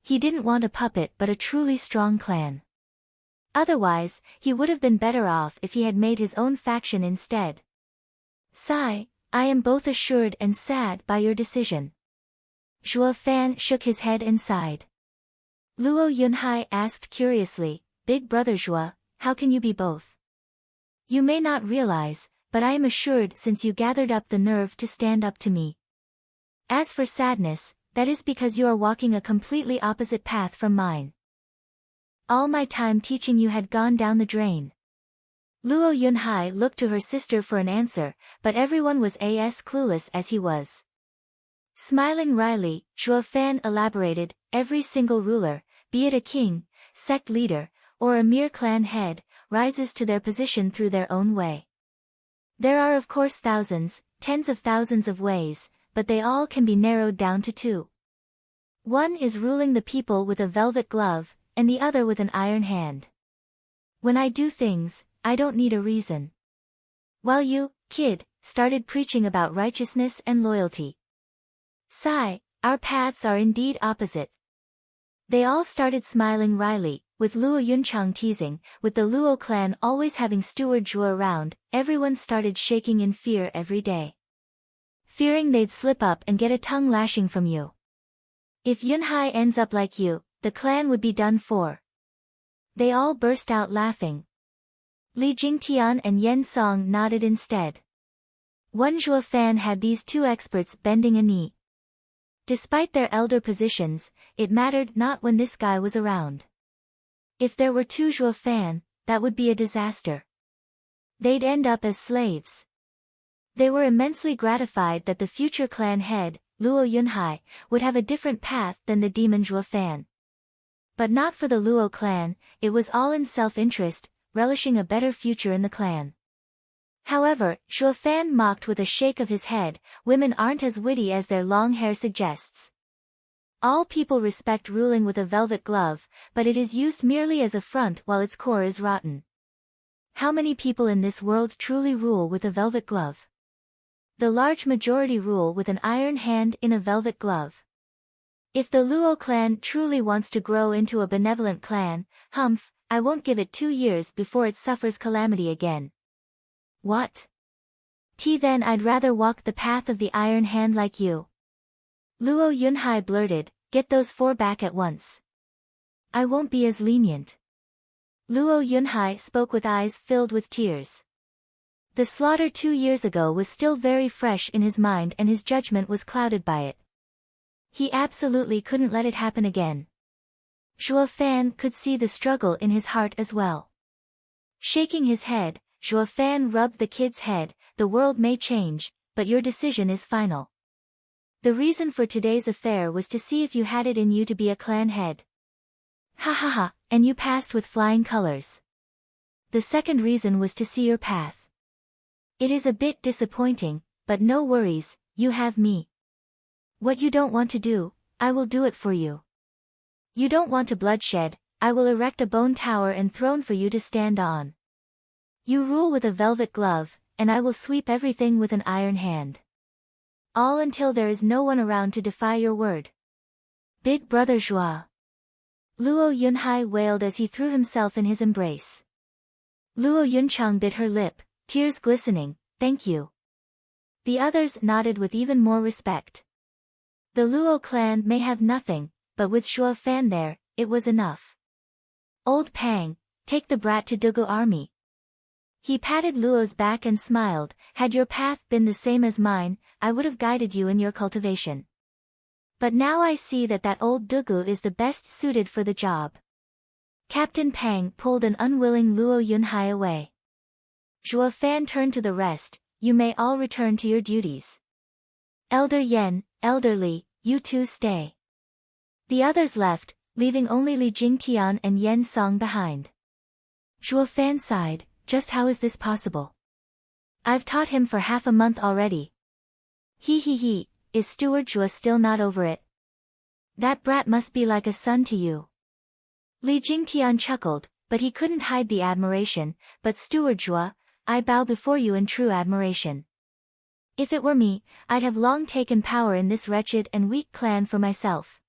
He didn't want a puppet but a truly strong clan. Otherwise, he would have been better off if he had made his own faction instead. Sigh, I am both assured and sad by your decision. Zhuo Fan shook his head and sighed. Luo Yunhai asked curiously, Big brother Zhuo, how can you be both? You may not realize, but I am assured since you gathered up the nerve to stand up to me. As for sadness, that is because you are walking a completely opposite path from mine. All my time teaching you had gone down the drain. Luo Yunhai looked to her sister for an answer, but everyone was as clueless as he was. Smiling wryly, Zhuo Fan elaborated, every single ruler, be it a king, sect leader, or a mere clan head, rises to their position through their own way. There are of course thousands, tens of thousands of ways, but they all can be narrowed down to two. One is ruling the people with a velvet glove, and the other with an iron hand. When I do things, I don't need a reason. While you, kid, started preaching about righteousness and loyalty. Sigh, our paths are indeed opposite. They all started smiling wryly, with Luo Yunchang teasing, with the Luo clan always having Steward Zhuo around, everyone started shaking in fear every day. Fearing they'd slip up and get a tongue lashing from you. If Yunhai ends up like you, the clan would be done for. They all burst out laughing. Li Jingtian and Yen Song nodded instead. One Zhuo Fan had these two experts bending a knee. Despite their elder positions, it mattered not when this guy was around. If there were two Zhuo Fan, that would be a disaster. They'd end up as slaves. They were immensely gratified that the future clan head, Luo Yunhai, would have a different path than the demon Zhuo Fan. But not for the Luo clan, it was all in self-interest, relishing a better future in the clan. However, Zhuo Fan mocked with a shake of his head, women aren't as witty as their long hair suggests. All people respect ruling with a velvet glove, but it is used merely as a front while its core is rotten. How many people in this world truly rule with a velvet glove? The large majority rule with an iron hand in a velvet glove. If the Luo clan truly wants to grow into a benevolent clan, I won't give it 2 years before it suffers calamity again. What? Then I'd rather walk the path of the iron hand like you. Luo Yunhai blurted, get those 4 back at once. I won't be as lenient. Luo Yunhai spoke with eyes filled with tears. The slaughter 2 years ago was still very fresh in his mind and his judgment was clouded by it. He absolutely couldn't let it happen again. Zhuo Fan could see the struggle in his heart as well. Shaking his head, Zhuo Fan rubbed the kid's head, the world may change, but your decision is final. The reason for today's affair was to see if you had it in you to be a clan head. Ha ha ha, and you passed with flying colors. The second reason was to see your path. It is a bit disappointing, but no worries, you have me. What you don't want to do, I will do it for you. You don't want to bloodshed, I will erect a bone tower and throne for you to stand on. You rule with a velvet glove, and I will sweep everything with an iron hand. All until there is no one around to defy your word. Big brother Zhuo. Luo Yunhai wailed as he threw himself in his embrace. Luo Yunchang bit her lip, tears glistening, thank you. The others nodded with even more respect. The Luo clan may have nothing, but with Zhuo Fan there, it was enough. Old Pang, take the brat to Dugu army. He patted Luo's back and smiled, had your path been the same as mine, I would have guided you in your cultivation. But now I see that old Dugu is the best suited for the job. Captain Pang pulled an unwilling Luo Yunhai away. Zhuo Fan turned to the rest, you may all return to your duties. Elder Yen, Elder Li, you two stay. The others left, leaving only Li Jingtian and Yen Song behind. Zhuo Fan sighed, just how is this possible? I've taught him for half a month already. He, is Steward Zhuo still not over it? That brat must be like a son to you. Li Jingtian chuckled, but he couldn't hide the admiration, but Steward Zhuo, I bow before you in true admiration. If it were me, I'd have long taken power in this wretched and weak clan for myself.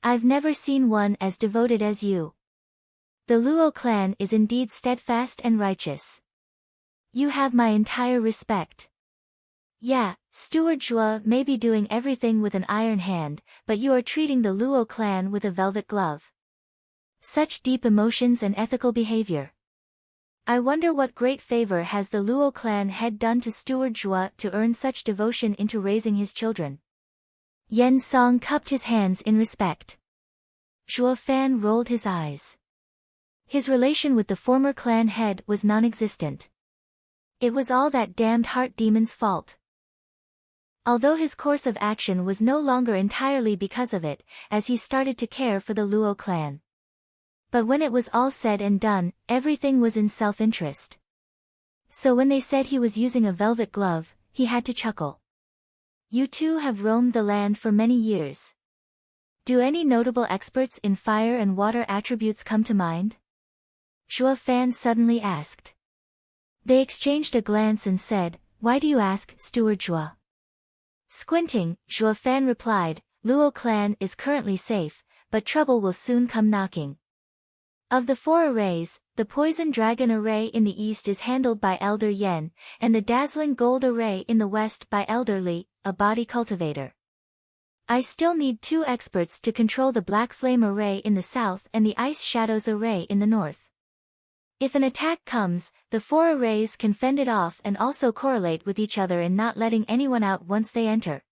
I've never seen one as devoted as you. The Luo clan is indeed steadfast and righteous. You have my entire respect. Yeah, Steward Zhua may be doing everything with an iron hand, but you are treating the Luo clan with a velvet glove. Such deep emotions and ethical behavior. I wonder what great favor has the Luo clan head done to Steward Zhua to earn such devotion into raising his children. Yen Song cupped his hands in respect. Zhua Fan rolled his eyes. His relation with the former clan head was non-existent. It was all that damned heart demon's fault. Although his course of action was no longer entirely because of it, as he started to care for the Luo clan. But when it was all said and done, everything was in self-interest. So when they said he was using a velvet glove, he had to chuckle. You two have roamed the land for many years. Do any notable experts in fire and water attributes come to mind? Zhua Fan suddenly asked. They exchanged a glance and said, Why do you ask, Steward Zhua? Squinting, Zhua Fan replied, Luo clan is currently safe, but trouble will soon come knocking. Of the 4 arrays, the Poison Dragon array in the east is handled by Elder Yen, and the Dazzling Gold array in the west by Elder Li, a body cultivator. I still need 2 experts to control the Black Flame array in the south and the Ice Shadows array in the north. If an attack comes, the 4 arrays can fend it off and also correlate with each other in not letting anyone out once they enter.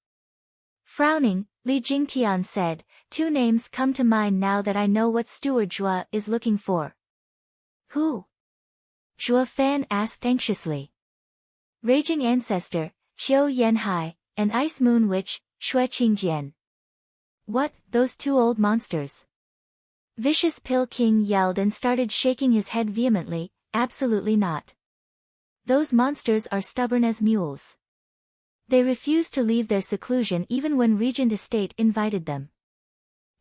Frowning, Li Jingtian said, 2 names come to mind now that I know what Steward Zhua is looking for. Who? Zhua Fan asked anxiously. Raging Ancestor, Qiu Yanhai, and Ice Moon Witch, Xue Qingjian. What, those 2 old monsters? Vicious Pill King yelled and started shaking his head vehemently, absolutely not. Those monsters are stubborn as mules. They refused to leave their seclusion even when Regent Estate invited them.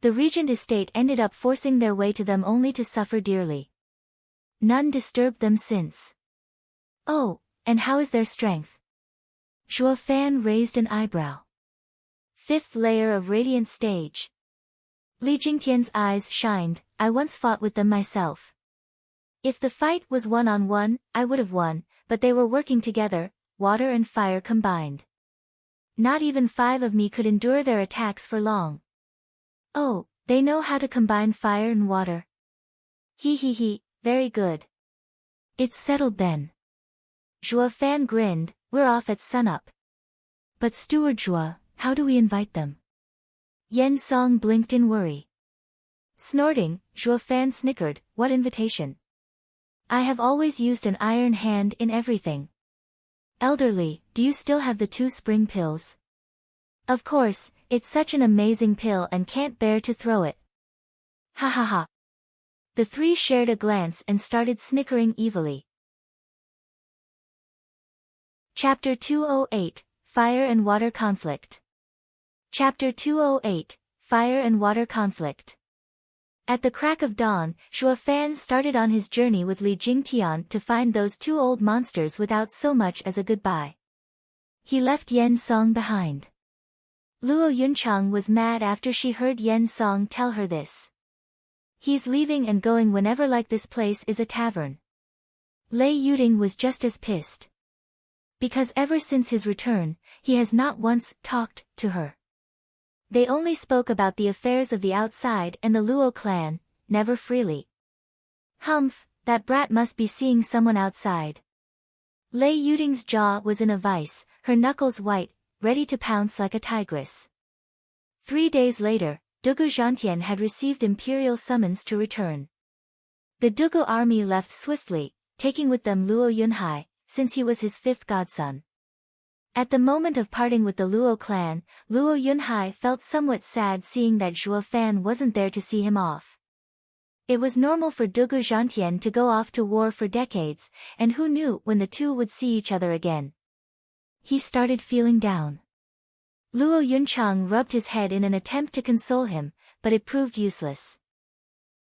The Regent Estate ended up forcing their way to them only to suffer dearly. None disturbed them since. Oh, and how is their strength? Zhua Fan raised an eyebrow. 5th layer of Radiant Stage. Li Jingtian's eyes shined, I once fought with them myself. If the fight was one-on-one, I would have won, but they were working together, water and fire combined. Not even 5 of me could endure their attacks for long. Oh, they know how to combine fire and water. He, very good. It's settled then. Zhua Fan grinned, we're off at sunup. But Steward Zhua, how do we invite them? Yen Song blinked in worry. Snorting, Zhua Fan snickered, what invitation? I have always used an iron hand in everything. Elderly, do you still have the 2 spring pills? Of course, it's such an amazing pill and can't bear to throw it. Ha ha ha. The 3 shared a glance and started snickering evilly. Chapter 208, Fire and Water Conflict. Chapter 208, Fire and Water Conflict. At the crack of dawn, Zhua Fan started on his journey with Li Jingtian to find those 2 old monsters without so much as a goodbye. He left Yen Song behind. Luo Yunchang was mad after she heard Yen Song tell her this. He's leaving and going whenever like this place is a tavern. Lei Yuding was just as pissed. Because ever since his return, he has not once talked to her. They only spoke about the affairs of the outside and the Luo clan, never freely. Humph, that brat must be seeing someone outside. Lei Yuding's jaw was in a vice, her knuckles white, ready to pounce like a tigress. 3 days later, Dugu Zhantian had received imperial summons to return. The Dugu army left swiftly, taking with them Luo Yunhai, since he was his 5th godson. At the moment of parting with the Luo clan, Luo Yunhai felt somewhat sad seeing that Zhua Fan wasn't there to see him off. It was normal for Dugu Zhantian to go off to war for decades, and who knew when the 2 would see each other again. He started feeling down. Luo Yunchang rubbed his head in an attempt to console him, but it proved useless.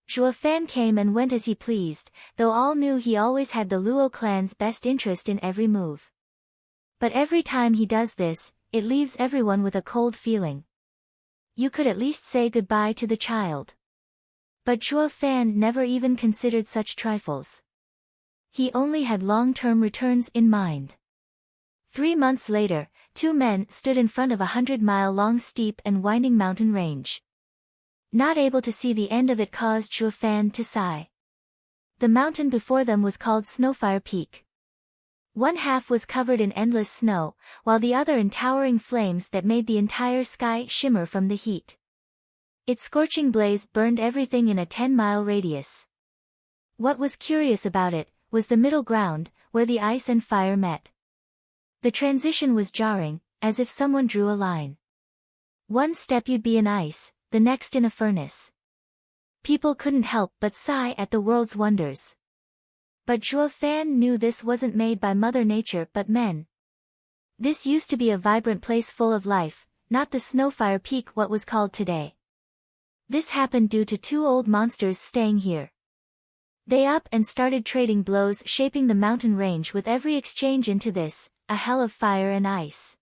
Zhua Fan came and went as he pleased, though all knew he always had the Luo clan's best interest in every move. But every time he does this, it leaves everyone with a cold feeling. you could at least say goodbye to the child. But Zhuo Fan never even considered such trifles. He only had long-term returns in mind. 3 months later, 2 men stood in front of a 100-mile-long steep and winding mountain range. Not able to see the end of it caused Zhuo Fan to sigh. The mountain before them was called Snowfire Peak. One half was covered in endless snow, while the other in towering flames that made the entire sky shimmer from the heat. Its scorching blaze burned everything in a 10-mile radius. What was curious about it was the middle ground, where the ice and fire met. The transition was jarring, as if someone drew a line. One step you'd be in ice, the next in a furnace. People couldn't help but sigh at the world's wonders. But Zhuo Fan knew this wasn't made by Mother Nature but men. This used to be a vibrant place full of life, not the Snowfire Peak what was called today. This happened due to 2 old monsters staying here. They up and started trading blows, shaping the mountain range with every exchange into this, a hell of fire and ice.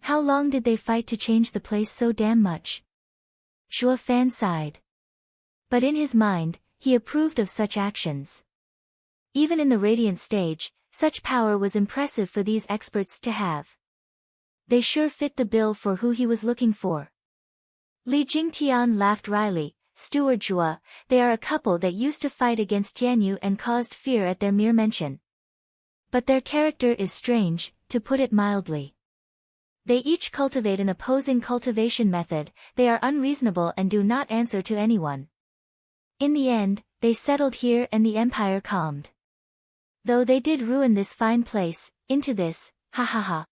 How long did they fight to change the place so damn much? Zhuo Fan sighed. But in his mind, he approved of such actions. Even in the radiant stage, such power was impressive for these experts to have. They sure fit the bill for who he was looking for. Li Jingtian laughed wryly. Steward Zhuo, they are a couple that used to fight against Tianyu and caused fear at their mere mention. But their character is strange, to put it mildly. They each cultivate an opposing cultivation method, they are unreasonable and do not answer to anyone. In the end, they settled here and the empire calmed. Though they did ruin this fine place, into this, ha ha ha.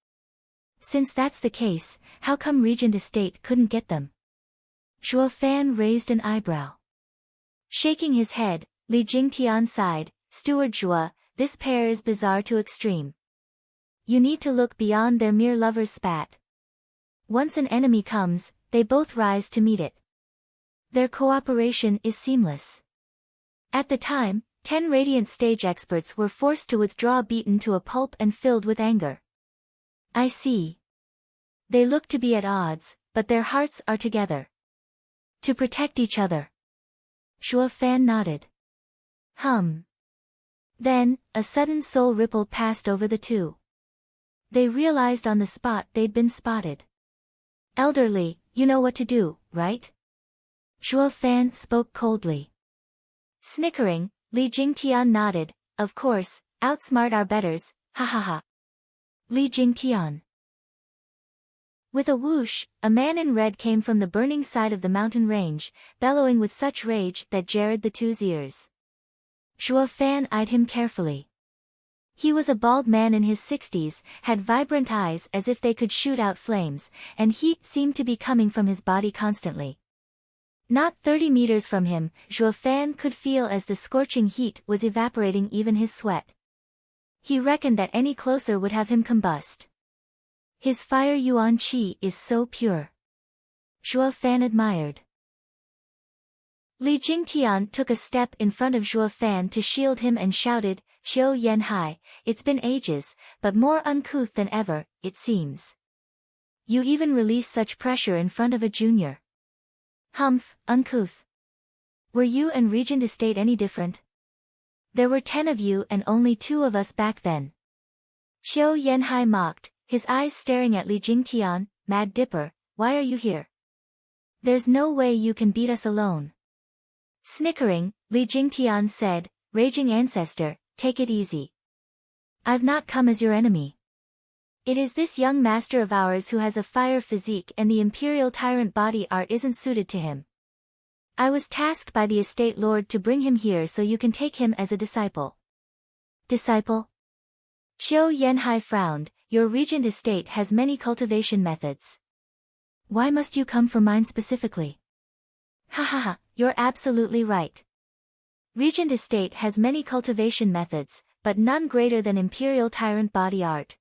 Since that's the case, how come Regent Estate couldn't get them? Zhuo Fan raised an eyebrow. Shaking his head, Li Jingtian sighed, Steward Zhuo, this pair is bizarre to extreme. You need to look beyond their mere lovers' spat. Once an enemy comes, they both rise to meet it. Their cooperation is seamless. At the time, 10 Radiant stage experts were forced to withdraw beaten to a pulp and filled with anger. I see. They look to be at odds, but their hearts are together. To protect each other. Zhuo Fan nodded. Then, a sudden soul ripple passed over the two. They realized on the spot they'd been spotted. Elderly, you know what to do, right? Zhuo Fan spoke coldly. Snickering, Li Jingtian nodded, of course, outsmart our betters, ha ha ha. Li Jingtian. With a whoosh, a man in red came from the burning side of the mountain range, bellowing with such rage that jarred the two's ears. Zhuo Fan eyed him carefully. He was a bald man in his 60s, had vibrant eyes as if they could shoot out flames, and heat seemed to be coming from his body constantly. Not 30 meters from him, Zhuo Fan could feel as the scorching heat was evaporating even his sweat. He reckoned that any closer would have him combust. His fire yuan qi is so pure. Zhuo Fan admired. Li Jingtian took a step in front of Zhuo Fan to shield him and shouted, Qiu Yanhai, it's been ages, but more uncouth than ever, it seems. You even release such pressure in front of a junior. Humph, uncouth. Were you and Regent Estate any different? There were 10 of you and only 2 of us back then. Qiu Yanhai mocked, his eyes staring at Li Jingtian, Mad Dipper, why are you here? There's no way you can beat us alone. Snickering, Li Jingtian said, Raging Ancestor, take it easy. I've not come as your enemy. It is this young master of ours who has a fire physique and the imperial tyrant body art isn't suited to him. I was tasked by the estate lord to bring him here so you can take him as a disciple. Disciple? Qiu Yanhai frowned, your regent estate has many cultivation methods. Why must you come for mine specifically? Ha ha ha, you're absolutely right. Regent estate has many cultivation methods, but none greater than imperial tyrant body art.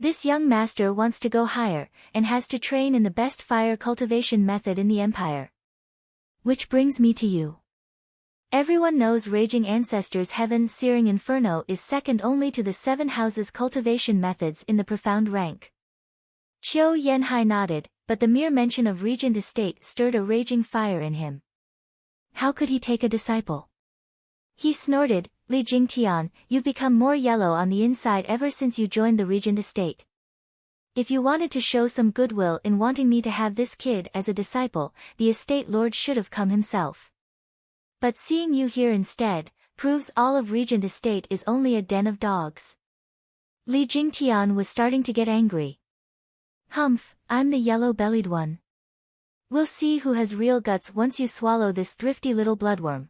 This young master wants to go higher, and has to train in the best fire cultivation method in the empire. Which brings me to you. Everyone knows Raging Ancestors' Heaven Searing Inferno is second only to the 7 houses cultivation methods in the profound rank. Qiu Yanhai nodded, but the mere mention of regent estate stirred a raging fire in him. How could he take a disciple? He snorted, Li Jingtian, you've become more yellow on the inside ever since you joined the regent estate. If you wanted to show some goodwill in wanting me to have this kid as a disciple, the estate lord should have come himself. But seeing you here instead, proves all of regent estate is only a den of dogs. Li Jingtian was starting to get angry. Humph, I'm the yellow-bellied one. We'll see who has real guts once you swallow this thrifty little bloodworm.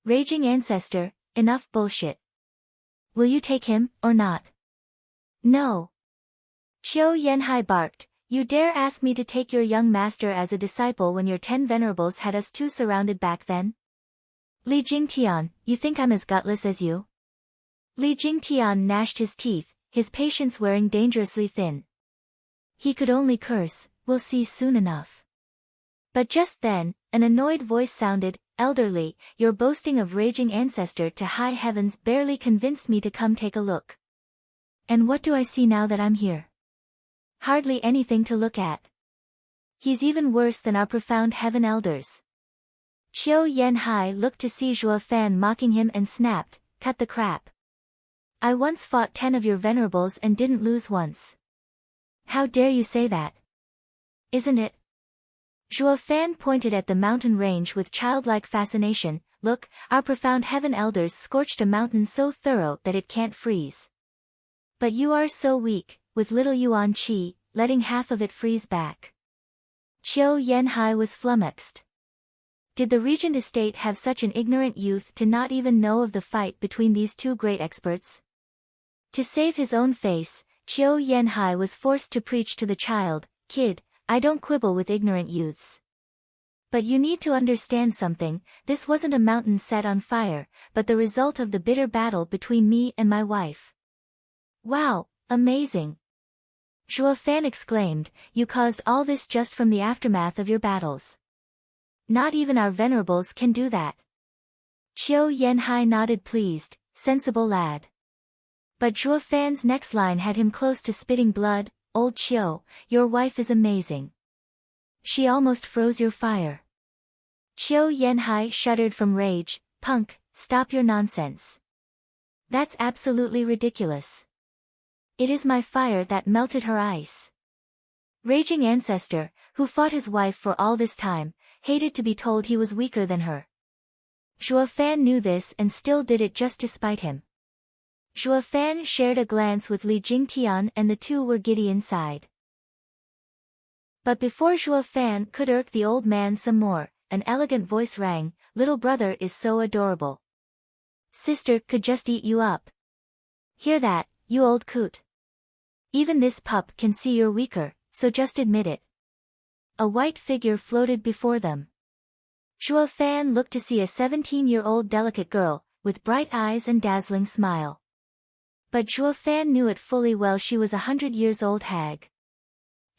Raging ancestor, enough bullshit. Will you take him, or not? No. Qiu Yanhai barked, you dare ask me to take your young master as a disciple when your 10 venerables had us two surrounded back then? Li Jingtian, you think I'm as gutless as you? Li Jingtian gnashed his teeth, his patience wearing dangerously thin. He could only curse, we'll see soon enough. But just then, an annoyed voice sounded, elderly, your boasting of raging ancestor to high heavens barely convinced me to come take a look. And what do I see now that I'm here? Hardly anything to look at. He's even worse than our profound heaven elders. Qiu Yanhai looked to see Zhuo Fan mocking him and snapped, cut the crap. I once fought 10 of your venerables and didn't lose once. How dare you say that? Isn't it? Zhuo Fan pointed at the mountain range with childlike fascination, look, our profound heaven elders scorched a mountain so thorough that it can't freeze. But you are so weak, with little yuan qi, letting half of it freeze back. Qiu Yanhai was flummoxed. Did the regent estate have such an ignorant youth to not even know of the fight between these two great experts? To save his own face, Qiu Yanhai was forced to preach to the child, kid, I don't quibble with ignorant youths. But you need to understand something, this wasn't a mountain set on fire, but the result of the bitter battle between me and my wife. Wow, amazing! Zhuo Fan exclaimed, you caused all this just from the aftermath of your battles. Not even our venerables can do that. Qiu Yanhai nodded pleased, sensible lad. But Zhuo Fan's next line had him close to spitting blood, old Qiu, your wife is amazing. She almost froze your fire. Qiu Yanhai shuddered from rage, punk, stop your nonsense. That's absolutely ridiculous. It is my fire that melted her ice. Raging ancestor, who fought his wife for all this time, hated to be told he was weaker than her. Zhuo Fan knew this and still did it just to spite him. Zhuo Fan shared a glance with Li Jingtian and the two were giddy inside. But before Zhuo Fan could irk the old man some more, an elegant voice rang, little brother is so adorable. Sister could just eat you up. Hear that, you old coot. Even this pup can see you're weaker, so just admit it. A white figure floated before them. Zhuo Fan looked to see a 17-year-old delicate girl, with bright eyes and dazzling smile. But Zhuo Fan knew it fully well she was 100-years-old hag.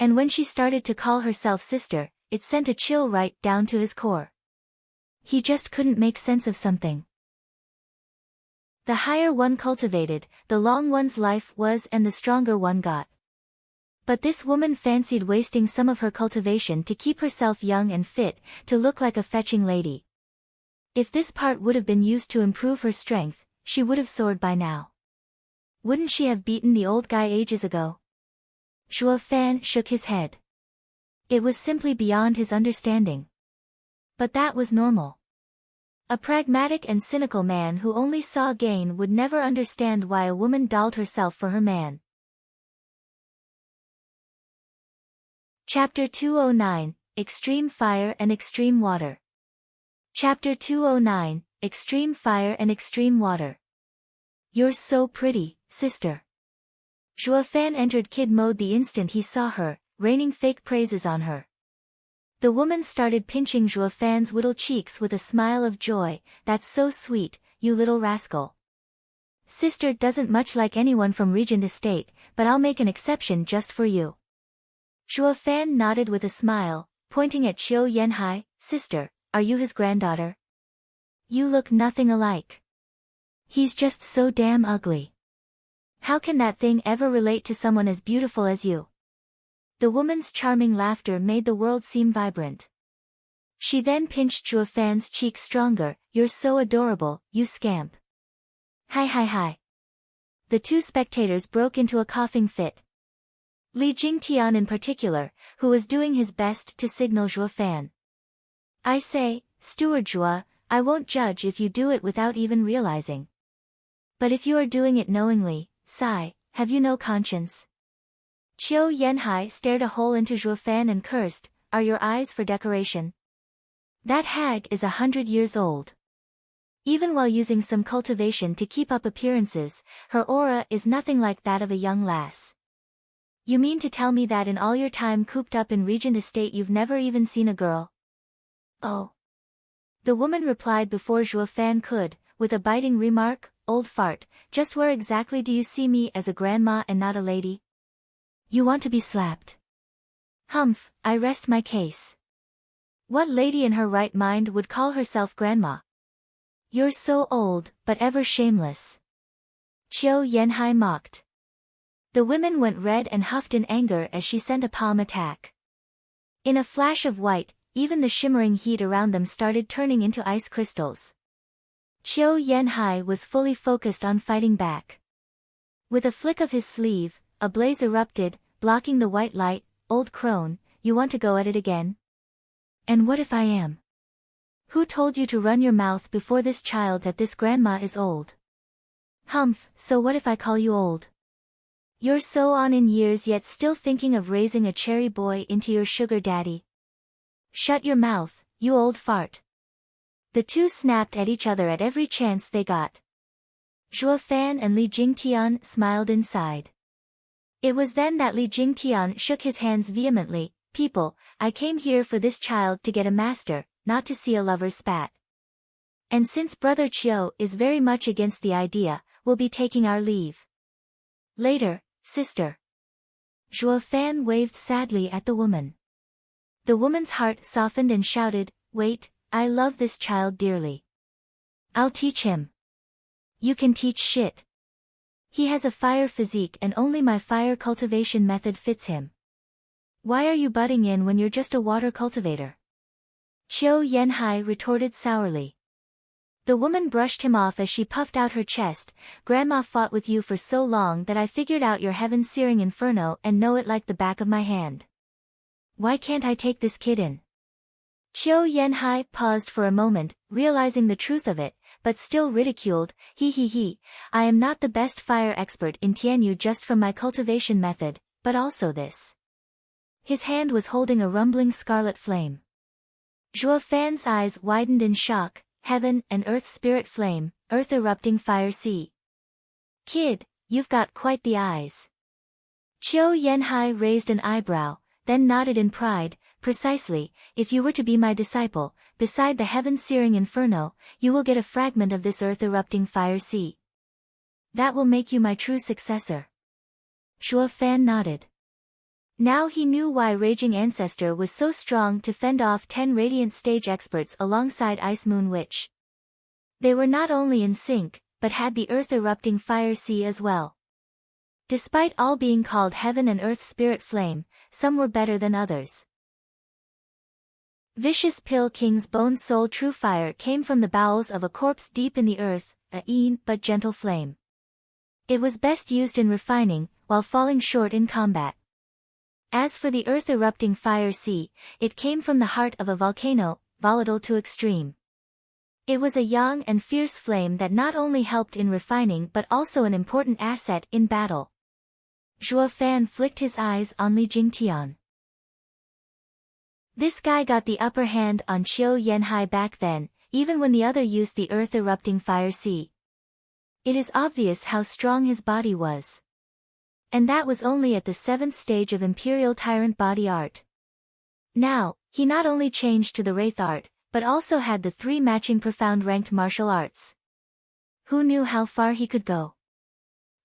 And when she started to call herself sister, it sent a chill right down to his core. He just couldn't make sense of something. The higher one cultivated, the long one's life was and the stronger one got. But this woman fancied wasting some of her cultivation to keep herself young and fit, to look like a fetching lady. If this part would have been used to improve her strength, she would have soared by now. Wouldn't she have beaten the old guy ages ago? Zhuo Fan shook his head. It was simply beyond his understanding. But that was normal. A pragmatic and cynical man who only saw gain would never understand why a woman dolled herself for her man. Chapter 209, Extreme Fire and Extreme Water. Chapter 209, Extreme Fire and Extreme Water. You're so pretty, sister. Zhuo Fan entered kid mode the instant he saw her, raining fake praises on her. The woman started pinching Zhuo Fan's little cheeks with a smile of joy, that's so sweet, you little rascal. Sister doesn't much like anyone from Regent Estate, but I'll make an exception just for you. Zhuo Fan nodded with a smile, pointing at Qiu Yanhai, sister, are you his granddaughter? You look nothing alike. He's just so damn ugly. How can that thing ever relate to someone as beautiful as you? The woman's charming laughter made the world seem vibrant. She then pinched Zhuo Fan's cheek stronger. "You're so adorable, you scamp." "Hi hi hi." The two spectators broke into a coughing fit. Li Jingtian in particular, who was doing his best to signal Zhuo Fan. "I say, Steward Zhuo, I won't judge if you do it without even realizing. But if you are doing it knowingly, sigh, have you no conscience?" Qiu Yanhai stared a hole into Zhuo Fan and cursed, "Are your eyes for decoration? That hag is 100 years old. Even while using some cultivation to keep up appearances, her aura is nothing like that of a young lass. You mean to tell me that in all your time cooped up in Regent Estate you've never even seen a girl?" "Oh." The woman replied before Zhuo Fan could, with a biting remark, "Old fart, just where exactly do you see me as a grandma and not a lady? You want to be slapped?" "Humph, I rest my case. What lady in her right mind would call herself grandma? You're so old, but ever shameless." Qiu Yanhai mocked. The women went red and huffed in anger as she sent a palm attack. In a flash of white, even the shimmering heat around them started turning into ice crystals. Qiu Yanhai was fully focused on fighting back. With a flick of his sleeve, a blaze erupted, blocking the white light. "Old crone, you want to go at it again? And what if I am? Who told you to run your mouth before this child that this grandma is old? Humph, so what if I call you old? You're so on in years yet still thinking of raising a cherry boy into your sugar daddy. Shut your mouth, you old fart." The two snapped at each other at every chance they got. Zhuo Fan and Li Jingtian smiled inside. It was then that Li Jingtian shook his hands vehemently. "People, I came here for this child to get a master, not to see a lover spat. And since Brother Qiu is very much against the idea, we'll be taking our leave. Later, sister." Zhuo Fan waved sadly at the woman. The woman's heart softened and shouted, "Wait, I love this child dearly. I'll teach him." "You can teach shit. He has a fire physique and only my fire cultivation method fits him. Why are you butting in when you're just a water cultivator?" Qiu Yanhai retorted sourly. The woman brushed him off as she puffed out her chest. "Grandma fought with you for so long that I figured out your heaven-searing inferno and know it like the back of my hand. Why can't I take this kid in?" Qiu Yanhai paused for a moment, realizing the truth of it, but still ridiculed. He, I am not the best fire expert in Tianyu just from my cultivation method, but also this." His hand was holding a rumbling scarlet flame. Zhuo Fan's eyes widened in shock. "Heaven and earth spirit flame, earth erupting fire sea. Kid, you've got quite the eyes." Qiu Yanhai raised an eyebrow, then nodded in pride. "Precisely, if you were to be my disciple, beside the heaven-searing inferno, you will get a fragment of this earth-erupting fire sea. That will make you my true successor." Zhuo Fan nodded. Now he knew why Raging Ancestor was so strong to fend off 10 Radiant Stage experts alongside Ice Moon Witch. They were not only in sync, but had the earth-erupting fire sea as well. Despite all being called Heaven and Earth Spirit Flame, some were better than others. Vicious Pill King's Bone Soul True Fire came from the bowels of a corpse deep in the earth, a keen but gentle flame. It was best used in refining, while falling short in combat. As for the earth-erupting fire sea, it came from the heart of a volcano, volatile to extreme. It was a young and fierce flame that not only helped in refining but also an important asset in battle. Zhuo Fan flicked his eyes on Li Jingtian. This guy got the upper hand on Qiu Yanhai back then, even when the other used the earth-erupting fire sea. It is obvious how strong his body was. And that was only at the 7th stage of Imperial Tyrant Body Art. Now, he not only changed to the Wraith Art, but also had the 3 matching profound ranked martial arts. Who knew how far he could go?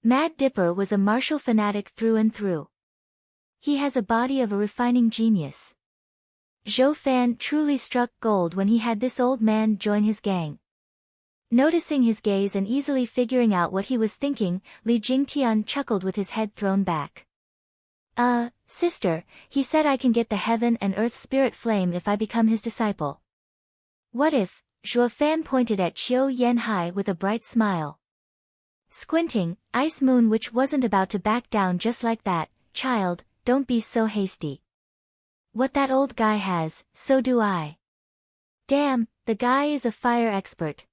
Mad Dipper was a martial fanatic through and through. He has a body of a refining genius. Zhou Fan truly struck gold when he had this old man join his gang. Noticing his gaze and easily figuring out what he was thinking, Li Jingtian chuckled with his head thrown back. Sister, he said I can get the heaven and earth spirit flame if I become his disciple. What if? Zhuo Fan pointed at Qiu Yanhai with a bright smile. Squinting, Ice Moon which wasn't about to back down just like that. Child, don't be so hasty. What that old guy has, so do I. Damn, the guy is a fire expert.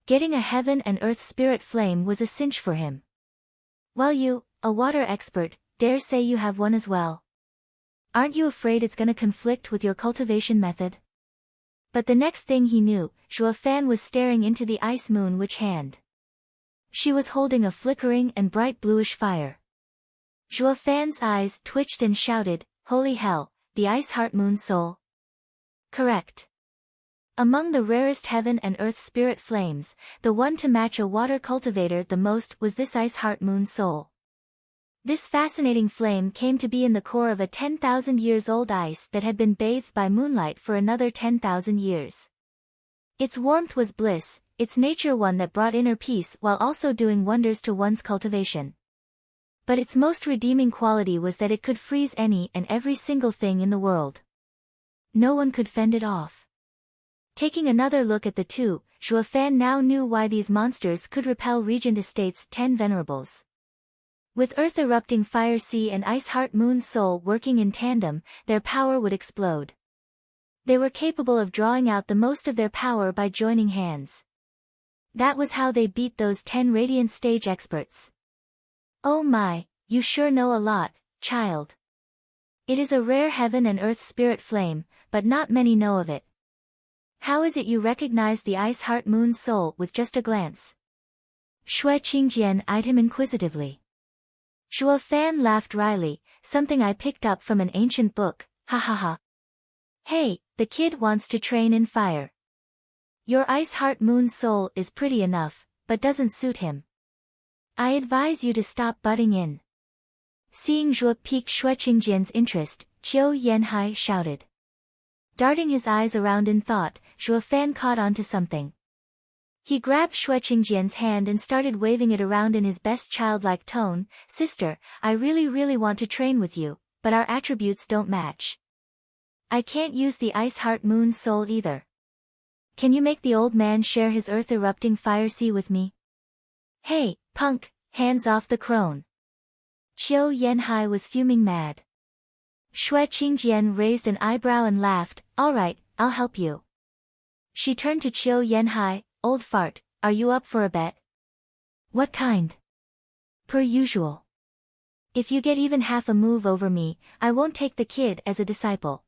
Getting a heaven and earth spirit flame was a cinch for him. While you, a water expert, dare say you have one as well. Aren't you afraid it's gonna conflict with your cultivation method? But the next thing he knew, Zhuo Fan was staring into the Ice Moon Witch hand. She was holding a flickering and bright bluish fire. Zhuo Fan's eyes twitched and shouted, "Holy hell, the Ice Heart Moon Soul." Correct. Among the rarest heaven and earth spirit flames, the one to match a water cultivator the most was this Ice Heart Moon Soul. This fascinating flame came to be in the core of a 10,000 years old ice that had been bathed by moonlight for another 10,000 years. Its warmth was bliss, its nature one that brought inner peace while also doing wonders to one's cultivation. But its most redeeming quality was that it could freeze any and every single thing in the world. No one could fend it off. Taking another look at the two, Zhuo Fan now knew why these monsters could repel Regent Estate's 10 venerables. With Earth erupting Fire Sea and Ice Heart Moon Soul working in tandem, their power would explode. They were capable of drawing out the most of their power by joining hands. That was how they beat those 10 Radiant stage experts. Oh my, you sure know a lot, child. It is a rare heaven and earth spirit flame, but not many know of it. How is it you recognize the Ice Heart Moon Soul with just a glance? Xue Qingjian eyed him inquisitively. Zhuo Fan laughed wryly, something I picked up from an ancient book, ha ha ha. Hey, the kid wants to train in fire. Your Ice Heart Moon Soul is pretty enough, but doesn't suit him. I advise you to stop butting in. Seeing Zhuo pique Xue Qingjian's interest, Qiu Yanhai shouted. Darting his eyes around in thought, Zhuo Fan caught on to something. He grabbed Xue Qingjian's hand and started waving it around in his best childlike tone. Sister, I really want to train with you, but our attributes don't match. I can't use the Ice Heart Moon Soul either. Can you make the old man share his earth erupting fire sea with me? Hey, punk, hands off the crone. Qiu Yanhai was fuming mad. Xue Qingjian raised an eyebrow and laughed, alright, I'll help you. She turned to Qiu Yanhai, old fart, are you up for a bet? What kind? Per usual. If you get even half a move over me, I won't take the kid as a disciple.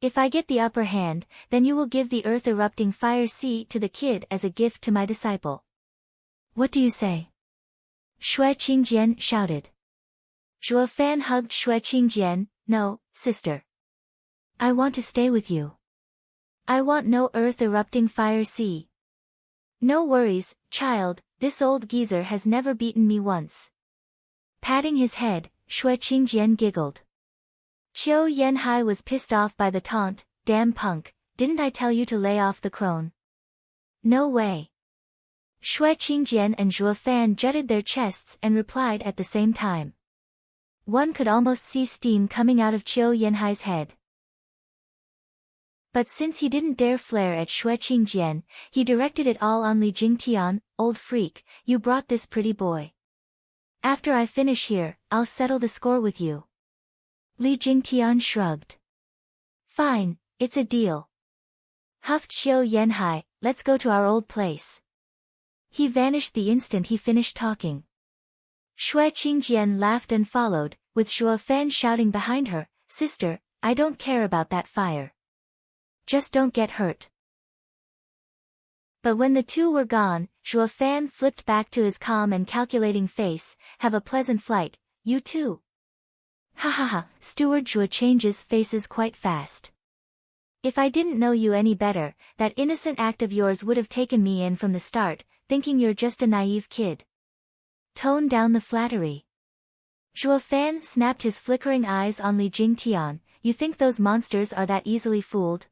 If I get the upper hand, then you will give the earth erupting fire sea to the kid as a gift to my disciple. What do you say? Xue Qingjian shouted. Zhuo Fan hugged Xue Qingjian, no, sister. I want to stay with you. I want no earth erupting fire sea. No worries, child, this old geezer has never beaten me once. Patting his head, Xue Qingjian giggled. Qiu Yanhai was pissed off by the taunt, damn punk, didn't I tell you to lay off the crone? No way. Xue Qingjian and Zhuo Fan jutted their chests and replied at the same time. One could almost see steam coming out of Qiu Yanhai's head. But since he didn't dare flare at Xue Qingjian, he directed it all on Li Jingtian, old freak, you brought this pretty boy. After I finish here, I'll settle the score with you. Li Jingtian shrugged. Fine, it's a deal. Huffed Qiu Yanhai, let's go to our old place. He vanished the instant he finished talking. Xue Qingjian laughed and followed, with Zhuo Fan shouting behind her, sister, I don't care about that fire. Just don't get hurt. But when the two were gone, Zhuo Fan flipped back to his calm and calculating face, have a pleasant flight, you too. Ha ha ha, Steward Zhuo changes faces quite fast. If I didn't know you any better, that innocent act of yours would have taken me in from the start, thinking you're just a naive kid. Tone down the flattery. Zhuo Fan snapped his flickering eyes on Li Jingtian, you think those monsters are that easily fooled?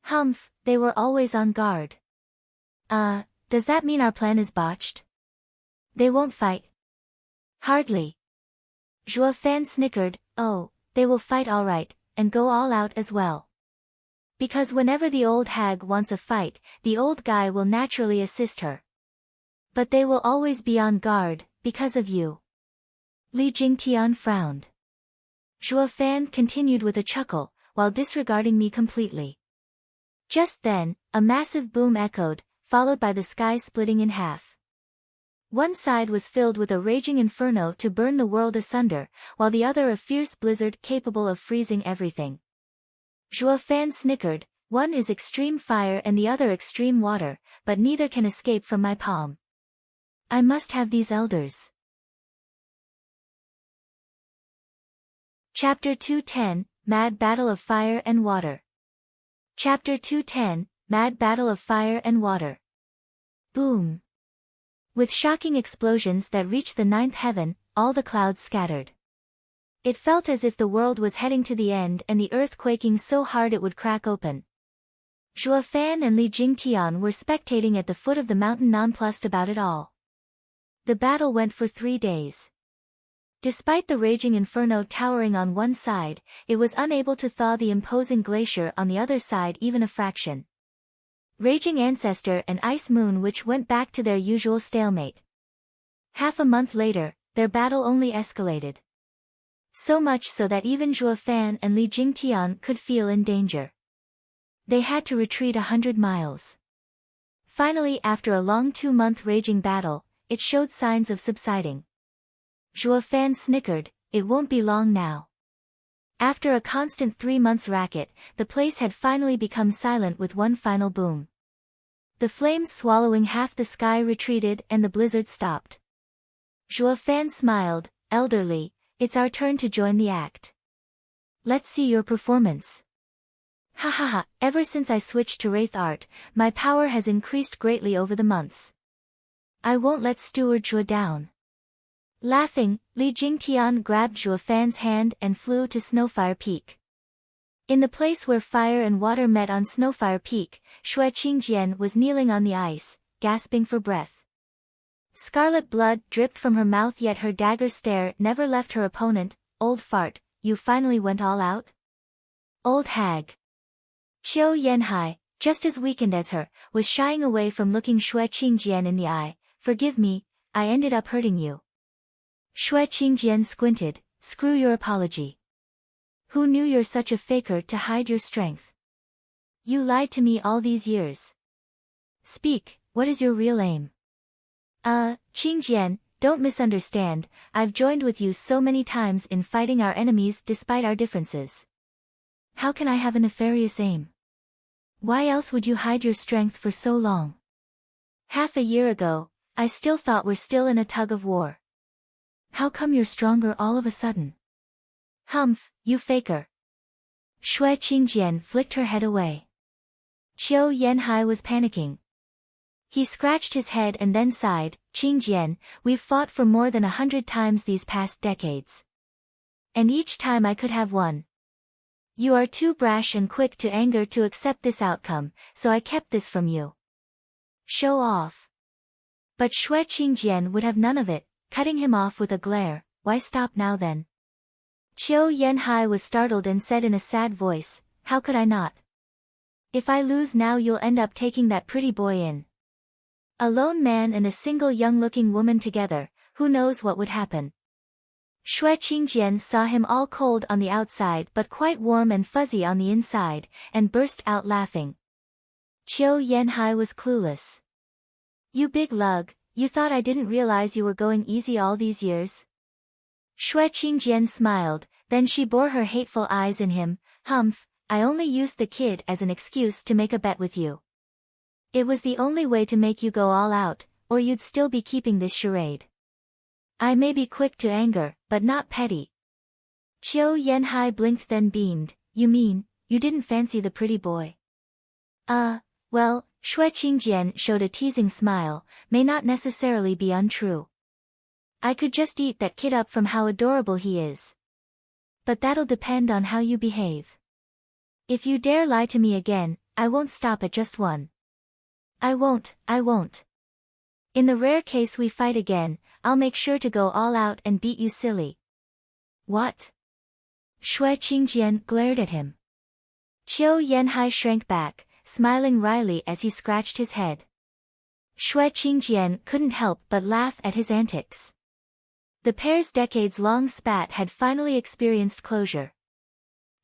Humph, they were always on guard. Does that mean our plan is botched? They won't fight? Hardly. Zhuo Fan snickered, oh, they will fight all right, and go all out as well. Because whenever the old hag wants a fight, the old guy will naturally assist her. But they will always be on guard, because of you. Li Jingtian frowned. Zhuo Fan continued with a chuckle, while disregarding me completely. Just then, a massive boom echoed, followed by the sky splitting in half. One side was filled with a raging inferno to burn the world asunder, while the other a fierce blizzard capable of freezing everything. Zhuo Fan snickered, one is extreme fire and the other extreme water, but neither can escape from my palm. I must have these elders. Chapter 210, Mad Battle of Fire and Water. Chapter 210, Mad Battle of Fire and Water. Boom. With shocking explosions that reached the ninth heaven, all the clouds scattered. It felt as if the world was heading to the end and the earth quaking so hard it would crack open. Zhuo Fan and Li Jingtian were spectating at the foot of the mountain nonplussed about it all. The battle went for 3 days. Despite the raging inferno towering on one side, it was unable to thaw the imposing glacier on the other side even a fraction. Raging Ancestor and Ice Moon which went back to their usual stalemate. Half a month later, their battle only escalated. So much so that even Zhuo Fan and Li Jingtian could feel in danger. They had to retreat 100 miles. Finally, after a long 2-month raging battle, it showed signs of subsiding. Zhuo Fan snickered, it won't be long now. After a constant 3 months racket, the place had finally become silent with one final boom. The flames swallowing half the sky retreated and the blizzard stopped. Zhuo Fan smiled, elderly, it's our turn to join the act. Let's see your performance. Ha ha ha, ever since I switched to Wraith art, my power has increased greatly over the months. I won't let Steward Zhuo down. Laughing, Li Jingtian grabbed Zhuo Fan's hand and flew to Snowfire Peak. In the place where fire and water met on Snowfire Peak, Shui Qingjian was kneeling on the ice, gasping for breath. Scarlet blood dripped from her mouth yet her dagger stare never left her opponent. Old fart, you finally went all out? Old hag. Qiu Yanhai, just as weakened as her, was shying away from looking Shui Qingjian in the eye. Forgive me, I ended up hurting you. Shui Qingjian squinted, screw your apology. Who knew you're such a faker to hide your strength? You lied to me all these years. Speak, what is your real aim? Qingjian, don't misunderstand, I've joined with you so many times in fighting our enemies despite our differences. How can I have a nefarious aim? Why else would you hide your strength for so long? Half a year ago, I still thought we're still in a tug of war. How come you're stronger all of a sudden? Humph, you faker. Shui Qingjian flicked her head away. Qiu Yanhai was panicking. He scratched his head and then sighed, Qingjian, we've fought for more than 100 times these past decades. And each time I could have won. You are too brash and quick to anger to accept this outcome, so I kept this from you. Show off. But Shui Qingjian would have none of it, cutting him off with a glare, why stop now then? Qiu Yanhai was startled and said in a sad voice, how could I not? If I lose now you'll end up taking that pretty boy in. A lone man and a single young-looking woman together, who knows what would happen? Shui Qingjian saw him all cold on the outside but quite warm and fuzzy on the inside, and burst out laughing. Qiu Yanhai was clueless. You big lug, you thought I didn't realize you were going easy all these years? Shui Qingjian smiled, then she bore her hateful eyes in him, humph, I only used the kid as an excuse to make a bet with you. It was the only way to make you go all out, or you'd still be keeping this charade. I may be quick to anger, but not petty. Qiu Yanhai blinked then beamed, you mean, you didn't fancy the pretty boy? Well, Shui Qingjian showed a teasing smile, may not necessarily be untrue. I could just eat that kid up from how adorable he is. But that'll depend on how you behave. If you dare lie to me again, I won't stop at just one. I won't. In the rare case we fight again, I'll make sure to go all out and beat you silly. What? Xue Qingjian glared at him. Qiu Yanhai shrank back, smiling wryly as he scratched his head. Xue Qingjian couldn't help but laugh at his antics. The pair's decades-long spat had finally experienced closure.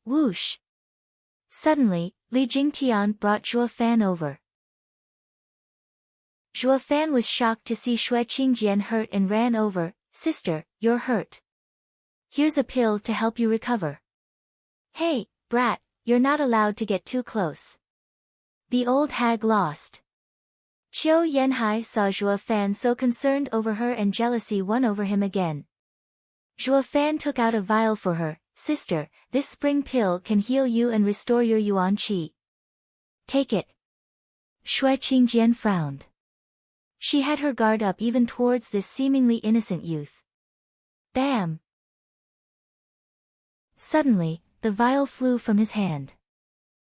Whoosh! Suddenly, Li Jingtian brought Zhuo Fan over. Zhuo Fan was shocked to see Xue Qingjian hurt and ran over. Sister, you're hurt. Here's a pill to help you recover. Hey, brat, you're not allowed to get too close. The old hag lost. Qiu Yanhai saw Zhuo Fan so concerned over her and jealousy won over him again. Zhuo Fan took out a vial for her. Sister, this spring pill can heal you and restore your yuan qi. Take it. Xue Qingjian frowned. She had her guard up even towards this seemingly innocent youth. Bam! Suddenly, the vial flew from his hand.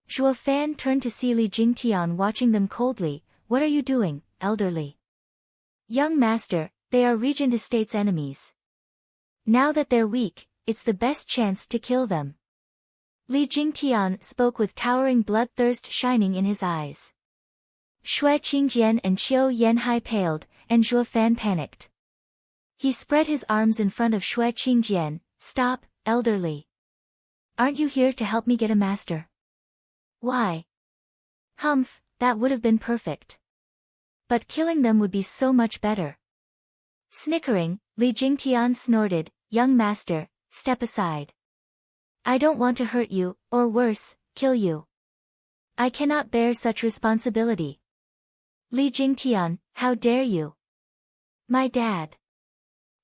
Zhuo Fan turned to see Li Jingtian watching them coldly. What are you doing, elderly? Young master, they are Regent Estate's enemies. Now that they're weak, it's the best chance to kill them. Li Jingtian spoke with towering bloodthirst shining in his eyes. Xue Qingjian and Qiu Yanhai paled, and Zhuo Fan panicked. He spread his arms in front of Xue Qingjian. Stop, elderly. Aren't you here to help me get a master? Why? Humph, that would have been perfect. But killing them would be so much better. Snickering, Li Jingtian snorted, Young master, step aside. I don't want to hurt you, or worse, kill you. I cannot bear such responsibility. Li Jingtian, how dare you? My dad.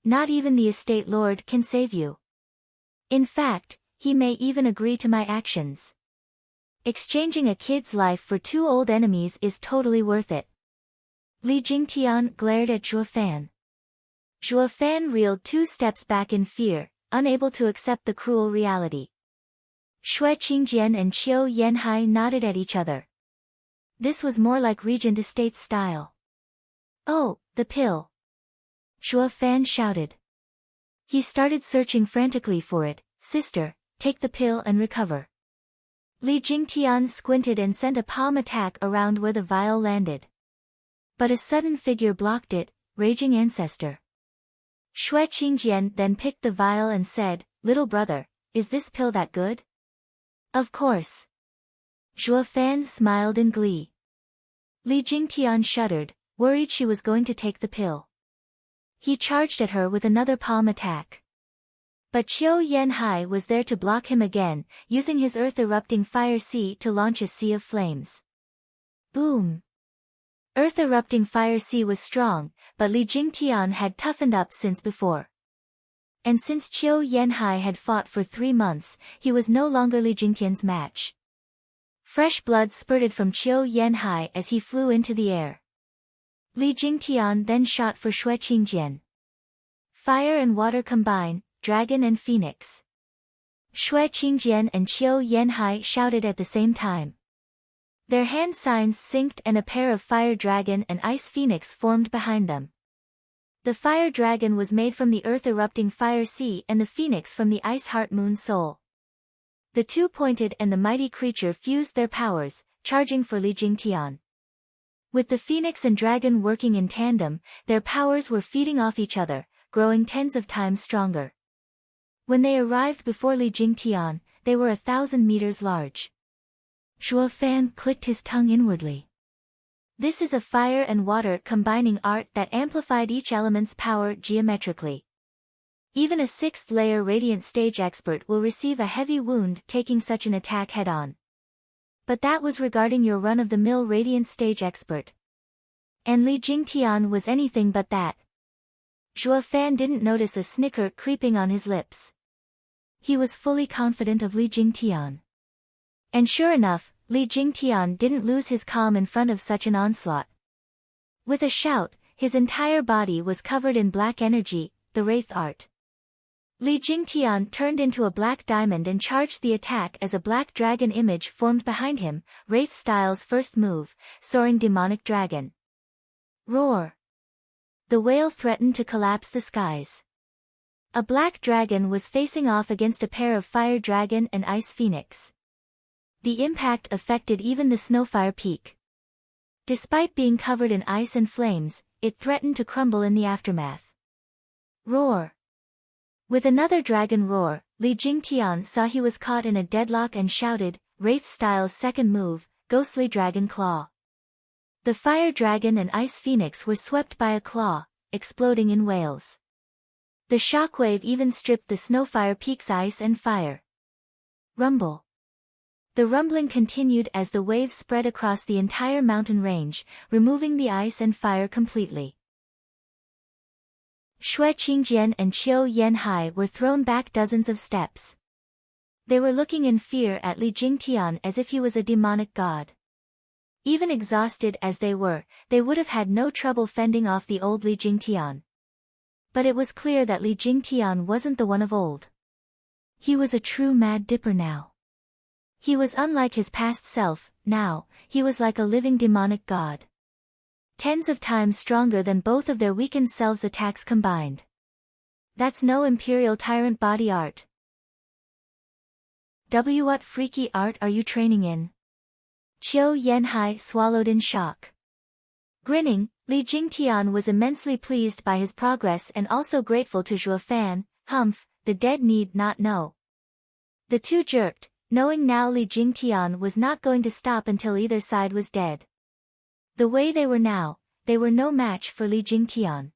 Not even the estate lord can save you. In fact, he may even agree to my actions. Exchanging a kid's life for two old enemies is totally worth it. Li Jingtian glared at Zhuo Fan. Zhuo Fan reeled 2 steps back in fear, unable to accept the cruel reality. Xue Qingjian and Qiu Yanhai nodded at each other. This was more like Regent Estate's style. Oh, the pill! Zhuo Fan shouted. He started searching frantically for it. Sister, take the pill and recover. Li Jingtian squinted and sent a palm attack around where the vial landed. But a sudden figure blocked it, Raging Ancestor. Xue Qingjian then picked the vial and said, Little brother, is this pill that good? Of course. Zhuo Fan smiled in glee. Li Jingtian shuddered, worried she was going to take the pill. He charged at her with another palm attack. But Qiu Yanhai was there to block him again, using his earth-erupting fire sea to launch a sea of flames. Boom! Earth-erupting fire sea was strong, but Li Jingtian had toughened up since before. And since Qiu Yanhai had fought for 3 months, he was no longer Li Jingtian's match. Fresh blood spurted from Qiu Yanhai as he flew into the air. Li Jingtian then shot for Xue Qingjian. Fire and water combine, dragon and phoenix. Xue Qingjian and Qiu Yanhai shouted at the same time. Their hand signs synced and a pair of fire dragon and ice phoenix formed behind them. The fire dragon was made from the earth-erupting fire sea and the phoenix from the ice heart moon soul. The two pointed and the mighty creature fused their powers, charging for Li Jingtian. With the phoenix and dragon working in tandem, their powers were feeding off each other, growing tens of times stronger. When they arrived before Li Jingtian, they were 1,000 meters large. Zhuo Fan clicked his tongue inwardly. This is a fire and water combining art that amplified each element's power geometrically. Even a 6th-layer radiant stage expert will receive a heavy wound taking such an attack head-on. But that was regarding your run-of-the-mill radiant stage expert. And Li Jingtian was anything but that. Zhuo Fan didn't notice a snicker creeping on his lips. He was fully confident of Li Jingtian. And sure enough, Li Jingtian didn't lose his calm in front of such an onslaught. With a shout, his entire body was covered in black energy, the Wraith art. Li Jingtian turned into a black diamond and charged the attack as a black dragon image formed behind him, Wraith Style's first move, Soaring Demonic Dragon. Roar! The whale threatened to collapse the skies. A black dragon was facing off against a pair of fire dragon and ice phoenix. The impact affected even the snowfire peak. Despite being covered in ice and flames, it threatened to crumble in the aftermath. Roar! With another dragon roar, Li Jingtian saw he was caught in a deadlock and shouted, Wraith-style's second move, Ghostly Dragon Claw. The fire dragon and ice phoenix were swept by a claw, exploding in wails. The shockwave even stripped the snowfire peak's ice and fire. Rumble. The rumbling continued as the waves spread across the entire mountain range, removing the ice and fire completely. Xue Qingjian and Qiu Yanhai were thrown back dozens of steps. They were looking in fear at Li Jingtian as if he was a demonic god. Even exhausted as they would have had no trouble fending off the old Li Jingtian. But it was clear that Li Jingtian wasn't the one of old. He was a true Mad Dipper now. He was unlike his past self. Now, he was like a living demonic god. Tens of times stronger than both of their weakened selves' attacks combined. That's no imperial tyrant body art. What freaky art are you training in? Qiu Yanhai swallowed in shock. Grinning, Li Jingtian was immensely pleased by his progress and also grateful to Zhuo Fan. Humph, the dead need not know. The two jerked, knowing now Li Jingtian was not going to stop until either side was dead. The way they were now, they were no match for Li Jingtian.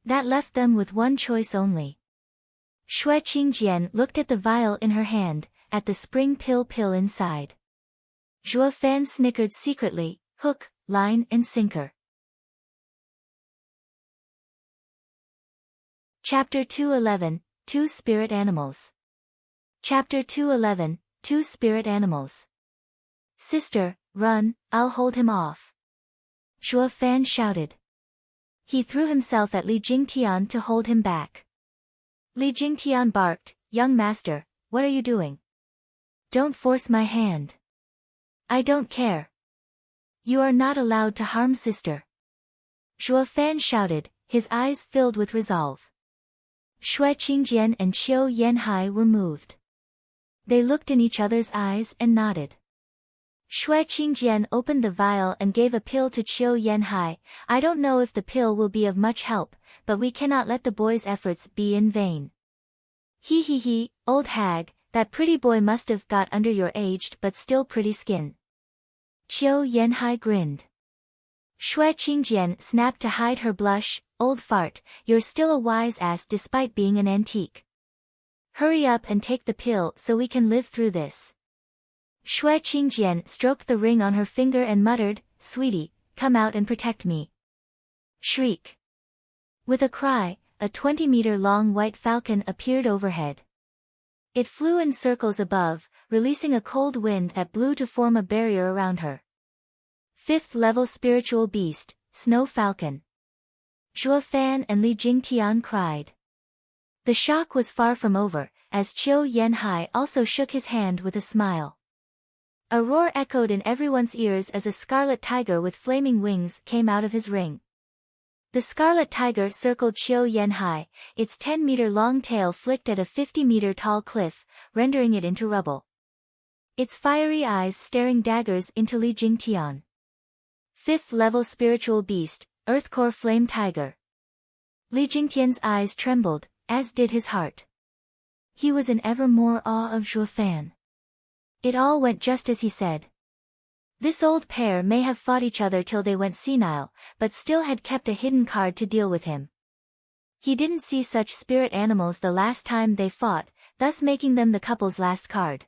That left them with one choice only. Xue Qingjian looked at the vial in her hand, at the spring pill inside. Zhuo Fan snickered secretly, hook, line and sinker. Chapter 211, Two Spirit Animals. Chapter 211, Two Spirit Animals. Sister, run, I'll hold him off. Zhuo Fan shouted. He threw himself at Li Jingtian to hold him back. Li Jingtian barked, Young master, what are you doing? Don't force my hand. I don't care. You are not allowed to harm sister. Zhuo Fan shouted, his eyes filled with resolve. Xue Qingjian and Qiu Yanhai were moved. They looked in each other's eyes and nodded. Xue Qingjian opened the vial and gave a pill to Qiu Yanhai. I don't know if the pill will be of much help, but we cannot let the boy's efforts be in vain. He, old hag, that pretty boy must have got under your aged but still pretty skin. Qiu Yanhai grinned. Xue Qingjian snapped to hide her blush, old fart, you're still a wise ass despite being an antique. Hurry up and take the pill so we can live through this. Xue Qingjian stroked the ring on her finger and muttered, Sweetie, come out and protect me. Shriek. With a cry, a 20-meter-long white falcon appeared overhead. It flew in circles above, releasing a cold wind that blew to form a barrier around her. 5th level spiritual beast, Snow Falcon. Zhuo Fan and Li Jingtian cried. The shock was far from over, as Qiu Yanhai also shook his hand with a smile. A roar echoed in everyone's ears as a scarlet tiger with flaming wings came out of his ring. The scarlet tiger circled Qiu Yanhai, its 10-meter-long tail flicked at a 50-meter-tall cliff, rendering it into rubble. Its fiery eyes staring daggers into Li Jingtian. 5th level spiritual beast, Earthcore Flame Tiger. Li Jingtian's eyes trembled, as did his heart. He was in ever more awe of Zhuo Fan. It all went just as he said. This old pair may have fought each other till they went senile, but still had kept a hidden card to deal with him. He didn't see such spirit animals the last time they fought, thus making them the couple's last card.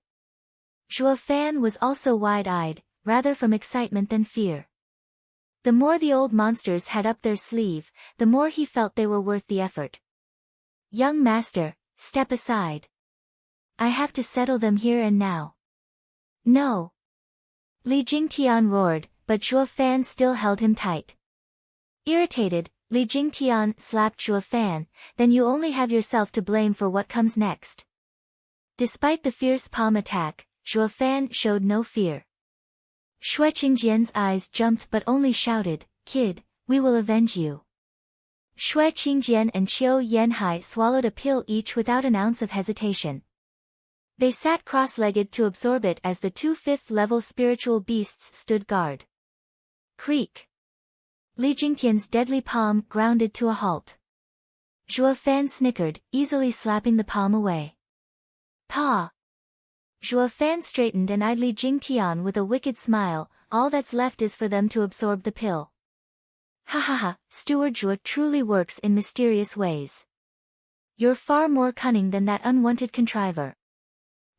Zhuo Fan was also wide-eyed, rather from excitement than fear. The more the old monsters had up their sleeve, the more he felt they were worth the effort. Young master, step aside. I have to settle them here and now. No. Li Jingtian roared, but Zhuo Fan still held him tight. Irritated, Li Jingtian slapped Zhuo Fan, then you only have yourself to blame for what comes next. Despite the fierce palm attack, Zhuo Fan showed no fear. Xue Qingjian's eyes jumped but only shouted, Kid, we will avenge you. Shui Qingjian and Qiu Yanhai swallowed a pill each without an ounce of hesitation. They sat cross-legged to absorb it as the two fifth-level spiritual beasts stood guard. Creak. Li Jingtian's deadly palm grounded to a halt. Zhuo Fan snickered, easily slapping the palm away. Pa! Zhuo Fan straightened and eyed Li Jingtian with a wicked smile. All that's left is for them to absorb the pill. Ha ha ha, Steward Zhuo truly works in mysterious ways. You're far more cunning than that unwanted contriver.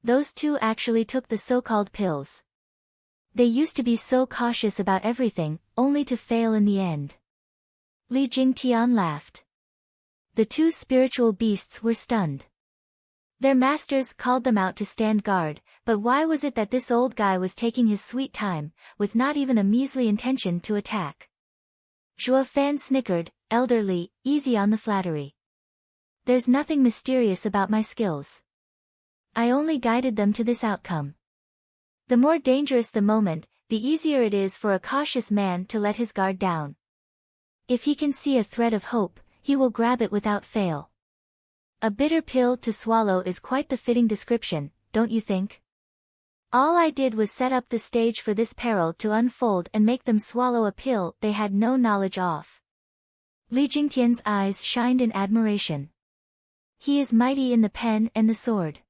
Those two actually took the so-called pills. They used to be so cautious about everything, only to fail in the end. Li Jingtian laughed. The two spiritual beasts were stunned. Their masters called them out to stand guard, but why was it that this old guy was taking his sweet time, with not even a measly intention to attack? Zhuo Fan snickered, elderly, easy on the flattery. There's nothing mysterious about my skills. I only guided them to this outcome. The more dangerous the moment, the easier it is for a cautious man to let his guard down. If he can see a thread of hope, he will grab it without fail. A bitter pill to swallow is quite the fitting description, don't you think? All I did was set up the stage for this peril to unfold and make them swallow a pill they had no knowledge of. Li Jingtian's eyes shined in admiration. He is mighty in the pen and the sword.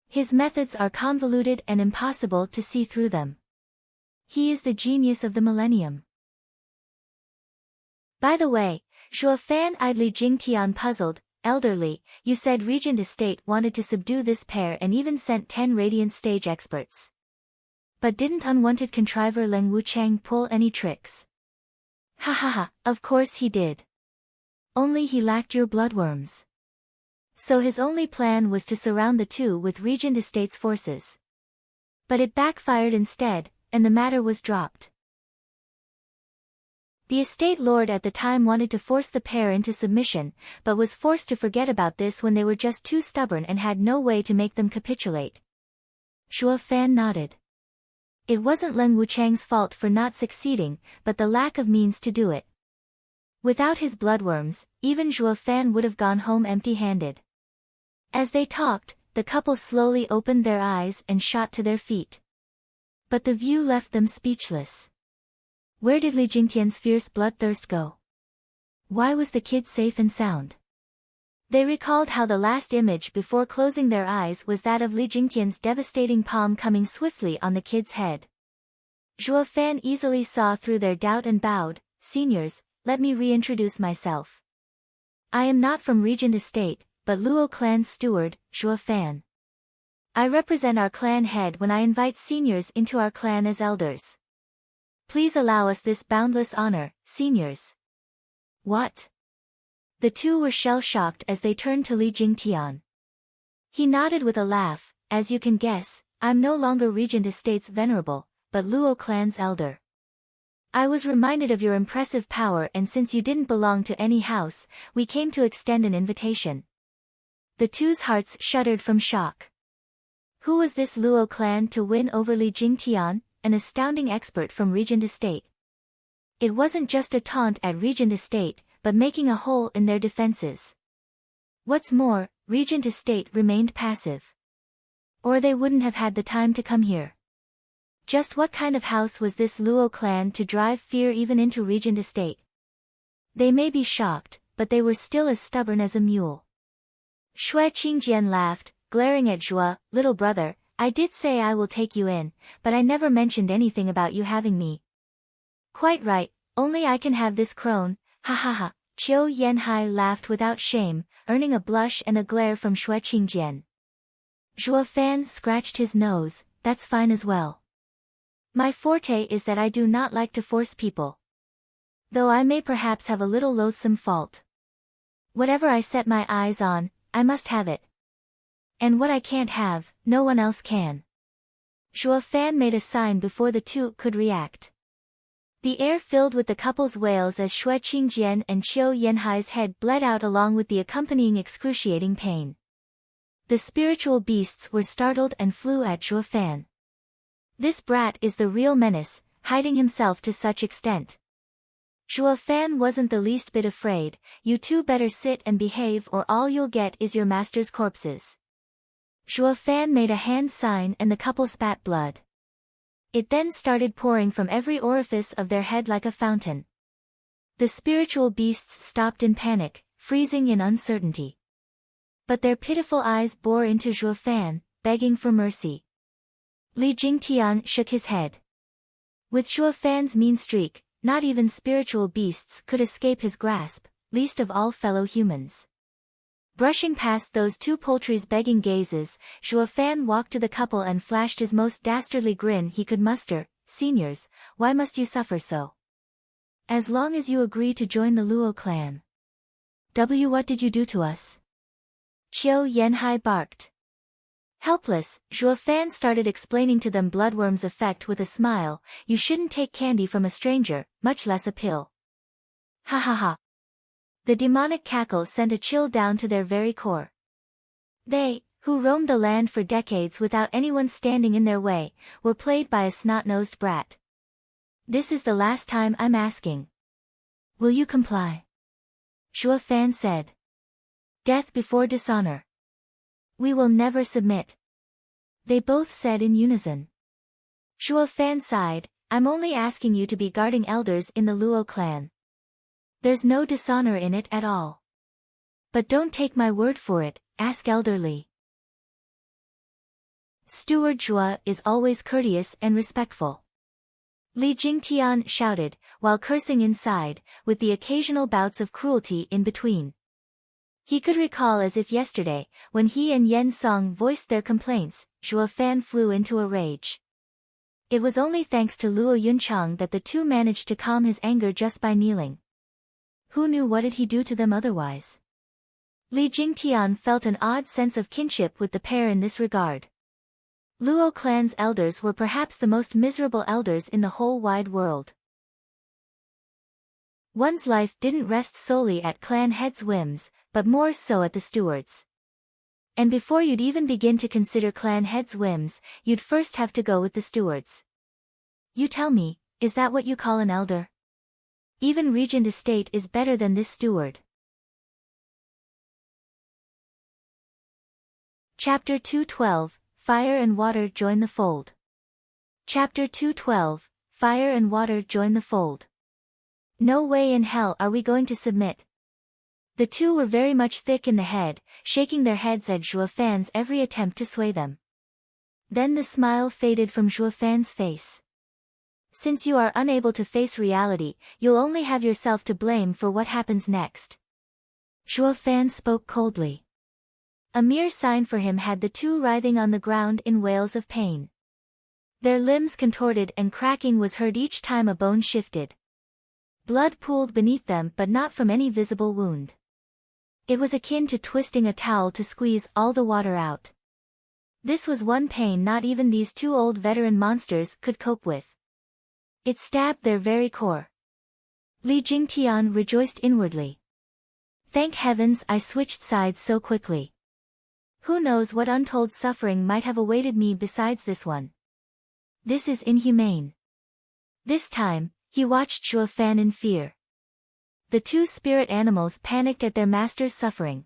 His methods are convoluted and impossible to see through them. He is the genius of the millennium. By the way, Zhuo Fan eyed Li Jingtian puzzled. Elderly, you said Regent Estate wanted to subdue this pair and even sent 10 radiant stage experts. But didn't unwanted contriver Leng Wuchang pull any tricks? Ha ha ha, of course he did. Only he lacked your bloodworms. So his only plan was to surround the two with Regent Estate's forces. But it backfired instead, and the matter was dropped. The estate lord at the time wanted to force the pair into submission, but was forced to forget about this when they were just too stubborn and had no way to make them capitulate. Zhuo Fan nodded. It wasn't Leng Wuchang's fault for not succeeding, but the lack of means to do it. Without his bloodworms, even Zhuo Fan would have gone home empty-handed. As they talked, the couple slowly opened their eyes and shot to their feet. But the view left them speechless. Where did Li Jingtian's fierce bloodthirst go? Why was the kid safe and sound? They recalled how the last image before closing their eyes was that of Li Jingtian's devastating palm coming swiftly on the kid's head. Zhuo Fan easily saw through their doubt and bowed. Seniors, let me reintroduce myself. I am not from Regent Estate, but Luo clan's steward, Zhuo Fan. I represent our clan head when I invite seniors into our clan as elders. Please allow us this boundless honor, seniors. What? The two were shell-shocked as they turned to Li Jingtian. He nodded with a laugh. As you can guess, I'm no longer Regent Estate's venerable, but Luo clan's elder. I was reminded of your impressive power, and since you didn't belong to any house, we came to extend an invitation. The two's hearts shuddered from shock. Who was this Luo clan to win over Li Jingtian, an astounding expert from Regent Estate? It wasn't just a taunt at Regent Estate, but making a hole in their defenses. What's more, Regent Estate remained passive. Or they wouldn't have had the time to come here. Just what kind of house was this Luo clan to drive fear even into Regent Estate? They may be shocked, but they were still as stubborn as a mule. Shui Qingjian laughed, glaring at Zhuo. Little brother, I did say I will take you in, but I never mentioned anything about you having me. Quite right, only I can have this crone, ha ha ha. Qiu Yanhai laughed without shame, earning a blush and a glare from Shui Qingjian. Zhuo Fan scratched his nose. That's fine as well. My forte is that I do not like to force people. Though I may perhaps have a little loathsome fault. Whatever I set my eyes on, I must have it. And what I can't have, no one else can. Zhuo Fan made a sign before the two could react. The air filled with the couple's wails as Shui Qingjian and Qiu Yanhai's head bled out along with the accompanying excruciating pain. The spiritual beasts were startled and flew at Zhuo Fan. This brat is the real menace, hiding himself to such extent. Zhuo Fan wasn't the least bit afraid. You two better sit and behave or all you'll get is your master's corpses. Zhuo Fan made a hand sign and the couple spat blood. It then started pouring from every orifice of their head like a fountain. The spiritual beasts stopped in panic, freezing in uncertainty. But their pitiful eyes bore into Zhuo Fan, begging for mercy. Li Jingtian shook his head. With Zhuo Fan's mean streak, not even spiritual beasts could escape his grasp, least of all fellow humans. Brushing past those two poultry's begging gazes, Zhuo Fan walked to the couple and flashed his most dastardly grin he could muster. Seniors, why must you suffer so? As long as you agree to join the Luo clan. What did you do to us? Qiu Yanhai barked. Helpless, Zhuo Fan started explaining to them bloodworm's effect with a smile. You shouldn't take candy from a stranger, much less a pill. Ha ha ha. The demonic cackle sent a chill down to their very core. They, who roamed the land for decades without anyone standing in their way, were played by a snot-nosed brat. This is the last time I'm asking. Will you comply? Zhuo Fan said. Death before dishonor. We will never submit. They both said in unison. Zhuo Fan sighed, I'm only asking you to be guarding elders in the Luo clan. There's no dishonor in it at all. But don't take my word for it, ask Elder Li. Steward Zhuo is always courteous and respectful. Li Jingtian shouted, while cursing inside, with the occasional bouts of cruelty in between. He could recall as if yesterday, when he and Yen Song voiced their complaints, Zhuo Fan flew into a rage. It was only thanks to Luo Yunchang that the two managed to calm his anger just by kneeling. Who knew what did he do to them otherwise? Li Jingtian felt an odd sense of kinship with the pair in this regard. Luo clan's elders were perhaps the most miserable elders in the whole wide world. One's life didn't rest solely at clan heads' whims, but more so at the steward's. And before you'd even begin to consider clan heads' whims, you'd first have to go with the steward's. You tell me, is that what you call an elder? Even Regent Estate is better than this steward. Chapter 212, Fire and Water Join the Fold. Chapter 212, Fire and Water Join the Fold. No way in hell are we going to submit. The two were very much thick in the head, shaking their heads at Zhuo Fan's every attempt to sway them. Then the smile faded from Zhuo Fan's face. Since you are unable to face reality, you'll only have yourself to blame for what happens next. Zhuo Fan spoke coldly. A mere sign for him had the two writhing on the ground in wails of pain. Their limbs contorted and cracking was heard each time a bone shifted. Blood pooled beneath them but not from any visible wound. It was akin to twisting a towel to squeeze all the water out. This was one pain not even these two old veteran monsters could cope with. It stabbed their very core. Li Jingtian rejoiced inwardly. Thank heavens I switched sides so quickly. Who knows what untold suffering might have awaited me besides this one. This is inhumane. This time, he watched Zhuo Fan in fear. The two spirit animals panicked at their master's suffering.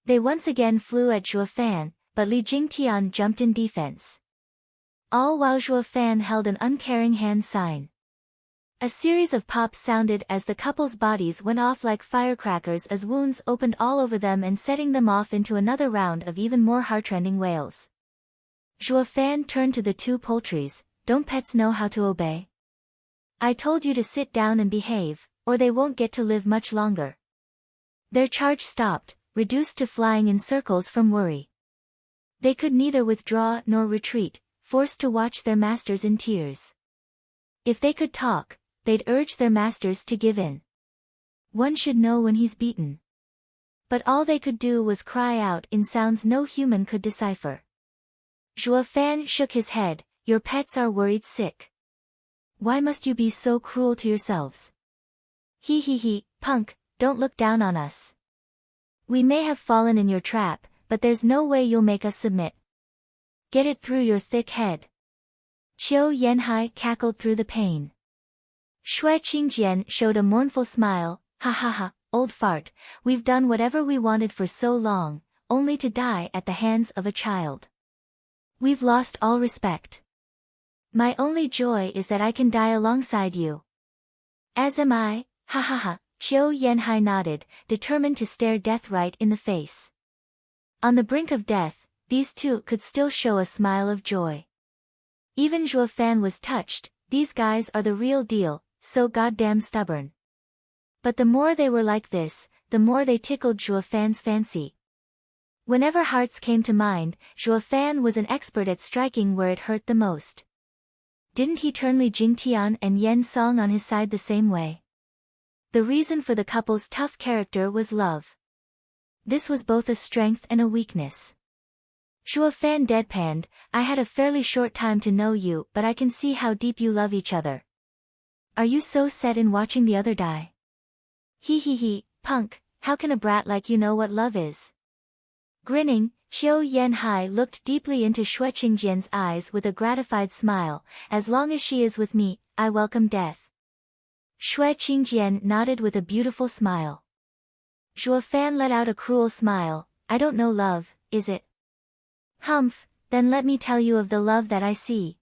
They once again flew at Zhuo Fan, but Li Jingtian jumped in defense. All while Zhuo Fan held an uncaring hand sign. A series of pops sounded as the couple's bodies went off like firecrackers as wounds opened all over them and setting them off into another round of even more heartrending wails. Zhuo Fan turned to the two poultries, don't pets know how to obey? I told you to sit down and behave, or they won't get to live much longer. Their charge stopped, reduced to flying in circles from worry. They could neither withdraw nor retreat, forced to watch their masters in tears. If they could talk, they'd urge their masters to give in. One should know when he's beaten. But all they could do was cry out in sounds no human could decipher. Zhuo Fan shook his head, your pets are worried sick. Why must you be so cruel to yourselves? He, punk, don't look down on us. We may have fallen in your trap, but there's no way you'll make us submit. Get it through your thick head. Qiu Yanhai cackled through the pain. Shui Qingjian showed a mournful smile. Ha ha ha, old fart, we've done whatever we wanted for so long, only to die at the hands of a child. We've lost all respect. My only joy is that I can die alongside you. As am I, ha ha ha, Qiu Yanhai nodded, determined to stare death right in the face. On the brink of death, these two could still show a smile of joy. Even Zhuo Fan was touched. These guys are the real deal, so goddamn stubborn. But the more they were like this, the more they tickled Zhuo Fan's fancy. Whenever hearts came to mind, Zhuo Fan was an expert at striking where it hurt the most. Didn't he turn Li Jingtian and Yen Song on his side the same way? The reason for the couple's tough character was love. This was both a strength and a weakness. Zhuo Fan deadpanned, I had a fairly short time to know you, but I can see how deep you love each other. Are you so set in watching the other die? He, punk, how can a brat like you know what love is? Grinning, Qiu Yanhai looked deeply into Shui Qingjian's eyes with a gratified smile. As long as she is with me, I welcome death. Shui Qingjian nodded with a beautiful smile. Zhuo Fan let out a cruel smile. I don't know love, is it? Humph, then let me tell you of the love that I see.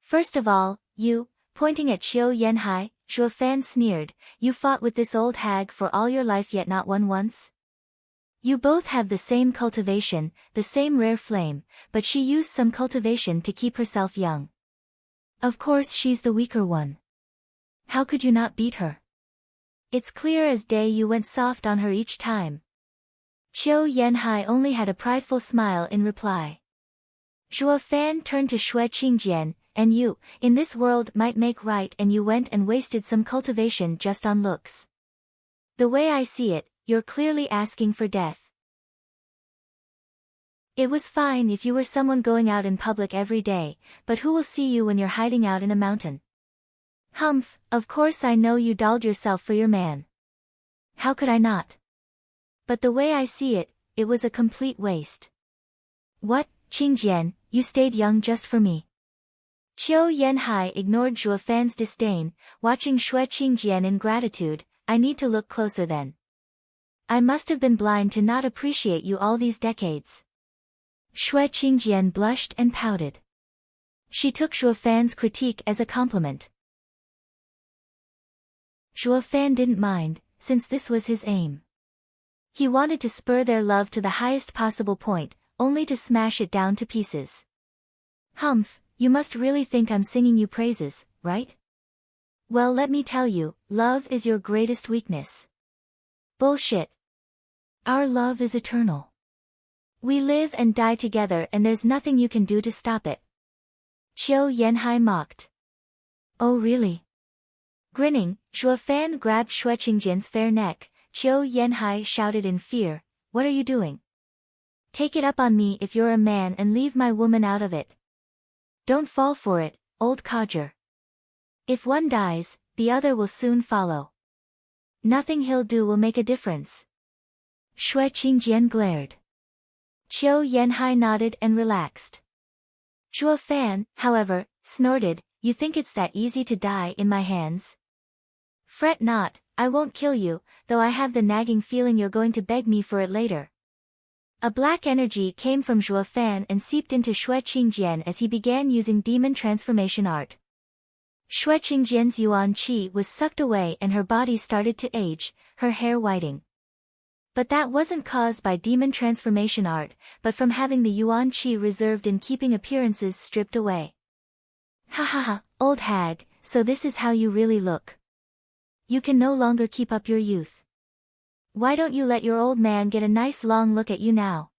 First of all, you, pointing at Qiu Yanhai, Zhuo Fan sneered, you fought with this old hag for all your life yet not won once? You both have the same cultivation, the same rare flame, but she used some cultivation to keep herself young. Of course she's the weaker one. How could you not beat her? It's clear as day you went soft on her each time. Qiu Yanhai only had a prideful smile in reply. Zhuo Fan turned to Shui Qingjian, and you, in this world might make right and you went and wasted some cultivation just on looks. The way I see it, you're clearly asking for death. It was fine if you were someone going out in public every day, but who will see you when you're hiding out in a mountain? Humph, of course I know you dolled yourself for your man. How could I not? But the way I see it, it was a complete waste. What, Qingjian, you stayed young just for me? Qiu Yanhai ignored Zhuo Fan's disdain, watching Shui Qingjian in gratitude. I need to look closer then. I must have been blind to not appreciate you all these decades. Shui Qingjian blushed and pouted. She took Zhuo Fan's critique as a compliment. Zhuo Fan didn't mind, since this was his aim. He wanted to spur their love to the highest possible point, only to smash it down to pieces. Humph, you must really think I'm singing you praises, right? Well, let me tell you, love is your greatest weakness. Bullshit. Our love is eternal. We live and die together and there's nothing you can do to stop it. Qiu Yanhai mocked. Oh really? Grinning, Zhuo Fan grabbed Shui Qingjian's fair neck. Qiu Yanhai shouted in fear, what are you doing? Take it up on me if you're a man and leave my woman out of it. Don't fall for it, old codger. If one dies, the other will soon follow. Nothing he'll do will make a difference. Shui Qingjian glared. Qiu Yanhai nodded and relaxed. Zhuo Fan, however, snorted, you think it's that easy to die in my hands? Fret not, I won't kill you, though I have the nagging feeling you're going to beg me for it later. A black energy came from Zhuo Fan and seeped into Shui Qingjian as he began using demon transformation art. Shui Qingjian's yuan qi was sucked away and her body started to age, her hair whiting. But that wasn't caused by demon transformation art, but from having the yuan qi reserved in keeping appearances stripped away. Ha ha ha, old hag, so this is how you really look. You can no longer keep up your youth. Why don't you let your old man get a nice long look at you now?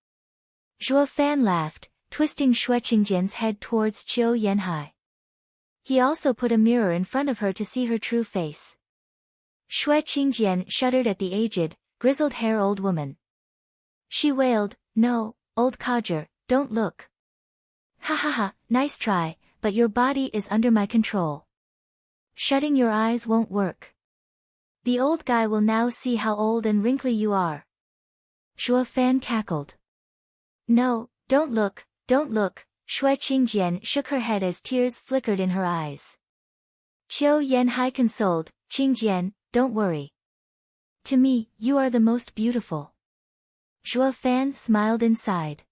Zhuo Fan laughed, twisting Shui Qingjian's head towards Qiu Yanhai. He also put a mirror in front of her to see her true face. Shui Qingjian shuddered at the aged, grizzled-haired old woman. She wailed, no, old codger, don't look. Ha ha ha, nice try, but your body is under my control. Shutting your eyes won't work. The old guy will now see how old and wrinkly you are. Zhuo Fan cackled. No, don't look, don't look, Shui Qingjian shook her head as tears flickered in her eyes. Qiu Yanhai consoled, Qingjian, don't worry. To me, you are the most beautiful. Zhuo Fan smiled inside.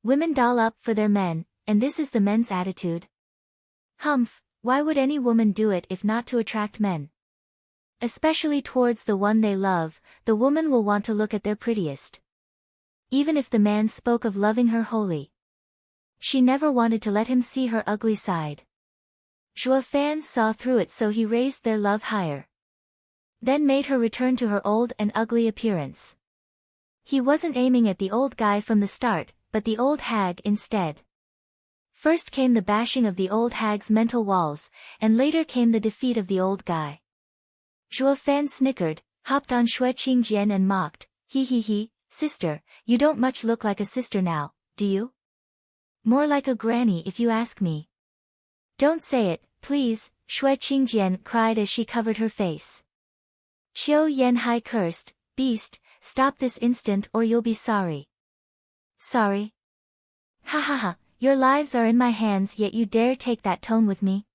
Women doll up for their men, and this is the men's attitude. Humph, why would any woman do it if not to attract men? Especially towards the one they love, the woman will want to look at their prettiest. Even if the man spoke of loving her wholly, she never wanted to let him see her ugly side. Zhuo Fan saw through it, so he raised their love higher. Then made her return to her old and ugly appearance. He wasn't aiming at the old guy from the start, but the old hag instead. First came the bashing of the old hag's mental walls, and later came the defeat of the old guy. Zhuo Fan snickered, hopped on Xue Qingjian and mocked, he, sister, you don't much look like a sister now, do you? More like a granny if you ask me. Don't say it, please, Xue Qingjian cried as she covered her face. Qiu Yanhai cursed, beast, stop this instant or you'll be sorry. Sorry? Ha ha ha, your lives are in my hands yet you dare take that tone with me?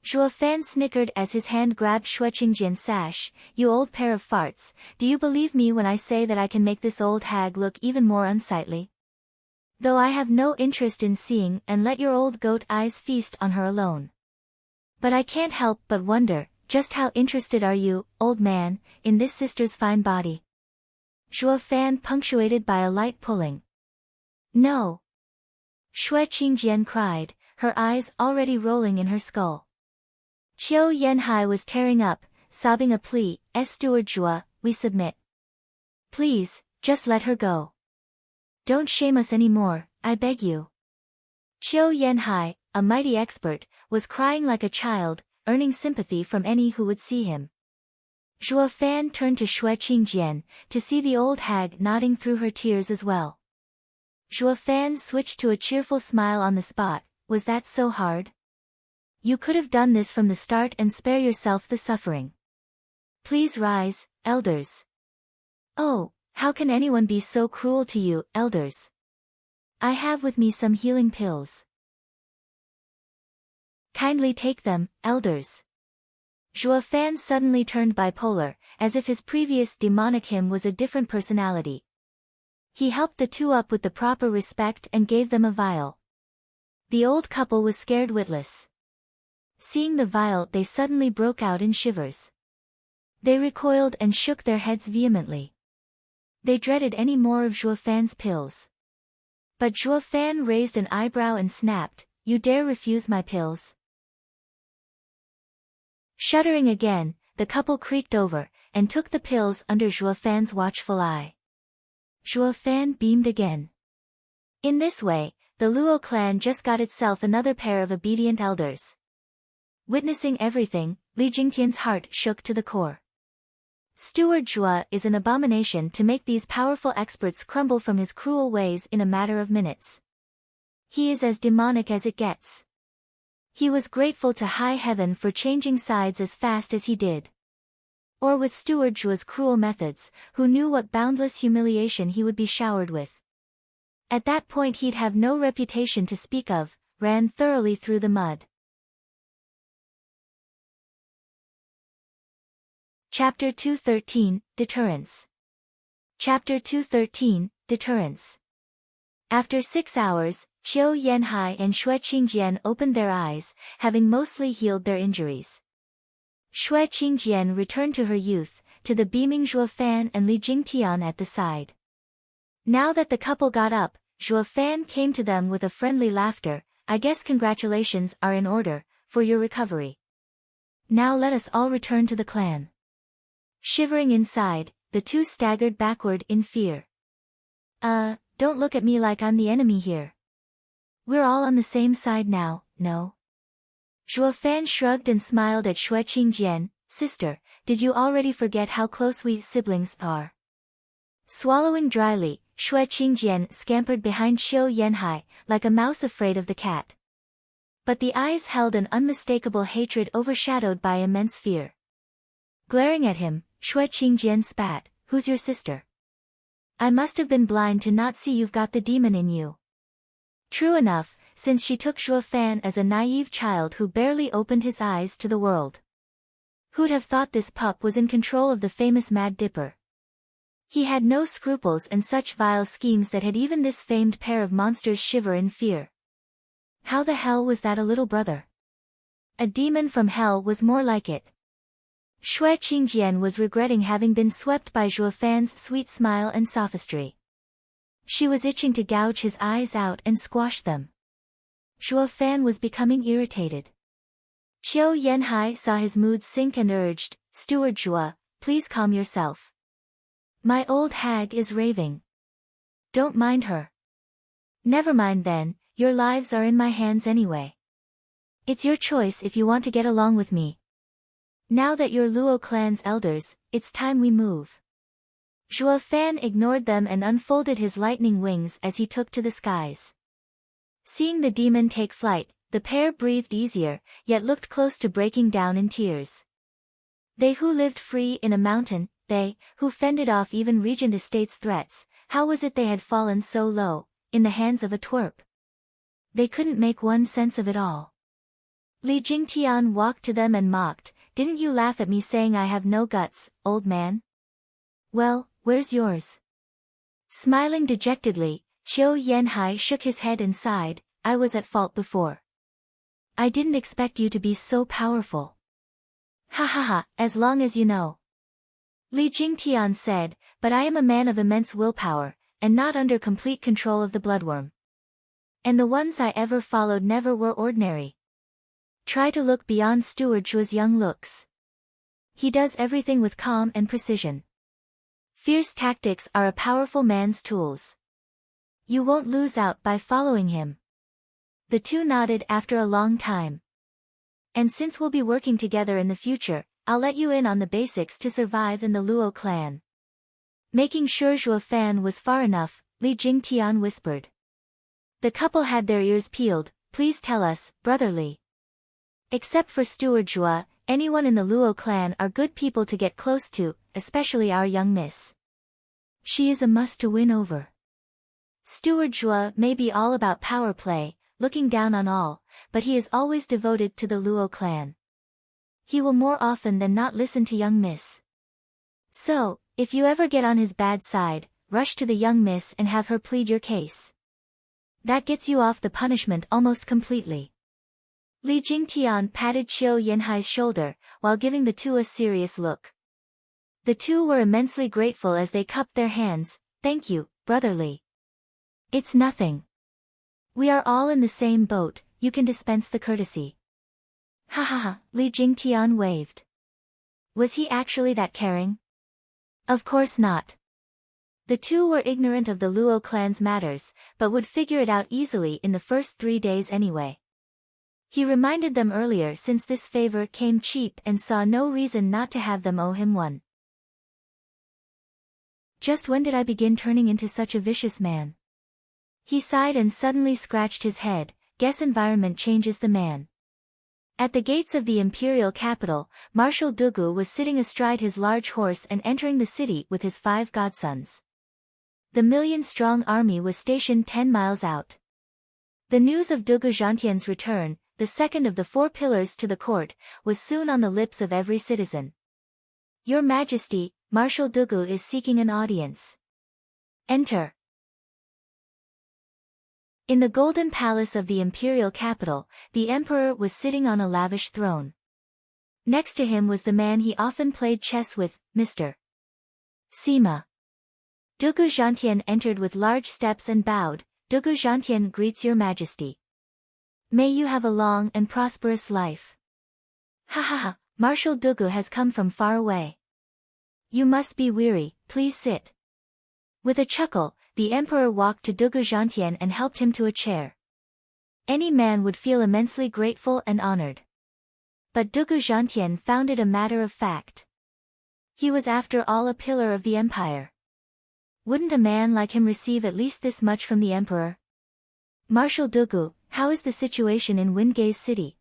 Zhuo Fan snickered as his hand grabbed Xue Qingjian's sash, you old pair of farts, do you believe me when I say that I can make this old hag look even more unsightly? Though I have no interest in seeing and let your old goat eyes feast on her alone. But I can't help but wonder, just how interested are you, old man, in this sister's fine body? Zhuo Fan punctuated by a light pulling. No. Xue Qingjian cried, her eyes already rolling in her skull. Qiu Yanhai was tearing up, sobbing a plea, Steward Zhuo, we submit. Please, just let her go. Don't shame us anymore, I beg you. Qiu Yanhai, a mighty expert, was crying like a child, earning sympathy from any who would see him. Zhuo Fan turned to Xue Qingjian, to see the old hag nodding through her tears as well. Zhuo Fan switched to a cheerful smile on the spot, was that so hard? You could have done this from the start and spare yourself the suffering. Please rise, elders. Oh, how can anyone be so cruel to you, elders? I have with me some healing pills. Kindly take them, elders. Zhuo Fan suddenly turned bipolar, as if his previous demonic him was a different personality. He helped the two up with the proper respect and gave them a vial. The old couple was scared witless. Seeing the vial, they suddenly broke out in shivers. They recoiled and shook their heads vehemently. They dreaded any more of Zhuo Fan's pills. But Zhuo Fan raised an eyebrow and snapped, you dare refuse my pills? Shuddering again, the couple creaked over, and took the pills under Zhuo Fan's watchful eye. Zhuo Fan beamed again. In this way, the Luo clan just got itself another pair of obedient elders. Witnessing everything, Li Jingtian's heart shook to the core. Steward Zhuo is an abomination to make these powerful experts crumble from his cruel ways in a matter of minutes. He is as demonic as it gets. He was grateful to high heaven for changing sides as fast as he did. Or with Steward Zhuo's cruel methods, who knew what boundless humiliation he would be showered with. At that point he'd have no reputation to speak of, ran thoroughly through the mud. Chapter 213, Deterrence. Chapter 213, Deterrence. After 6 hours, Qiu Yanhai and Xue Qingjian opened their eyes, having mostly healed their injuries. Xue Qingjian returned to her youth, to the beaming Zhuo Fan and Li Jingtian at the side. Now that the couple got up, Zhuo Fan came to them with a friendly laughter, I guess congratulations are in order, for your recovery. Now let us all return to the clan. Shivering inside, the two staggered backward in fear. Don't look at me like I'm the enemy here. We're all on the same side now, no? Zhuo Fan shrugged and smiled at Xue Qingjian, sister, did you already forget how close we siblings are? Swallowing dryly, Xue Qingjian scampered behind Qiu Yanhai, like a mouse afraid of the cat. But the eyes held an unmistakable hatred overshadowed by immense fear. Glaring at him, Xue Qingjian spat, who's your sister? I must have been blind to not see you've got the demon in you. True enough, since she took Zhuo Fan as a naive child who barely opened his eyes to the world. Who'd have thought this pup was in control of the famous Mad Dipper? He had no scruples and such vile schemes that had even this famed pair of monsters shiver in fear. How the hell was that a little brother? A demon from hell was more like it. Shui Qingjian was regretting having been swept by Zhuo Fan's sweet smile and sophistry. She was itching to gouge his eyes out and squash them. Zhuo Fan was becoming irritated. Qiu Yanhai saw his mood sink and urged, "Steward Zhuo, please calm yourself. My old hag is raving. Don't mind her." "Never mind then, your lives are in my hands anyway. It's your choice if you want to get along with me. Now that you're Luo clan's elders, it's time we move." Zhuo Fan ignored them and unfolded his lightning wings as he took to the skies. Seeing the demon take flight, the pair breathed easier, yet looked close to breaking down in tears. They who lived free in a mountain, they, who fended off even regent estate's threats, how was it they had fallen so low, in the hands of a twerp? They couldn't make one sense of it all. Li Jingtian walked to them and mocked, "Didn't you laugh at me saying I have no guts, old man? Well, where's yours?" Smiling dejectedly, Qiu Yanhai shook his head and sighed, "I was at fault before. I didn't expect you to be so powerful." "Ha ha ha, as long as you know." Li Jingtian said, "But I am a man of immense willpower, and not under complete control of the bloodworm. And the ones I ever followed never were ordinary. Try to look beyond Steward Zhuo's young looks. He does everything with calm and precision. Fierce tactics are a powerful man's tools. You won't lose out by following him." The two nodded after a long time. "And since we'll be working together in the future, I'll let you in on the basics to survive in the Luo clan." Making sure Zhuo Fan was far enough, Li Jingtian whispered. The couple had their ears peeled. "Please tell us, brotherly." "Except for Steward Zhuo, anyone in the Luo clan are good people to get close to, especially our young miss. She is a must to win over. Steward Zhuo may be all about power play, looking down on all, but he is always devoted to the Luo clan. He will more often than not listen to young miss. So, if you ever get on his bad side, rush to the young miss and have her plead your case. That gets you off the punishment almost completely." Li Jingtian patted Qiu Yanhai's shoulder, while giving the two a serious look. The two were immensely grateful as they cupped their hands. "Thank you, brotherly. It's nothing. We are all in the same boat, you can dispense the courtesy." "Ha ha ha," Li Jingtian waved. Was he actually that caring? Of course not. The two were ignorant of the Luo clan's matters, but would figure it out easily in the first 3 days anyway. He reminded them earlier since this favor came cheap and saw no reason not to have them owe him one. Just when did I begin turning into such a vicious man? He sighed and suddenly scratched his head. Guess environment changes the man. At the gates of the imperial capital, Marshal Dugu was sitting astride his large horse and entering the city with his 5 godsons. The million-strong army was stationed 10 miles out. The news of Dugu Zhantian's return, the second of the 4 pillars to the court, was soon on the lips of every citizen. "Your Majesty, Marshal Dugu is seeking an audience. Enter." In the golden palace of the imperial capital, the emperor was sitting on a lavish throne. Next to him was the man he often played chess with, Mr. Sima. Dugu Zhantian entered with large steps and bowed. "Dugu Zhantian greets your Majesty. May you have a long and prosperous life." "Ha ha ha, Marshal Dugu has come from far away. You must be weary, please sit." With a chuckle, the emperor walked to Dugu Zhantian and helped him to a chair. Any man would feel immensely grateful and honored. But Dugu Zhantian found it a matter of fact. He was after all a pillar of the empire. Wouldn't a man like him receive at least this much from the emperor? "Marshal Dugu, how is the situation in Wingei's city?"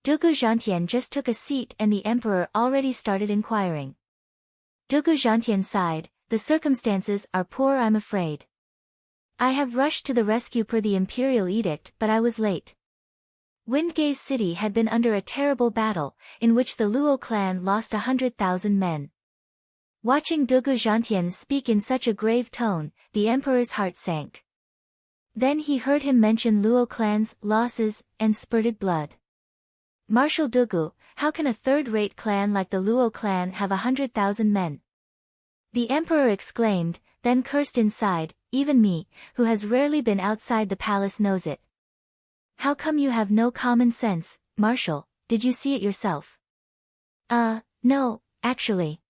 Dugu Zhantian just took a seat and the emperor already started inquiring. Dugu Zhantian sighed. "The circumstances are poor, I'm afraid. I have rushed to the rescue per the imperial edict, but I was late. Windgaze City had been under a terrible battle, in which the Luo clan lost 100,000 men. Watching Dugu Zhantian speak in such a grave tone, the emperor's heart sank. Then he heard him mention Luo clan's losses and spurted blood. Marshal Dugu, how can a third-rate clan like the Luo clan have 100,000 men? The emperor exclaimed, then cursed inside, even me, who has rarely been outside the palace knows it. How come you have no common sense, Marshal? Did you see it yourself? No, actually.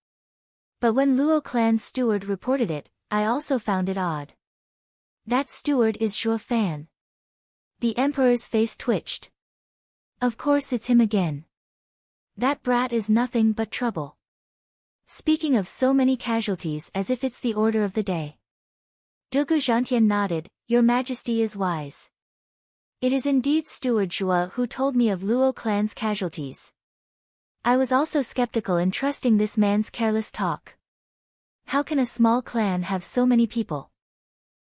But when Luo clan's steward reported it, I also found it odd. That steward is Zhuo Fan. The emperor's face twitched. Of course it's him again. That brat is nothing but trouble. Speaking of so many casualties as if it's the order of the day. Dugu Zhantian nodded, Your Majesty is wise. It is indeed Steward Zhuo who told me of Luo clan's casualties. I was also skeptical in trusting this man's careless talk. How can a small clan have so many people?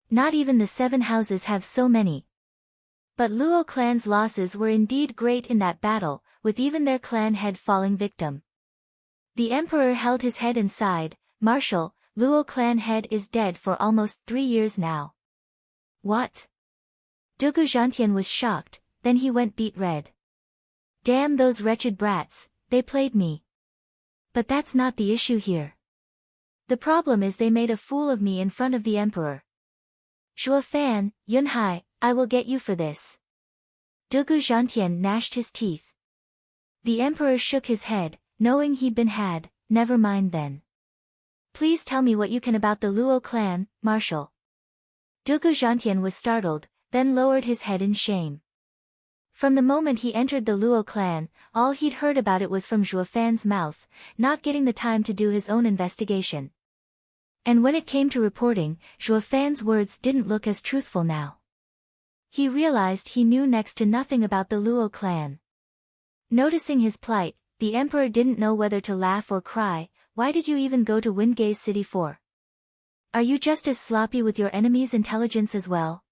Not even the 7 houses have so many. But Luo clan's losses were indeed great in that battle, with even their clan head falling victim. The emperor held his head and sighed, Marshal, Luo clan head is dead for almost 3 years now. What? Dugu Zhantian was shocked, then he went beet red. Damn those wretched brats, they played me. But that's not the issue here. The problem is they made a fool of me in front of the emperor. Zhuo Fan, Yunhai, I will get you for this. Dugu Zhantian gnashed his teeth. The emperor shook his head, knowing he'd been had, never mind then. Please tell me what you can about the Luo clan, Marshal. Dugu Zhantian was startled, then lowered his head in shame. From the moment he entered the Luo clan, all he'd heard about it was from Zhuo Fan's mouth, not getting the time to do his own investigation. And when it came to reporting, Zhuo Fan's words didn't look as truthful now. He realized he knew next to nothing about the Luo clan. Noticing his plight, the emperor didn't know whether to laugh or cry. Why did you even go to Windgaze City for? Are you just as sloppy with your enemy's intelligence as well?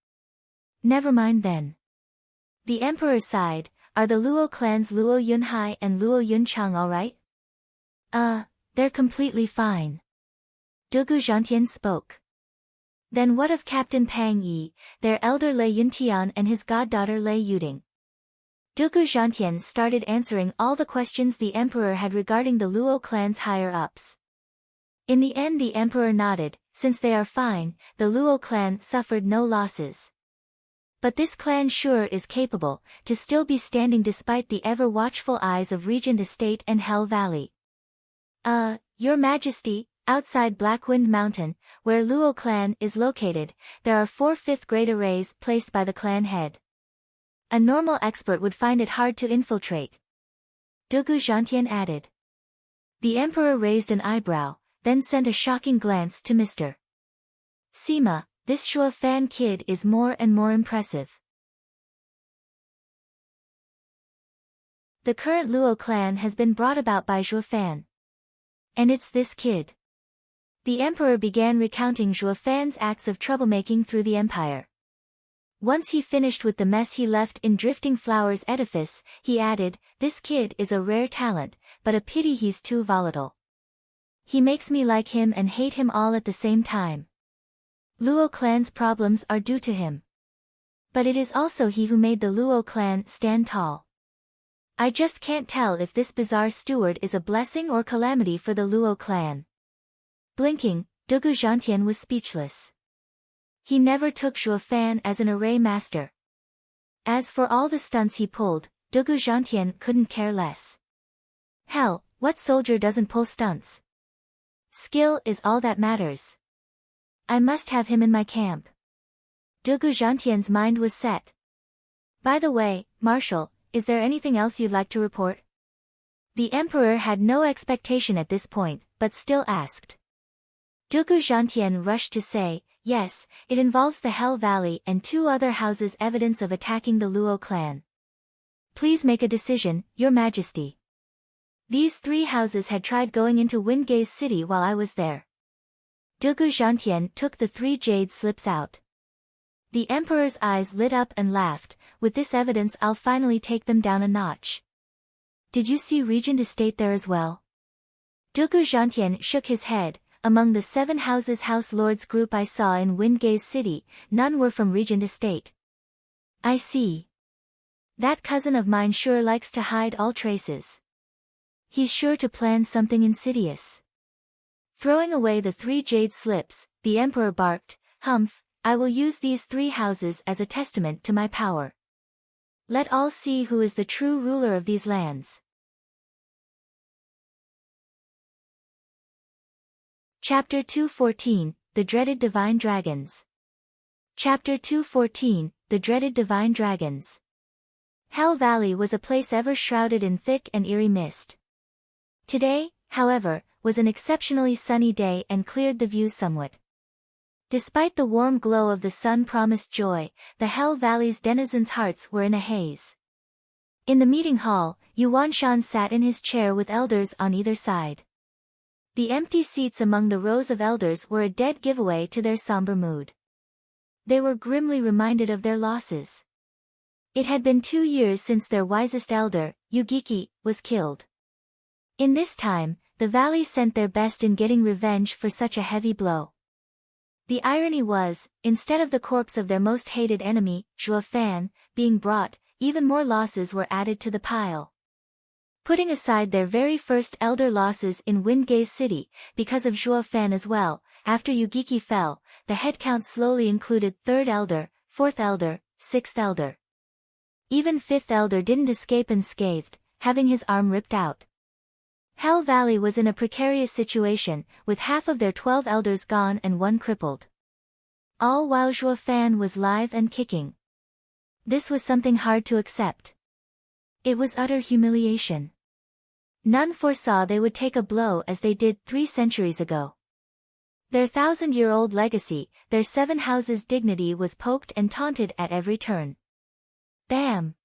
Never mind then. The emperor sighed, are the Luo clan's Luo Yunhai and Luo Yunchang alright? They're completely fine. Dugu Zhantian spoke. Then what of Captain Pang Yi, their elder Lei Yuntian and his goddaughter Lei Yuding? Dugu Zhantian started answering all the questions the emperor had regarding the Luo clan's higher-ups. In the end the emperor nodded, since they are fine, the Luo clan suffered no losses. But this clan sure is capable, to still be standing despite the ever-watchful eyes of Regent Estate and Hell Valley. Your Majesty, outside Blackwind Mountain, where Luo clan is located, there are 4 5th-grade arrays placed by the clan head. A normal expert would find it hard to infiltrate. Dugu Zhantian added. The emperor raised an eyebrow, then sent a shocking glance to Mr. Sima, this Zhuo Fan kid is more and more impressive. The current Luo clan has been brought about by Zhuo Fan. And it's this kid. The emperor began recounting Zhuo Fan's acts of troublemaking through the empire. Once he finished with the mess he left in Drifting Flowers edifice, he added, this kid is a rare talent, but a pity he's too volatile. He makes me like him and hate him all at the same time. Luo clan's problems are due to him. But it is also he who made the Luo clan stand tall. I just can't tell if this bizarre steward is a blessing or calamity for the Luo clan. Blinking, Dugu Zhantian was speechless. He never took Zhuo Fan as an array master. As for all the stunts he pulled, Dugu Zhantian couldn't care less. Hell, what soldier doesn't pull stunts? Skill is all that matters. I must have him in my camp. Dugu Zhantian's mind was set. By the way, Marshal, is there anything else you'd like to report? The emperor had no expectation at this point, but still asked. Dugu Zhantian rushed to say, yes, it involves the Hell Valley and 2 other houses evidence of attacking the Luo clan. Please make a decision, Your Majesty. These 3 houses had tried going into Windgaze City while I was there. Dugu Zhantian took the 3 jade slips out. The emperor's eyes lit up and laughed, with this evidence I'll finally take them down a notch. Did you see Regent Estate there as well? Dugu Zhantian shook his head. Among the 7 houses house lords group I saw in Windgaze City, none were from Regent Estate. I see. That cousin of mine sure likes to hide all traces. He's sure to plan something insidious. Throwing away the 3 jade slips, the emperor barked, "Humph, I will use these 3 houses as a testament to my power. Let all see who is the true ruler of these lands." Chapter 214, The Dreaded Divine Dragons. Chapter 214, The Dreaded Divine Dragons. Hell Valley was a place ever shrouded in thick and eerie mist. Today, however, was an exceptionally sunny day and cleared the view somewhat. Despite the warm glow of the sun promised joy, the Hell Valley's denizens' hearts were in a haze. In the meeting hall, Yuan Shan sat in his chair with elders on either side. The empty seats among the rows of elders were a dead giveaway to their somber mood. They were grimly reminded of their losses. It had been 2 years since their wisest elder, Yugiki, was killed. In this time, the valley sent their best in getting revenge for such a heavy blow. The irony was, instead of the corpse of their most hated enemy, Zhuo Fan, being brought, even more losses were added to the pile. Putting aside their very first elder losses in Windgaze City, because of Zhuo Fan as well, after Yugiki fell, the headcount slowly included 3rd elder, 4th elder, 6th elder. Even 5th elder didn't escape unscathed, having his arm ripped out. Hell Valley was in a precarious situation, with half of their 12 elders gone and 1 crippled. All while Zhuo Fan was live and kicking. This was something hard to accept. It was utter humiliation. None foresaw they would take a blow as they did 3 centuries ago. Their 1,000-year-old legacy, their 7 houses' dignity was poked and taunted at every turn. Bam!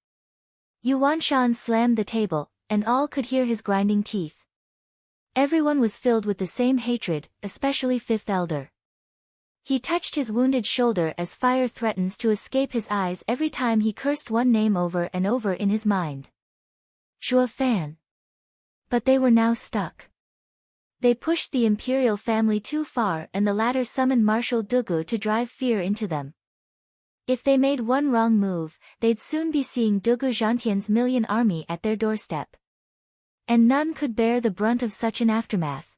Yuan Shan slammed the table, and all could hear his grinding teeth. Everyone was filled with the same hatred, especially 5th elder. He touched his wounded shoulder as fire threatens to escape his eyes every time he cursed one name over and over in his mind. Zhuo Fan. But they were now stuck. They pushed the imperial family too far and the latter summoned Marshal Dugu to drive fear into them. If they made one wrong move, they'd soon be seeing Dugu Zhantian's million army at their doorstep. And none could bear the brunt of such an aftermath.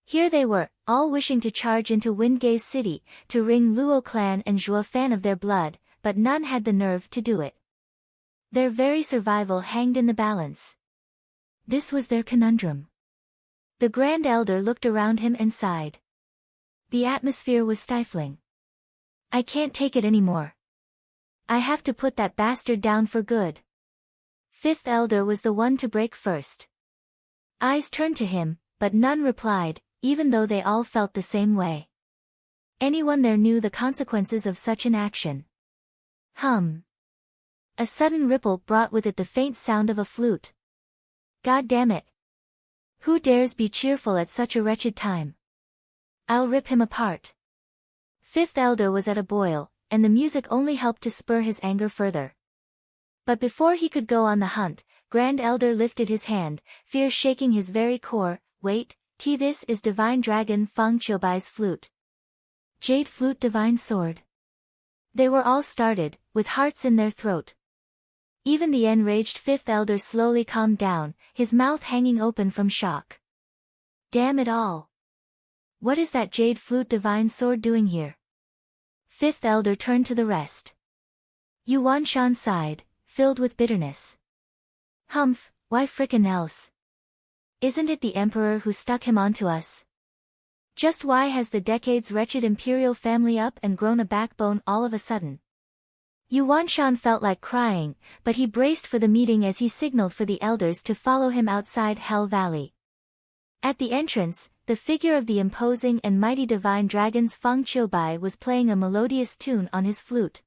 Here they were, all wishing to charge into Windgaze City, to wring Luo clan and Zhuo Fan of their blood, but none had the nerve to do it. Their very survival hanged in the balance. This was their conundrum. The Grand Elder looked around him and sighed. The atmosphere was stifling. I can't take it anymore. I have to put that bastard down for good. 5th elder was the one to break first. Eyes turned to him, but none replied, even though they all felt the same way. Anyone there knew the consequences of such an action. Hum. A sudden ripple brought with it the faint sound of a flute. God damn it. Who dares be cheerful at such a wretched time? I'll rip him apart. 5th elder was at a boil, and the music only helped to spur his anger further. But before he could go on the hunt, Grand Elder lifted his hand, fear shaking his very core. Wait, this is Divine Dragon Feng Qiubai's flute. Jade Flute Divine Sword. They were all started, with hearts in their throat. Even the enraged 5th elder slowly calmed down, his mouth hanging open from shock. Damn it all. What is that Jade Flute Divine Sword doing here? 5th elder turned to the rest. Yuan Shan sighed, filled with bitterness. Humph, why frickin' else? Isn't it the emperor who stuck him onto us? Just why has the decades wretched imperial family up and grown a backbone all of a sudden? Yuan Shan felt like crying, but he braced for the meeting as he signaled for the elders to follow him outside Hell Valley. At the entrance, the figure of the imposing and mighty divine dragons Feng Qiubai was playing a melodious tune on his flute.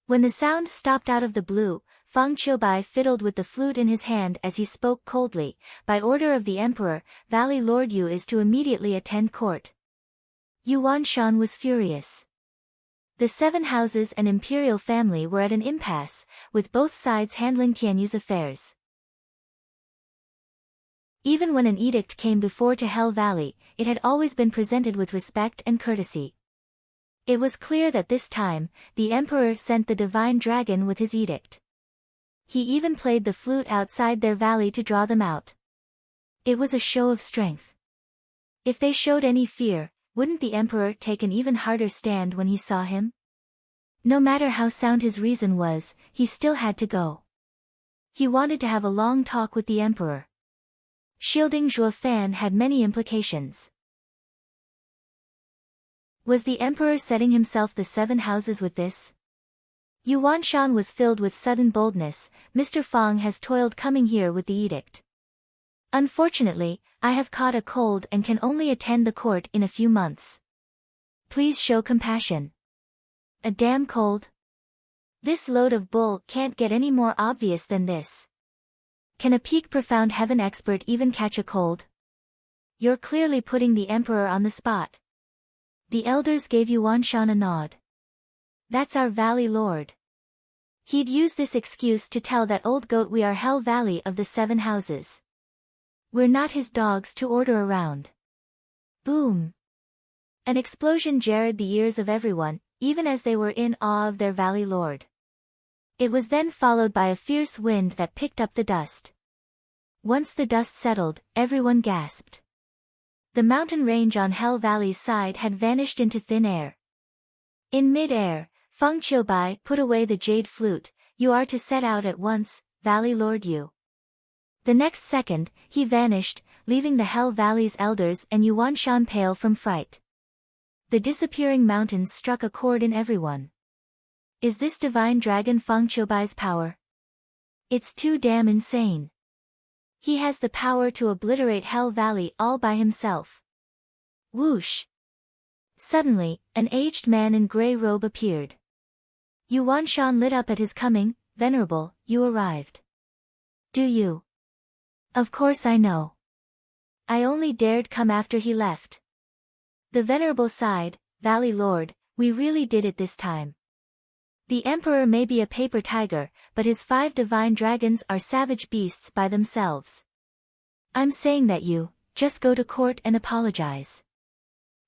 When the sound stopped out of the blue, Feng Qiubai fiddled with the flute in his hand as he spoke coldly, "By order of the emperor, Valley Lord Yu is to immediately attend court." Yuan Shan was furious. The seven houses and imperial family were at an impasse, with both sides handling Tianyu's affairs. Even when an edict came before to Hell Valley, it had always been presented with respect and courtesy. It was clear that this time, the emperor sent the divine dragon with his edict. He even played the flute outside their valley to draw them out. It was a show of strength. If they showed any fear, wouldn't the emperor take an even harder stand when he saw him? No matter how sound his reason was, he still had to go. He wanted to have a long talk with the emperor. Shielding Zhuo Fan had many implications. Was the emperor setting himself the seven houses with this? Yuan Shan was filled with sudden boldness. Mr. Fang has toiled coming here with the edict. Unfortunately, I have caught a cold and can only attend the court in a few months. Please show compassion. A damn cold? This load of bull can't get any more obvious than this. Can a peak profound heaven expert even catch a cold? You're clearly putting the emperor on the spot. The elders gave Yuan Shan a nod. That's our valley lord. He'd use this excuse to tell that old goat we are Hell Valley of the seven houses. We're not his dogs to order around. Boom. An explosion jarred the ears of everyone, even as they were in awe of their valley lord. It was then followed by a fierce wind that picked up the dust. Once the dust settled, everyone gasped. The mountain range on Hell Valley's side had vanished into thin air. In mid-air, Feng Qiubai put away the jade flute. You are to set out at once, Valley Lord Yu. The next second, he vanished, leaving the Hell Valley's elders and Yuan Shan pale from fright. The disappearing mountains struck a chord in everyone. Is this divine dragon Feng Qiubai's power? It's too damn insane. He has the power to obliterate Hell Valley all by himself. Whoosh! Suddenly, an aged man in grey robe appeared. Yuan Shan lit up at his coming. Venerable, you arrived. Do you? Of course I know. I only dared come after he left. The venerable sighed. Valley Lord, we really did it this time. The emperor may be a paper tiger, but his 5 divine dragons are savage beasts by themselves. I'm saying that you, just go to court and apologize.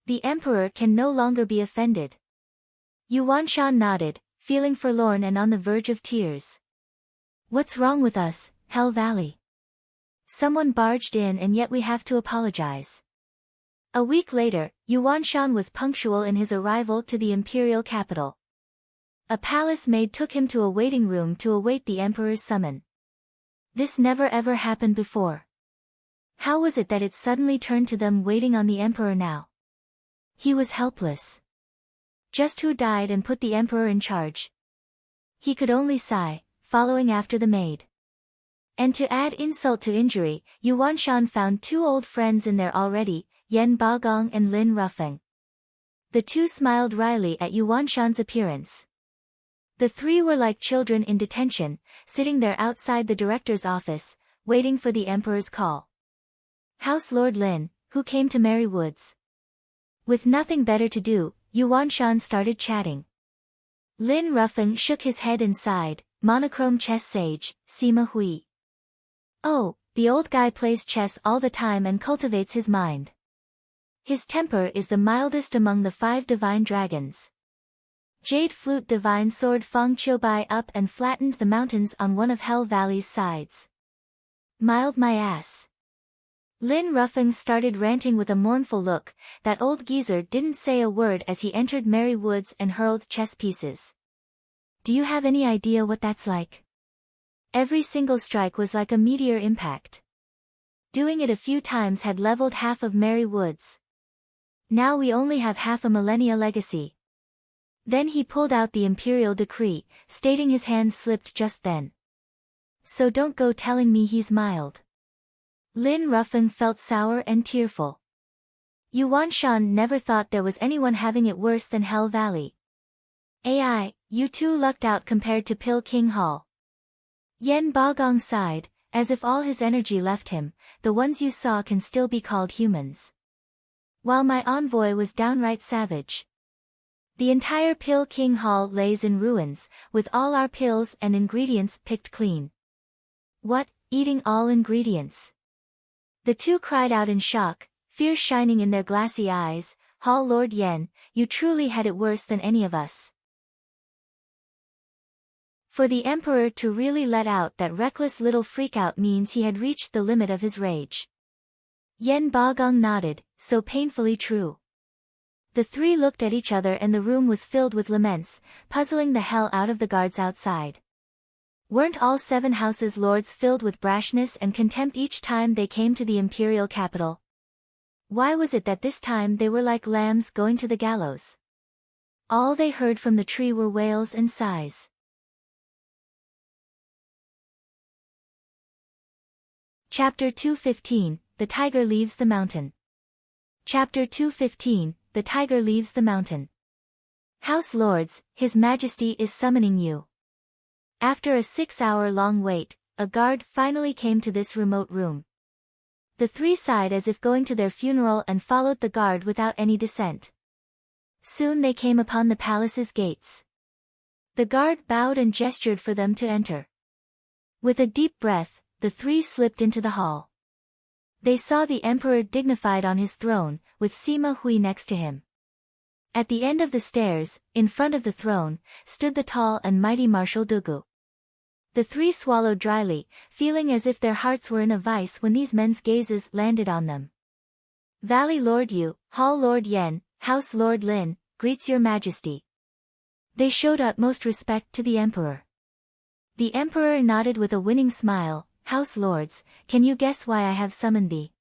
The emperor can no longer be offended. Yuan Shan nodded, feeling forlorn and on the verge of tears. What's wrong with us, Hell Valley? Someone barged in and yet we have to apologize. A week later, Yuan Shan was punctual in his arrival to the imperial capital. A palace maid took him to a waiting room to await the emperor's summon. This never ever happened before. How was it that it suddenly turned to them waiting on the emperor now? He was helpless. Just who died and put the emperor in charge? He could only sigh, following after the maid. And to add insult to injury, Yuan Shan found 2 old friends in there already, Yen Bagong and Lin Ruffeng. The 2 smiled wryly at Yuan Shan's appearance. The 3 were like children in detention, sitting there outside the director's office, waiting for the emperor's call. House Lord Lin, who came to Merry Woods. With nothing better to do, Yuan Shan started chatting. Lin Ruffeng shook his head and sighed. Monochrome chess sage, Sima Hui. Oh, the old guy plays chess all the time and cultivates his mind. His temper is the mildest among the 5 divine dragons. Jade flute divine sword Feng Qiubai up and flattened the mountains on one of Hell Valley's sides. Mild my ass. Lin Ruffeng started ranting with a mournful look. That old geezer didn't say a word as he entered Merry Woods and hurled chess pieces. Do you have any idea what that's like? Every single strike was like a meteor impact. Doing it a few times had leveled half of Merry Woods. Now we only have half a millennia legacy. Then he pulled out the imperial decree, stating his hand slipped just then. So don't go telling me he's mild. Lin Ruffeng felt sour and tearful. Yuan Shan never thought there was anyone having it worse than Hell Valley. AI, you 2 lucked out compared to Pill King Hall. Yen Bagong sighed, as if all his energy left him. The ones you saw can still be called humans. While my envoy was downright savage. The entire Pill King Hall lays in ruins, with all our pills and ingredients picked clean. What, eating all ingredients? The two cried out in shock, fear shining in their glassy eyes. Hall Lord Yen, you truly had it worse than any of us. For the emperor to really let out that reckless little freakout means he had reached the limit of his rage. Yen Bagong nodded, so painfully true. The three looked at each other and the room was filled with laments, puzzling the hell out of the guards outside. Weren't all 7 houses lords filled with brashness and contempt each time they came to the imperial capital? Why was it that this time they were like lambs going to the gallows? All they heard from the tree were wails and sighs. Chapter 215, The Tiger Leaves the Mountain. Chapter 215, The Tiger Leaves the Mountain. House Lords, His Majesty is summoning you. After a 6-hour-long wait, a guard finally came to this remote room. The three sighed as if going to their funeral and followed the guard without any dissent. Soon they came upon the palace's gates. The guard bowed and gestured for them to enter. With a deep breath, the three slipped into the hall. They saw the emperor dignified on his throne, with Sima Hui next to him. At the end of the stairs, in front of the throne, stood the tall and mighty Marshal Dugu. The three swallowed dryly, feeling as if their hearts were in a vice when these men's gazes landed on them. Valley Lord Yu, Hall Lord Yen, House Lord Lin, greets your majesty. They showed utmost respect to the emperor. The emperor nodded with a winning smile. House lords, can you guess why I have summoned thee?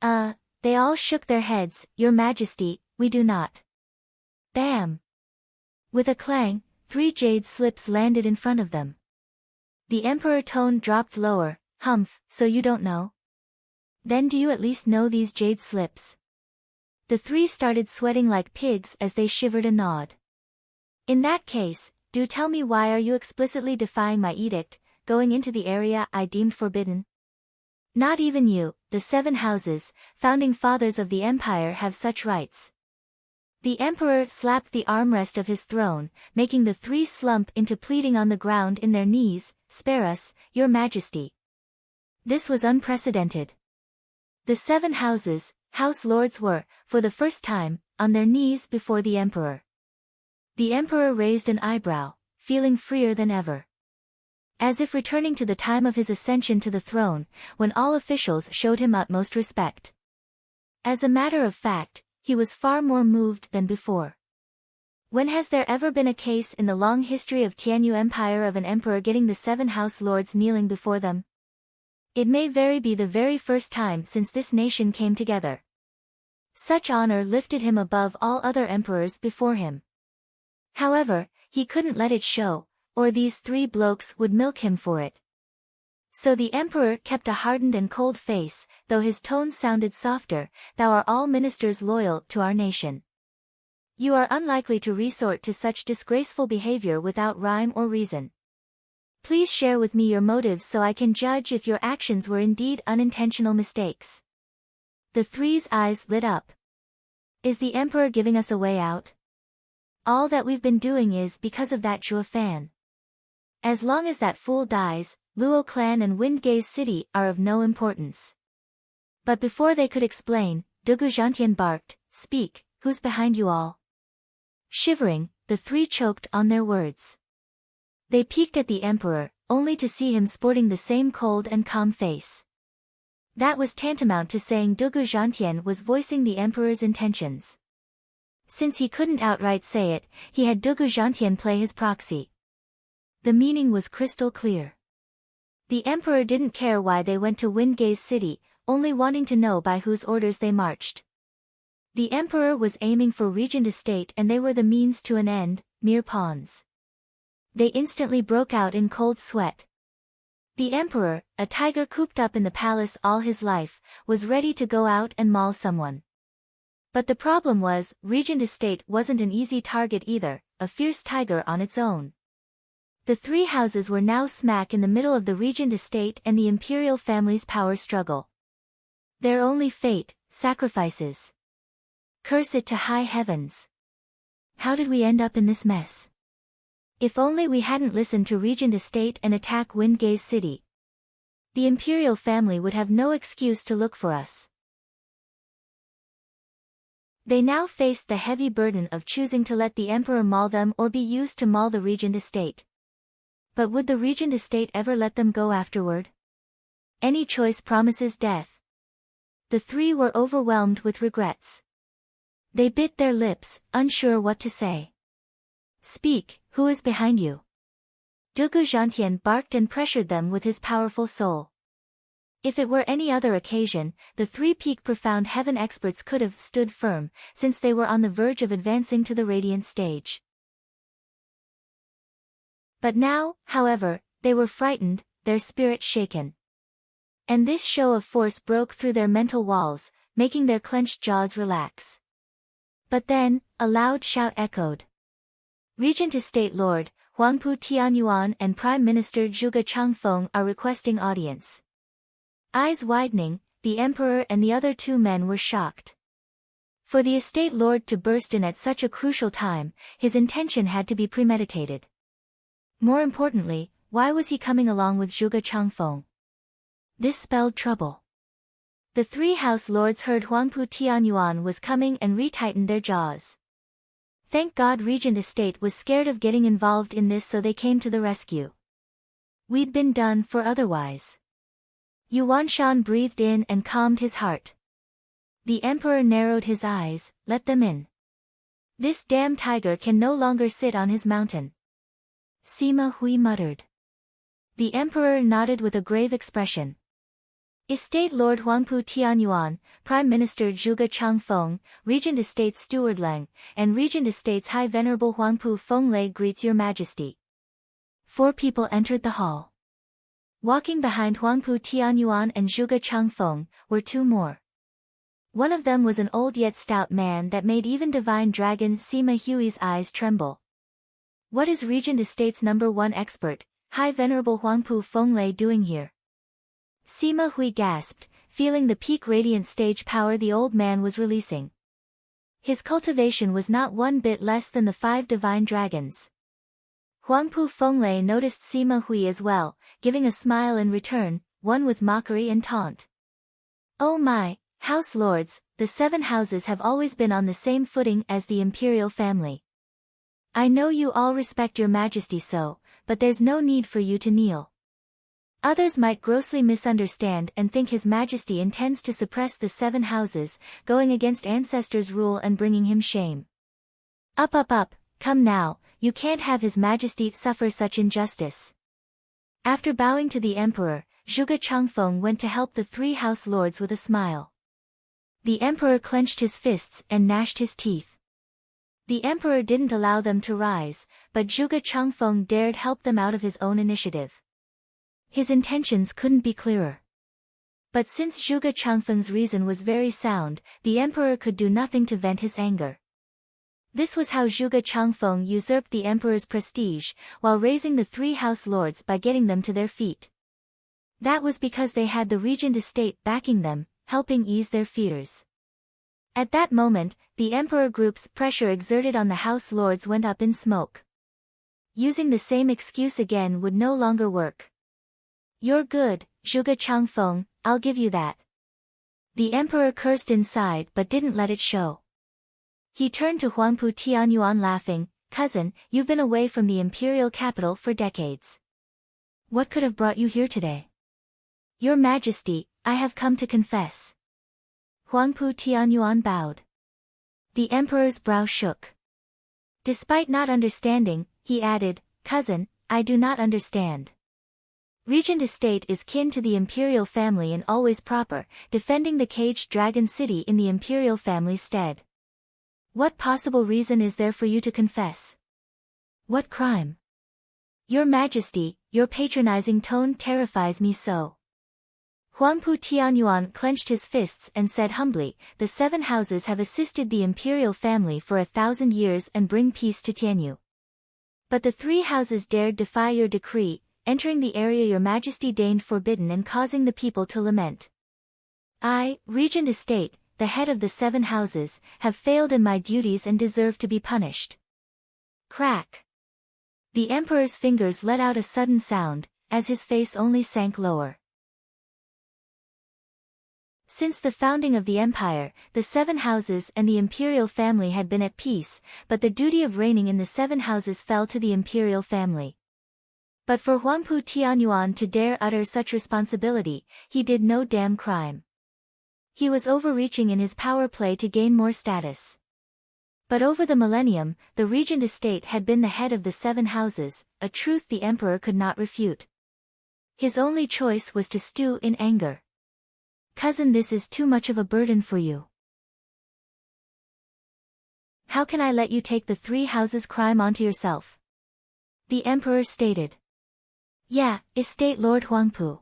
They all shook their heads. Your majesty, we do not. Bam! With a clang, 3 jade slips landed in front of them. The emperor tone dropped lower. Humph, so you don't know? Then do you at least know these jade slips? The three started sweating like pigs as they shivered and gnawed. In that case, do tell me, why are you explicitly defying my edict, going into the area I deemed forbidden? Not even you, the 7 houses, founding fathers of the empire, have such rights. The emperor slapped the armrest of his throne, making the three slump into pleading on the ground in their knees. Spare us, your majesty. This was unprecedented. The 7 houses, house lords were, for the first time, on their knees before the emperor. The emperor raised an eyebrow, feeling freer than ever. As if returning to the time of his ascension to the throne, when all officials showed him utmost respect. As a matter of fact, he was far more moved than before. When has there ever been a case in the long history of Tianyu Empire of an emperor getting the 7 house lords kneeling before them? It may be the very first time since this nation came together. Such honor lifted him above all other emperors before him. However, he couldn't let it show, or these 3 blokes would milk him for it. So the emperor kept a hardened and cold face, though his tones sounded softer. Thou are all ministers loyal to our nation. You are unlikely to resort to such disgraceful behavior without rhyme or reason. Please share with me your motives so I can judge if your actions were indeed unintentional mistakes. The three's eyes lit up. Is the emperor giving us a way out? All that we've been doing is because of that Zhuo fan. As long as that fool dies, Luo clan and Windgaze city are of no importance. But before they could explain, Dugu Zhantian barked, Speak, who's behind you all? Shivering, the three choked on their words. They peeked at the emperor, only to see him sporting the same cold and calm face. That was tantamount to saying Dugu Zhantian was voicing the emperor's intentions. Since he couldn't outright say it, he had Dugu Zhantian play his proxy. The meaning was crystal clear. The emperor didn't care why they went to Windgaze city, only wanting to know by whose orders they marched. The emperor was aiming for regent estate and they were the means to an end, mere pawns. They instantly broke out in cold sweat. The emperor, a tiger cooped up in the palace all his life, was ready to go out and maul someone. But the problem was, regent estate wasn't an easy target either, a fierce tiger on its own. The 3 houses were now smack in the middle of the regent estate and the imperial family's power struggle. Their only fate, sacrifices. Curse it to high heavens. How did we end up in this mess? If only we hadn't listened to Regent Estate and attack Windgaze City. The imperial family would have no excuse to look for us. They now faced the heavy burden of choosing to let the emperor maul them or be used to maul the Regent Estate. But would the Regent Estate ever let them go afterward? Any choice promises death. The three were overwhelmed with regrets. They bit their lips, unsure what to say. Speak, who is behind you? Dugu Zhantian barked and pressured them with his powerful soul. If it were any other occasion, the three-peak profound heaven experts could have stood firm, since they were on the verge of advancing to the radiant stage. But now, however, they were frightened, their spirit shaken. And this show of force broke through their mental walls, making their clenched jaws relax. But then, a loud shout echoed. Regent Estate Lord, Huangpu Tianyuan and Prime Minister Zhuge Changfeng are requesting audience. Eyes widening, the emperor and the other two men were shocked. For the estate lord to burst in at such a crucial time, his intention had to be premeditated. More importantly, why was he coming along with Zhuge Changfeng? This spelled trouble. The three house lords heard Huangpu Tianyuan was coming and retightened their jaws. Thank God Regent Estate was scared of getting involved in this, so they came to the rescue. We'd been done for otherwise. Yuan Shan breathed in and calmed his heart. The emperor narrowed his eyes, let them in. This damn tiger can no longer sit on his mountain. Sima Hui muttered. The emperor nodded with a grave expression. Estate Lord Huangpu Tianyuan, Prime Minister Zhuge Changfeng, Regent Estate's Steward Leng, and Regent Estate's High Venerable Huangpu Fenglei greets your majesty. 4 people entered the hall. Walking behind Huangpu Tianyuan and Zhuge Changfeng, were 2 more. One of them was an old yet stout man that made even divine dragon Sima Hui's eyes tremble. What is Regent Estate's #1 expert, High Venerable Huangpu Fenglei doing here? Sima Hui gasped, feeling the peak radiant stage power the old man was releasing. His cultivation was not one bit less than the 5 divine dragons. Huangpu Fenglei noticed Sima Hui as well, giving a smile in return, one with mockery and taunt. Oh my, house lords, the 7 houses have always been on the same footing as the imperial family. I know you all respect your majesty so, but there's no need for you to kneel. Others might grossly misunderstand and think His Majesty intends to suppress the 7 houses, going against ancestors' rule and bringing him shame. Up, come now, you can't have His Majesty suffer such injustice. After bowing to the emperor, Zhuge Changfeng went to help the 3 house lords with a smile. The emperor clenched his fists and gnashed his teeth. The emperor didn't allow them to rise, but Zhuge Changfeng dared help them out of his own initiative. His intentions couldn't be clearer. But since Zhuge Changfeng's reason was very sound, the emperor could do nothing to vent his anger. This was how Zhuge Changfeng usurped the emperor's prestige, while raising the 3 house lords by getting them to their feet. That was because they had the regent estate backing them, helping ease their fears. At that moment, the emperor group's pressure exerted on the house lords went up in smoke. Using the same excuse again would no longer work. You're good, Zhuge Changfeng, I'll give you that. The emperor cursed inside but didn't let it show. He turned to Huangpu Tianyuan laughing, cousin, you've been away from the imperial capital for decades. What could have brought you here today? Your Majesty, I have come to confess. Huangpu Tianyuan bowed. The emperor's brow shook. Despite not understanding, he added, cousin, I do not understand. Regent Estate is kin to the imperial family and always proper, defending the caged dragon city in the imperial family's stead. What possible reason is there for you to confess? What crime? Your Majesty, your patronizing tone terrifies me so. Huangpu Tianyuan clenched his fists and said humbly, the 7 houses have assisted the imperial family for 1,000 years and bring peace to Tianyu. But the 3 houses dared defy your decree, entering the area your Majesty deigned forbidden and causing the people to lament. I, Regent Estate, the head of the 7 houses, have failed in my duties and deserve to be punished. Crack. The emperor's fingers let out a sudden sound, as his face only sank lower. Since the founding of the empire, the 7 houses and the imperial family had been at peace, but the duty of reigning in the 7 houses fell to the imperial family. But for Huangpu Tianyuan to dare utter such responsibility, he did no damn crime. He was overreaching in his power play to gain more status. But over the millennium, the regent estate had been the head of the 7 houses, a truth the emperor could not refute. His only choice was to stew in anger. Cousin, this is too much of a burden for you. How can I let you take the 3 houses crime onto yourself? The emperor stated. Yeah, estate Lord Huangpu.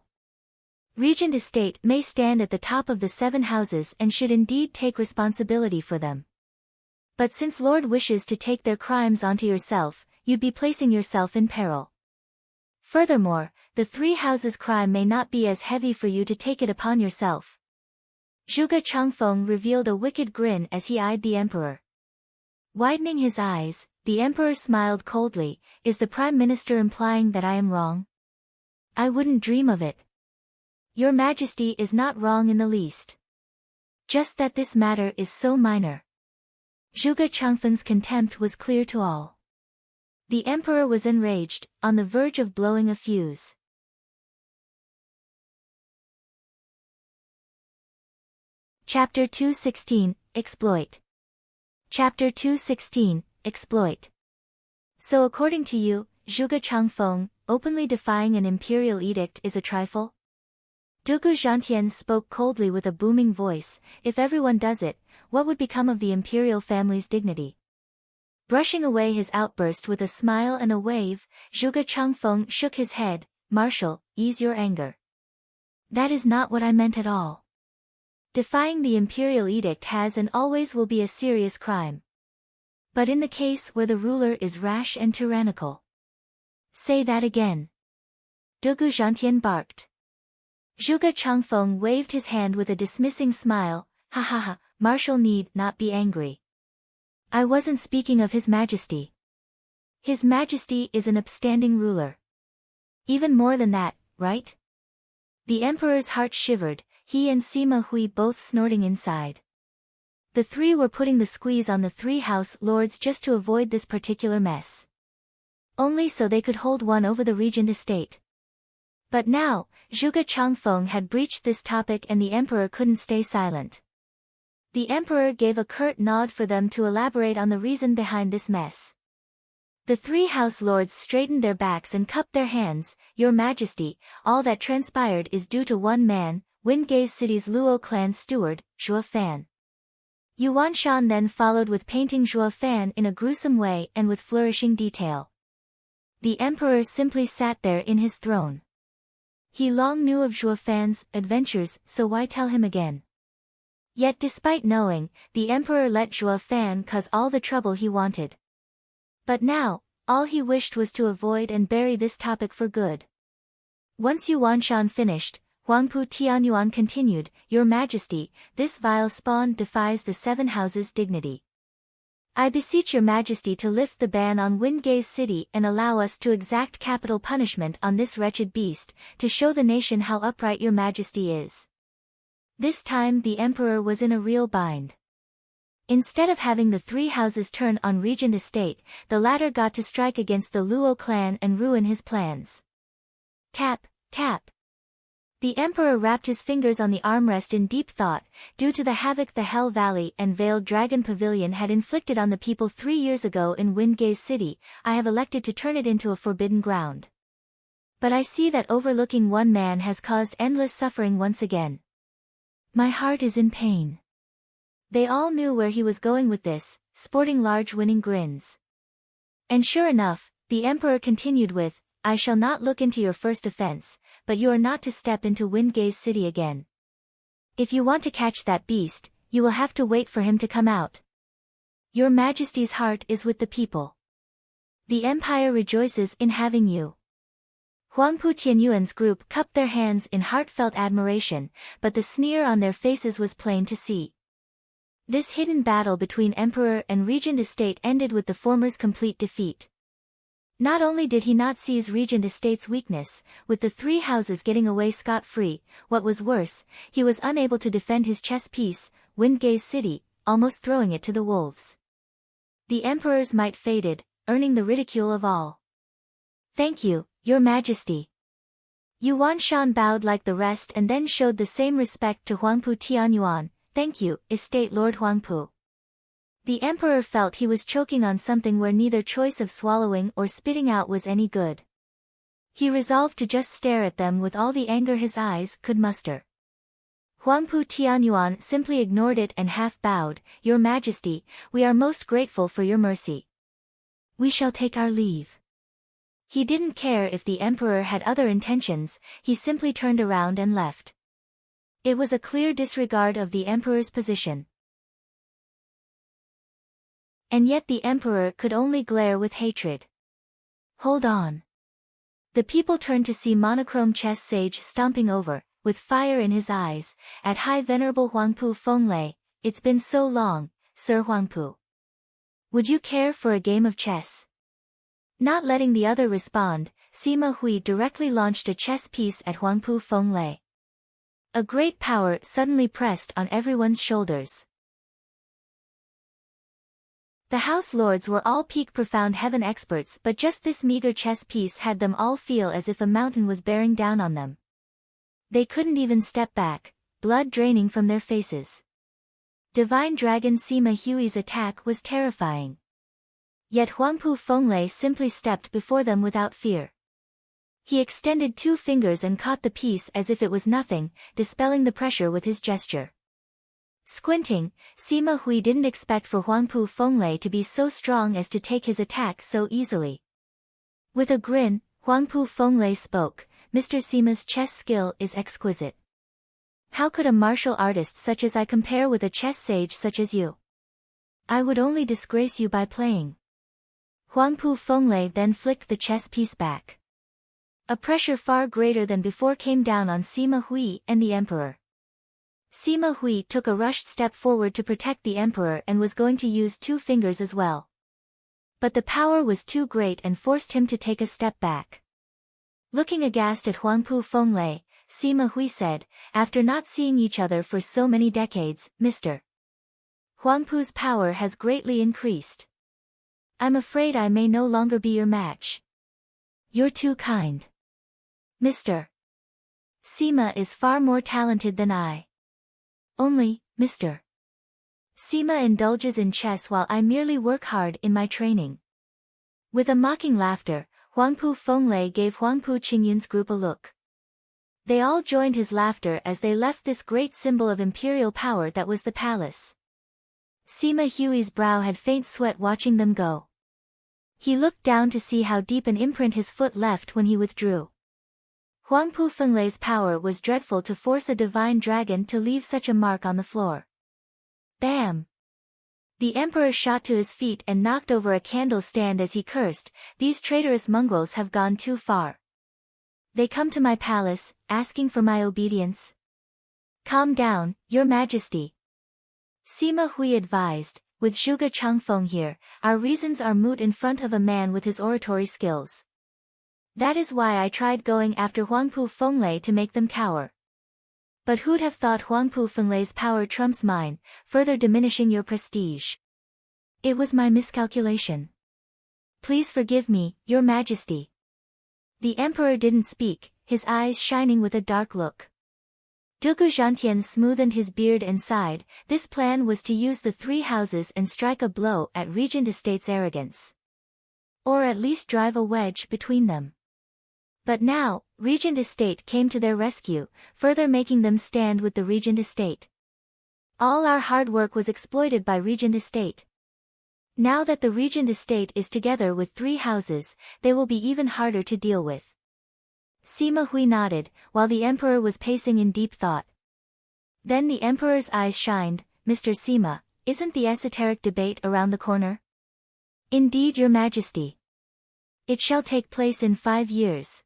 Regent estate may stand at the top of the 7 houses and should indeed take responsibility for them. But since Lord wishes to take their crimes onto yourself, you'd be placing yourself in peril. Furthermore, the 3 houses' crime may not be as heavy for you to take it upon yourself. Zhuge Changfeng revealed a wicked grin as he eyed the emperor. Widening his eyes, the emperor smiled coldly. Is the prime minister implying that I am wrong? I wouldn't dream of it. Your Majesty is not wrong in the least. Just that this matter is so minor. Zhuge Changfeng's contempt was clear to all. The emperor was enraged, on the verge of blowing a fuse. Chapter 216, Exploit. Chapter 216, Exploit. So according to you, Zhuge Changfeng, openly defying an imperial edict is a trifle? Dugu Zhantian spoke coldly with a booming voice. If everyone does it, what would become of the imperial family's dignity? Brushing away his outburst with a smile and a wave, Zhuge Changfeng shook his head. Marshal, ease your anger. That is not what I meant at all. Defying the imperial edict has and always will be a serious crime. But in the case where the ruler is rash and tyrannical. Say that again. Dugu Zhantian barked. Zhuge Changfeng waved his hand with a dismissing smile. Ha ha ha, Marshal need not be angry. I wasn't speaking of His Majesty. His Majesty is an upstanding ruler. Even more than that, right? The emperor's heart shivered, he and Sima Hui both snorting inside. The 3 were putting the squeeze on the 3 house lords just to avoid this particular mess. Only so they could hold one over the regent estate. But now, Zhuge Changfeng had breached this topic and the emperor couldn't stay silent. The emperor gave a curt nod for them to elaborate on the reason behind this mess. The 3 house lords straightened their backs and cupped their hands. Your Majesty, all that transpired is due to one man, Wingate City's Luo clan steward, Zhuo Fan. Yuan Shan then followed with painting Zhuo Fan in a gruesome way and with flourishing detail. The emperor simply sat there in his throne. He long knew of Zhuo Fan's adventures, so why tell him again? Yet despite knowing, the emperor let Zhuo Fan cause all the trouble he wanted. But now, all he wished was to avoid and bury this topic for good. Once Yuan Shan finished, Huangpu Tianyuan continued, Your Majesty, this vile spawn defies the 7 houses' dignity. I beseech Your Majesty to lift the ban on Wingate City and allow us to exact capital punishment on this wretched beast, to show the nation how upright Your Majesty is. This time the emperor was in a real bind. Instead of having the 3 houses turn on regent estate, the latter got to strike against the Luo clan and ruin his plans. Tap, tap. The emperor wrapped his fingers on the armrest in deep thought. Due to the havoc the Hell Valley and Veiled Dragon Pavilion had inflicted on the people 3 years ago in Wingate City, I have elected to turn it into a forbidden ground. But I see that overlooking one man has caused endless suffering once again. My heart is in pain. They all knew where he was going with this, sporting large winning grins. And sure enough, the emperor continued with, I shall not look into your first offense, but you are not to step into Wingate City again. If you want to catch that beast, you will have to wait for him to come out. Your Majesty's heart is with the people. The empire rejoices in having you. Huangpu Tianyuan's group cupped their hands in heartfelt admiration, but the sneer on their faces was plain to see. This hidden battle between emperor and regent estate ended with the former's complete defeat. Not only did he not seize regent estate's weakness, with the three houses getting away scot-free, what was worse, he was unable to defend his chess piece, Windgaze City, almost throwing it to the wolves. The emperor's might faded, earning the ridicule of all. "Thank you, your majesty." Yuan Shan bowed like the rest and then showed the same respect to Huangpu Tianyuan. "Thank you, estate Lord Huangpu." The emperor felt he was choking on something where neither choice of swallowing or spitting out was any good. He resolved to just stare at them with all the anger his eyes could muster. Huangpu Tianyuan simply ignored it and half bowed. "Your Majesty, we are most grateful for your mercy. We shall take our leave." He didn't care if the emperor had other intentions, he simply turned around and left. It was a clear disregard of the emperor's position. And yet the emperor could only glare with hatred. "Hold on." The people turned to see monochrome chess sage stomping over, with fire in his eyes, at High Venerable Huangpu Fenglei. "It's been so long, Sir Huangpu. Would you care for a game of chess?" Not letting the other respond, Sima Hui directly launched a chess piece at Huangpu Fenglei. A great power suddenly pressed on everyone's shoulders. The House Lords were all peak profound heaven experts, but just this meager chess piece had them all feel as if a mountain was bearing down on them. They couldn't even step back, blood draining from their faces. Divine Dragon Sima Hui's attack was terrifying. Yet Huangpu Fenglei simply stepped before them without fear. He extended 2 fingers and caught the piece as if it was nothing, dispelling the pressure with his gesture. Squinting, Sima Hui didn't expect for Huangpu Fenglei to be so strong as to take his attack so easily. With a grin, Huangpu Fenglei spoke, "Mr. Sima's chess skill is exquisite. How could a martial artist such as I compare with a chess sage such as you? I would only disgrace you by playing." Huangpu Fenglei then flicked the chess piece back. A pressure far greater than before came down on Sima Hui and the emperor. Sima Hui took a rushed step forward to protect the emperor and was going to use 2 fingers as well. But the power was too great and forced him to take a step back. Looking aghast at Huangpu Fenglei, Sima Hui said, "After not seeing each other for so many decades, Mr. Huangpu's power has greatly increased. I'm afraid I may no longer be your match. You're too kind. Mr. Sima is far more talented than I. Only, Mr. Sima indulges in chess while I merely work hard in my training." With a mocking laughter, Huangpu Fenglei gave Huangpu Qingyun's group a look. They all joined his laughter as they left this great symbol of imperial power that was the palace. Sima Hui's brow had faint sweat watching them go. He looked down to see how deep an imprint his foot left when he withdrew. Huangpu Fenglei's power was dreadful to force a divine dragon to leave such a mark on the floor. Bam! The emperor shot to his feet and knocked over a candle stand as he cursed, "These traitorous mongrels have gone too far. They come to my palace, asking for my obedience." "Calm down, your majesty," Sima Hui advised. "With Zhuge Changfeng here, our reasons are moot in front of a man with his oratory skills. That is why I tried going after Huangpu Fenglei to make them cower. But who'd have thought Huangpu Fenglei's power trumps mine, further diminishing your prestige. It was my miscalculation. Please forgive me, your majesty." The emperor didn't speak, his eyes shining with a dark look. Dugu Zhantian smoothened his beard and sighed. This plan was to use the 3 houses and strike a blow at Regent Estate's arrogance. Or at least drive a wedge between them. But now, Regent Estate came to their rescue, further making them stand with the Regent Estate. All our hard work was exploited by Regent Estate. Now that the Regent Estate is together with 3 houses, they will be even harder to deal with. Sima Hui nodded, while the emperor was pacing in deep thought. Then the emperor's eyes shined. "Mr. Sima, isn't the esoteric debate around the corner?" "Indeed, your majesty. It shall take place in 5 years.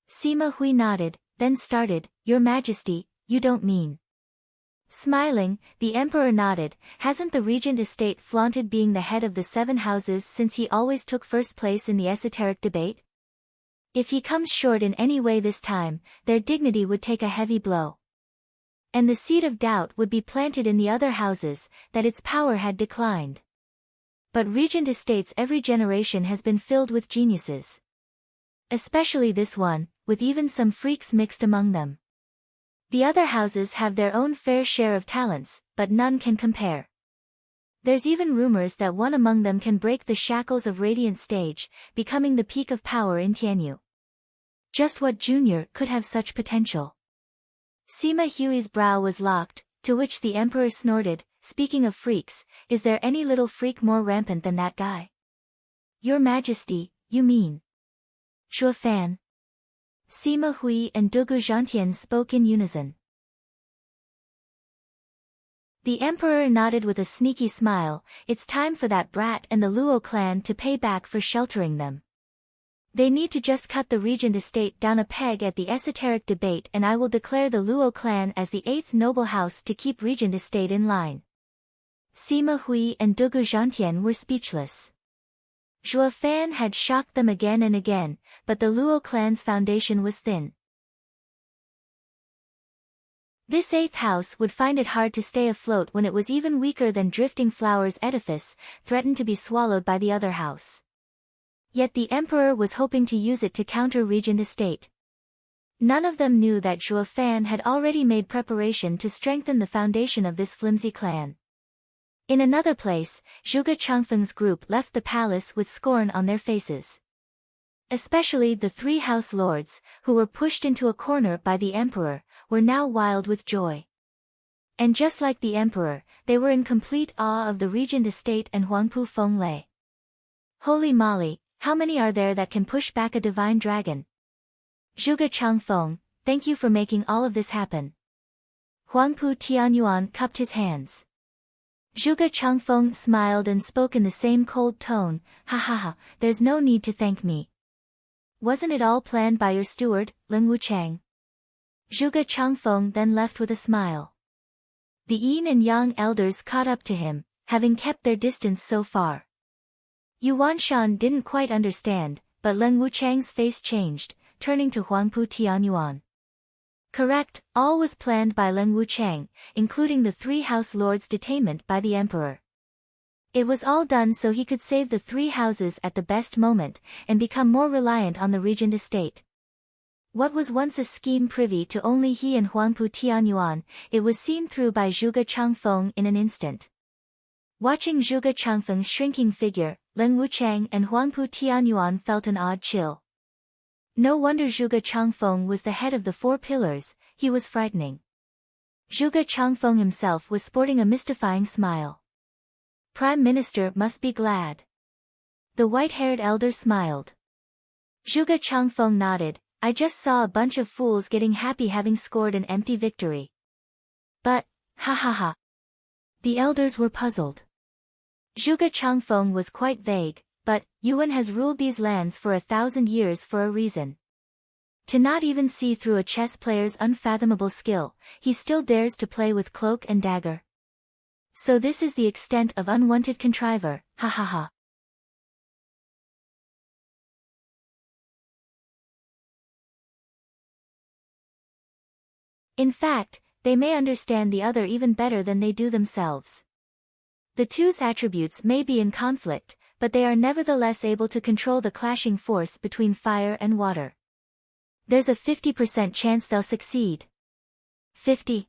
Sima Hui nodded, then started, "Your majesty, you don't mean Smiling, the emperor nodded. Hasn't the regent estate flaunted being the head of the 7 houses since he always took first place in the esoteric debate? If he comes short in any way this time, their dignity would take a heavy blow. And the seed of doubt would be planted in the other houses, that its power had declined. But regent estates every generation has been filled with geniuses. Especially this one, with even some freaks mixed among them. The other houses have their own fair share of talents, but none can compare. There's even rumors that one among them can break the shackles of Radiant Stage, becoming the peak of power in Tianyu. Just what junior could have such potential? Sima Hui's brow was locked, to which the emperor snorted, speaking of freaks, is there any little freak more rampant than that guy? Your Majesty, you mean? Zhuo Fan. Sima Hui and Dugu Zhantian spoke in unison. The emperor nodded with a sneaky smile. It's time for that brat and the Luo clan to pay back for sheltering them. They need to just cut the regent estate down a peg at the esoteric debate, and I will declare the Luo clan as the 8th noble house to keep regent estate in line. Sima Hui and Dugu Zhantian were speechless. Zhuo Fan had shocked them again and again, but the Luo clan's foundation was thin. This 8th house would find it hard to stay afloat when it was even weaker than Drifting Flower's edifice, threatened to be swallowed by the other house. Yet the emperor was hoping to use it to counter regent estate. None of them knew that Zhuo Fan had already made preparation to strengthen the foundation of this flimsy clan. In another place, Zhuge Changfeng's group left the palace with scorn on their faces. Especially the 3 house lords, who were pushed into a corner by the emperor, were now wild with joy. And just like the emperor, they were in complete awe of the regent estate and Huangpu Fenglei. Holy moly, how many are there that can push back a divine dragon? Zhuge Changfeng, thank you for making all of this happen. Huangpu Tianyuan cupped his hands. Zhuge Changfeng smiled and spoke in the same cold tone, ha ha ha, there's no need to thank me. Wasn't it all planned by your steward, Lin Wuchang? Zhuge Changfeng then left with a smile. The yin and yang elders caught up to him, having kept their distance so far. Yuan Shan didn't quite understand, but Lin Wuchang's face changed, turning to Huangpu Tianyuan. Correct, all was planned by Lin Wuchang, including the 3 house lords' detainment by the emperor. It was all done so he could save the 3 houses at the best moment, and become more reliant on the regent estate. What was once a scheme privy to only he and Huangpu Tianyuan, it was seen through by Zhuge Changfeng in an instant. Watching Zhuge Changfeng's shrinking figure, Lin Wuchang and Huangpu Tianyuan felt an odd chill. No wonder Zhuge Changfeng was the head of the 4 pillars, he was frightening. Zhuge Changfeng himself was sporting a mystifying smile. Prime Minister must be glad. The white-haired elder smiled. Zhuge Changfeng nodded, I just saw a bunch of fools getting happy having scored an empty victory. But, ha ha ha. The elders were puzzled. Zhuge Changfeng was quite vague, but, Yuan has ruled these lands for 1,000 years for a reason. To not even see through a chess player's unfathomable skill, he still dares to play with cloak and dagger. So this is the extent of unwanted contriver, ha ha ha. In fact, they may understand the other even better than they do themselves. The two's attributes may be in conflict, but they are nevertheless able to control the clashing force between fire and water. There's a 50% chance they'll succeed. 50.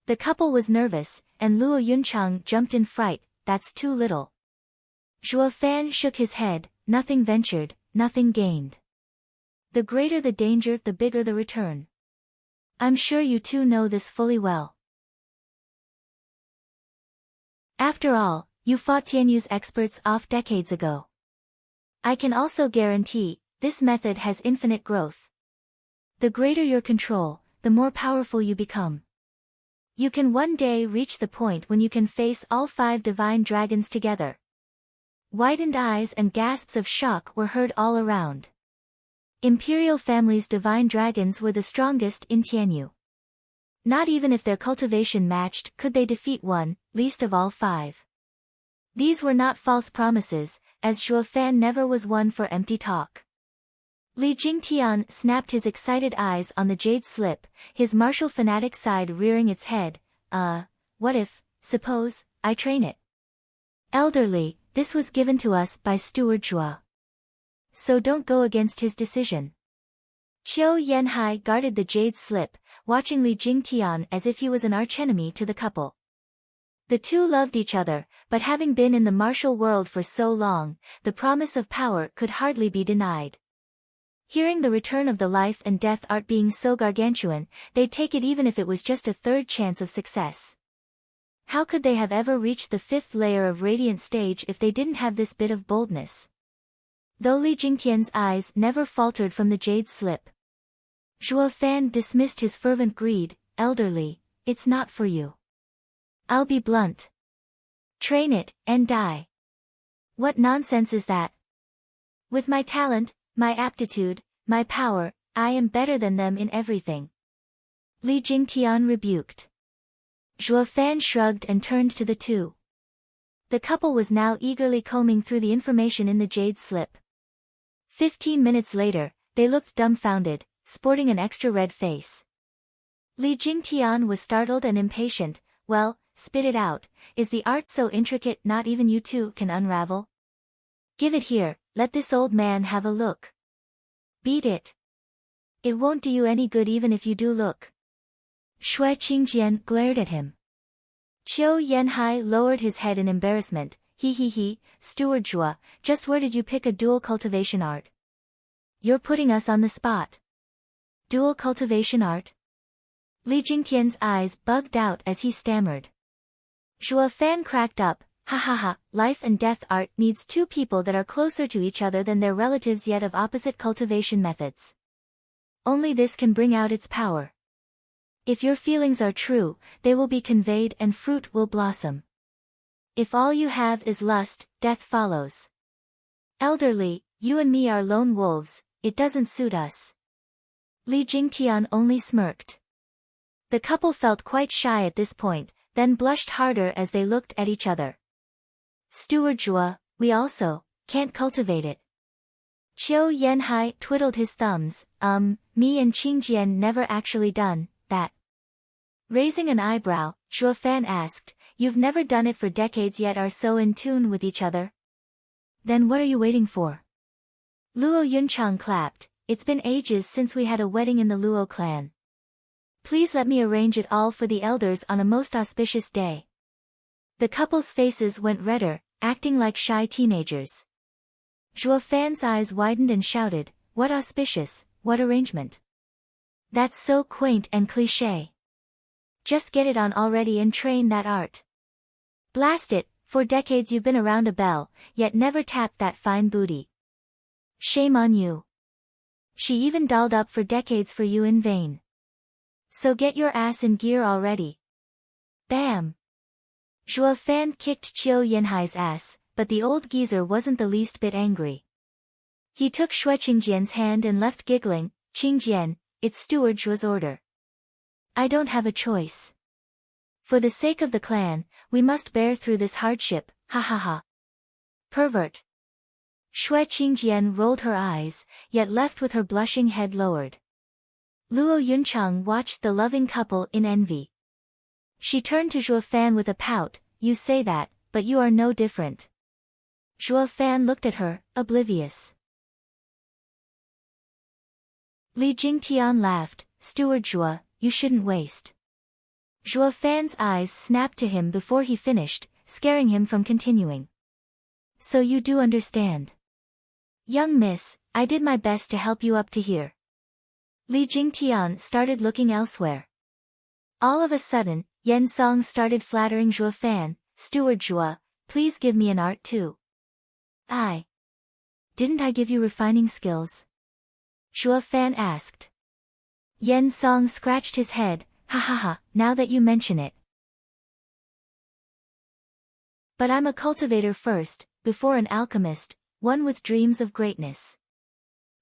The couple was nervous, and Luo Yunchang jumped in fright, that's too little. Zhuo Fan shook his head, nothing ventured, nothing gained. The greater the danger, the bigger the return. I'm sure you two know this fully well. After all, you fought Tianyu's experts off decades ago. I can also guarantee, this method has infinite growth. The greater your control, the more powerful you become. You can one day reach the point when you can face all 5 divine dragons together. Widened eyes and gasps of shock were heard all around. Imperial family's divine dragons were the strongest in Tianyu. Not even if their cultivation matched could they defeat one, least of all 5. These were not false promises, as Zhuo Fan never was one for empty talk. Li Jingtian snapped his excited eyes on the jade slip, his martial fanatic side rearing its head. What if, suppose, I train it? Elderly, this was given to us by Steward Zhuo. So don't go against his decision. Qiu Yanhai guarded the jade slip, watching Li Jingtian as if he was an archenemy to the couple. The two loved each other, but having been in the martial world for so long, the promise of power could hardly be denied. Hearing the return of the life and death art being so gargantuan, they'd take it even if it was just a third chance of success. How could they have ever reached the 5th layer of radiant stage if they didn't have this bit of boldness? Though Li Jingtian's eyes never faltered from the jade slip. Zhuo Fan dismissed his fervent greed. Elderly, it's not for you. I'll be blunt. Train it, and die. What nonsense is that? With my talent, my aptitude, my power, I am better than them in everything. Li Jingtian rebuked. Zhuo Fan shrugged and turned to the two. The couple was now eagerly combing through the information in the jade slip. 15 minutes later, they looked dumbfounded, sporting an extra red face. Li Jingtian was startled and impatient. Well, spit it out, is the art so intricate not even you two can unravel? Give it here, let this old man have a look. Beat it. It won't do you any good even if you do look. Shui Qingjian glared at him. Qiu Yanhai lowered his head in embarrassment. He, Steward Zhuo, just where did you pick a dual cultivation art? You're putting us on the spot. Dual cultivation art? Li Jingtian's eyes bugged out as he stammered. Zhuo Fan cracked up. Life and death art needs 2 people that are closer to each other than their relatives yet of opposite cultivation methods. Only this can bring out its power. If your feelings are true, they will be conveyed and fruit will blossom. If all you have is lust, death follows. Elderly, you and me are lone wolves, it doesn't suit us. Li Jingtian only smirked. The couple felt quite shy at this point, then blushed harder as they looked at each other. Steward Zhuo, we also can't cultivate it. Qiu Yanhai twiddled his thumbs. Me and Qingjian never actually done that. Raising an eyebrow, Zhuo Fan asked, you've never done it for decades yet are so in tune with each other? Then what are you waiting for? Luo Yunchang clapped. It's been ages since we had a wedding in the Luo clan. Please let me arrange it all for the elders on a most auspicious day. The couple's faces went redder, acting like shy teenagers. Zhuo Fan's eyes widened and shouted, what auspicious, what arrangement? That's so quaint and cliché. Just get it on already and train that art. Blast it, for decades you've been around a bell, yet never tapped that fine booty. Shame on you. She even dolled up for decades for you in vain. So get your ass in gear already. Bam! Zhuo Fan kicked Qiu Yanhai's ass, but the old geezer wasn't the least bit angry. He took Shui Qingjian's hand and left giggling. Qingjian, it's Steward Zhuo's order. I don't have a choice. For the sake of the clan, we must bear through this hardship, Pervert. Shui Qingjian rolled her eyes, yet left with her blushing head lowered. Luo Yunchang watched the loving couple in envy. She turned to Zhuo Fan with a pout, you say that, but you are no different. Zhuo Fan looked at her, oblivious. Li Jingtian laughed, Steward Zhuo, you shouldn't waste. Zhuo Fan's eyes snapped to him before he finished, scaring him from continuing. So you do understand. Young miss, I did my best to help you up to here. Li Jingtian started looking elsewhere. All of a sudden, Yen Song started flattering Zhuo Fan, Steward Zhuo, please give me an art too. Didn't I give you refining skills? Zhuo Fan asked. Yen Song scratched his head, now that you mention it. But I'm a cultivator first, before an alchemist, one with dreams of greatness.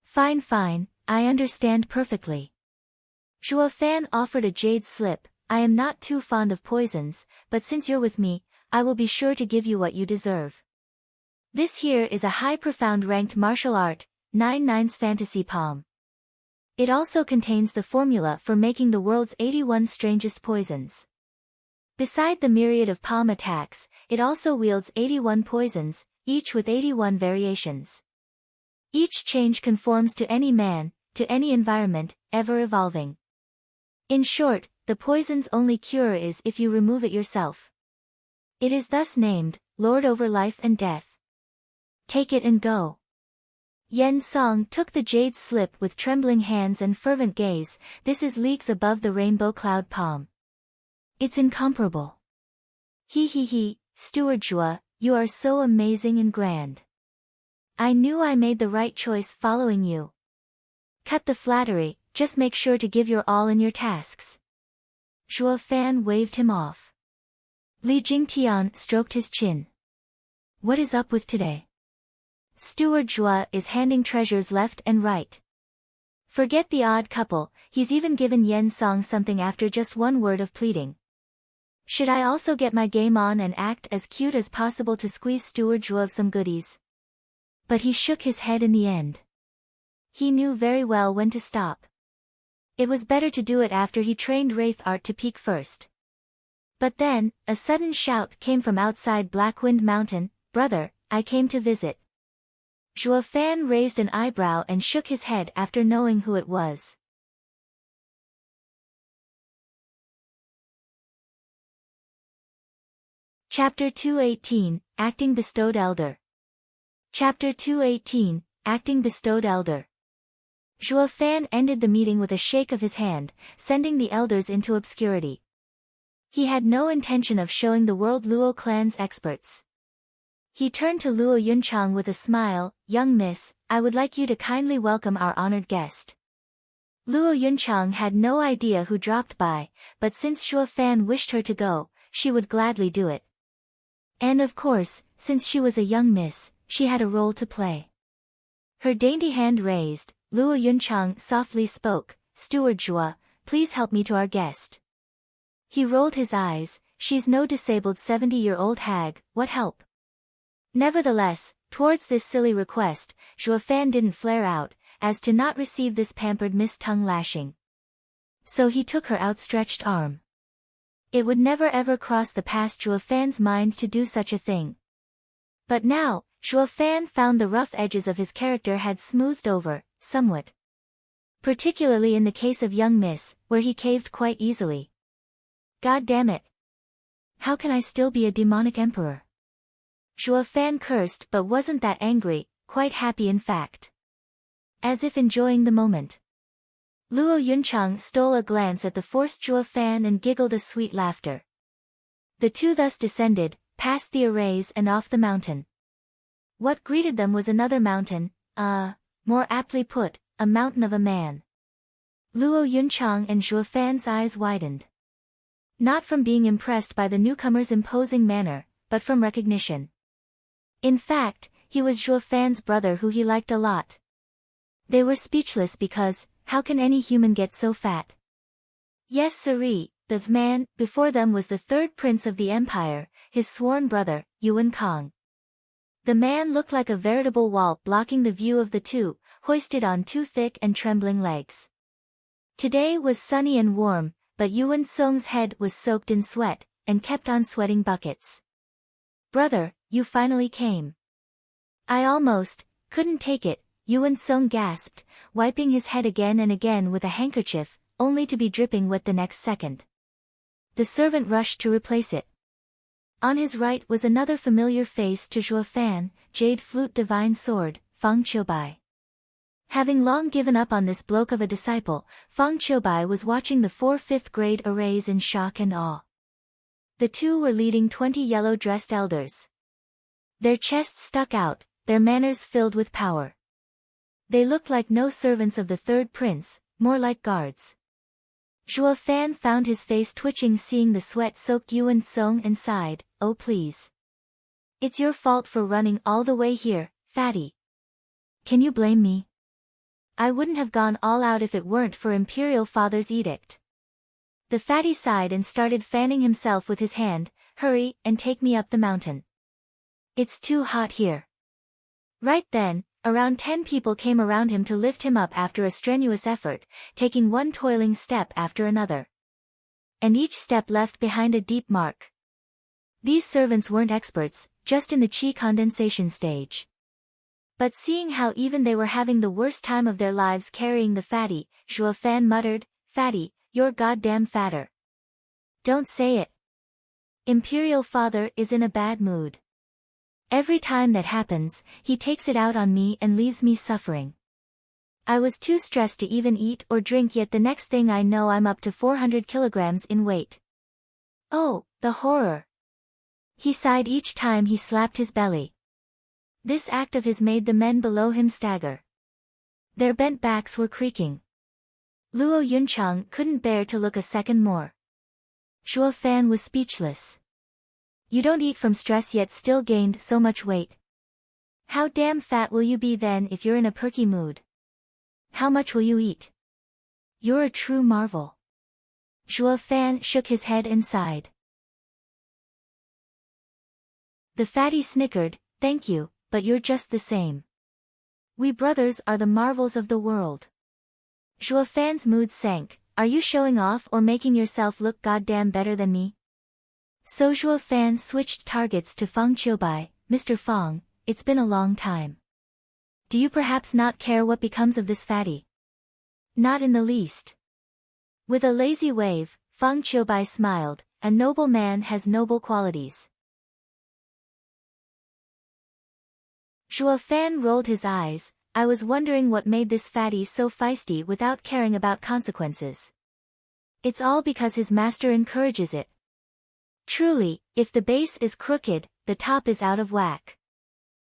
Fine, I understand perfectly. Zhuo Fan offered a jade slip, I am not too fond of poisons, but since you're with me, I will be sure to give you what you deserve. This here is a high profound ranked martial art, 9/9's fantasy palm. It also contains the formula for making the world's 81 strangest poisons. Beside the myriad of palm attacks, it also wields 81 poisons, each with 81 variations. Each change conforms to any man, to any environment, ever evolving. In short, the poison's only cure is if you remove it yourself. It is thus named, Lord over life and death. Take it and go. Yen Song took the jade slip with trembling hands and fervent gaze. This is leagues above the rainbow cloud palm. It's incomparable. He, Steward Jua, you are so amazing and grand. I knew I made the right choice following you. Cut the flattery, just make sure to give your all in your tasks. Zhuo Fan waved him off. Li Jingtian stroked his chin. What is up with today? Steward Zhua is handing treasures left and right. Forget the odd couple, he's even given Yen Song something after just one word of pleading. Should I also get my game on and act as cute as possible to squeeze Steward Zhua of some goodies? But he shook his head in the end. He knew very well when to stop. It was better to do it after he trained Wraith Art to peak first. But then, a sudden shout came from outside Blackwind Mountain. Brother, I came to visit. Zhuo Fan raised an eyebrow and shook his head after knowing who it was. Chapter 218, Acting Bestowed Elder. Chapter 218, Acting Bestowed Elder. Zhuo Fan ended the meeting with a shake of his hand, sending the elders into obscurity. He had no intention of showing the world Luo clan's experts. He turned to Luo Yunchang with a smile. Young miss, I would like you to kindly welcome our honored guest. Luo Yunchang had no idea who dropped by, but since Zhuo Fan wished her to go, she would gladly do it. And of course, since she was a young miss, she had a role to play. Her dainty hand raised, Luo Yunchang softly spoke, Steward Zhua, please help me to our guest. He rolled his eyes, she's no disabled 70-year-old hag, what help? Nevertheless, towards this silly request, Zhuo Fan didn't flare out, as to not receive this pampered miss tongue lashing. So he took her outstretched arm. It would never ever cross the past Zhuo Fan's mind to do such a thing. But now, Zhuo Fan found the rough edges of his character had smoothed over, somewhat. Particularly in the case of young miss, where he caved quite easily. God damn it. How can I still be a demonic emperor? Zhuo Fan cursed but wasn't that angry, quite happy in fact. As if enjoying the moment. Luo Yunchang stole a glance at the forced Zhuo Fan and giggled a sweet laughter. The two thus descended, past the arrays and off the mountain. What greeted them was another mountain, more aptly put, a mountain of a man. Luo Yunchang and Zhuo Fan's eyes widened. Not from being impressed by the newcomer's imposing manner, but from recognition. In fact, he was Zhuo Fan's brother who he liked a lot. They were speechless because, how can any human get so fat? Yes siree, the man before them was the third prince of the empire, his sworn brother, Yuan Kong. The man looked like a veritable wall blocking the view of the two, hoisted on two thick and trembling legs. Today was sunny and warm, but Yuan Song's head was soaked in sweat, and kept on sweating buckets. Brother, you finally came. I almost couldn't take it, Yuan Song gasped, wiping his head again and again with a handkerchief, only to be dripping wet the next second. The servant rushed to replace it. On his right was another familiar face to Zhuo Fan, Jade Flute Divine Sword, Fang Qiubai. Having long given up on this bloke of a disciple, Fang Qiubai was watching the 4 5th-grade arrays in shock and awe. The two were leading 20 yellow-dressed elders. Their chests stuck out, their manners filled with power. They looked like no servants of the third prince, more like guards. Zhuo Fan found his face twitching seeing the sweat-soaked Yuan Song and sighed, oh please. It's your fault for running all the way here, fatty. Can you blame me? I wouldn't have gone all out if it weren't for Imperial Father's edict. The fatty sighed and started fanning himself with his hand. Hurry, and take me up the mountain. It's too hot here. Right then, around 10 people came around him to lift him up after a strenuous effort, taking one toiling step after another. And each step left behind a deep mark. These servants weren't experts, just in the chi condensation stage. But seeing how even they were having the worst time of their lives carrying the fatty, Zhuo Fan muttered, "Fatty, you're goddamn fatter. Don't say it. Imperial Father is in a bad mood. Every time that happens, he takes it out on me and leaves me suffering. I was too stressed to even eat or drink, yet the next thing I know I'm up to 400 kilograms in weight. Oh, the horror." He sighed each time he slapped his belly. This act of his made the men below him stagger. Their bent backs were creaking. Luo Yuncheng couldn't bear to look a second more. Zhuo Fan was speechless. You don't eat from stress yet still gained so much weight. How damn fat will you be then if you're in a perky mood? How much will you eat? You're a true marvel. Zhuo Fan shook his head and sighed. The fatty snickered, "Thank you, but you're just the same. We brothers are the marvels of the world." Zhuo Fan's mood sank. Are you showing off or making yourself look goddamn better than me? So Zhuo Fan switched targets to Fang Qiubai. Mr. Fang, it's been a long time. Do you perhaps not care what becomes of this fatty? Not in the least. With a lazy wave, Fang Qiubai smiled. A noble man has noble qualities. Zhuo Fan rolled his eyes. I was wondering what made this fatty so feisty without caring about consequences. It's all because his master encourages it. Truly, if the base is crooked, the top is out of whack.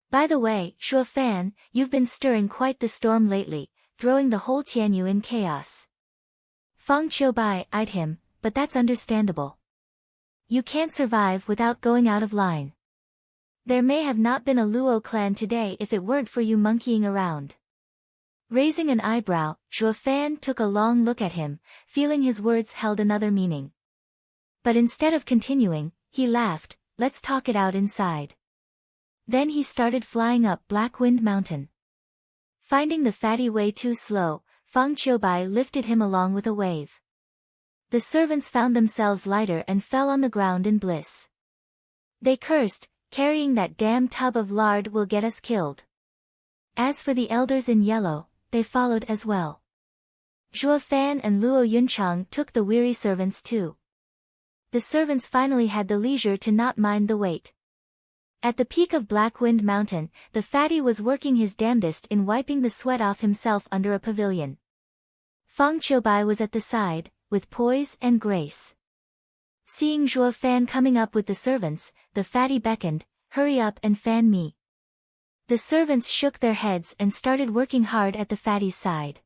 By the way, Zhuo Fan, you've been stirring quite the storm lately, throwing the whole Tianyu in chaos. Fang Qiubai eyed him, but that's understandable. You can't survive without going out of line. There may have not been a Luo clan today if it weren't for you monkeying around. Raising an eyebrow, Zhuo Fan took a long look at him, feeling his words held another meaning. But instead of continuing, he laughed, let's talk it out inside. Then he started flying up Black Wind Mountain. Finding the fatty way too slow, Fang Qiubai lifted him along with a wave. The servants found themselves lighter and fell on the ground in bliss. They cursed, carrying that damn tub of lard will get us killed. As for the elders in yellow, they followed as well. Zhuo Fan and Luo Yuncheng took the weary servants too. The servants finally had the leisure to not mind the weight. At the peak of Black Wind Mountain, the fatty was working his damnedest in wiping the sweat off himself under a pavilion. Fang Qiubai was at the side, with poise and grace. Seeing Zhuo Fan coming up with the servants, the fatty beckoned, hurry up and fan me. The servants shook their heads and started working hard at the fatty's side.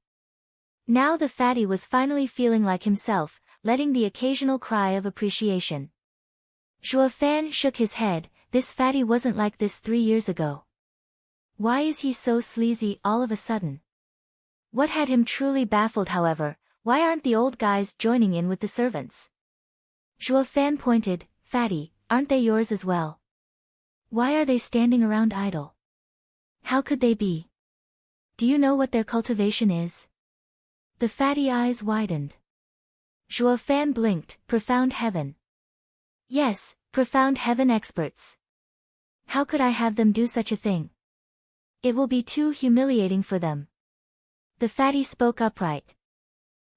Now the fatty was finally feeling like himself, letting the occasional cry of appreciation. Zhuo Fan shook his head, this fatty wasn't like this 3 years ago. Why is he so sleazy all of a sudden? What had him truly baffled, however, why aren't the old guys joining in with the servants? Zhuo Fan pointed, fatty, aren't they yours as well? Why are they standing around idle? How could they be? Do you know what their cultivation is? The fatty eyes widened. Zhuo Fan blinked, profound heaven. Yes, profound heaven experts. How could I have them do such a thing? It will be too humiliating for them. The fatty spoke upright.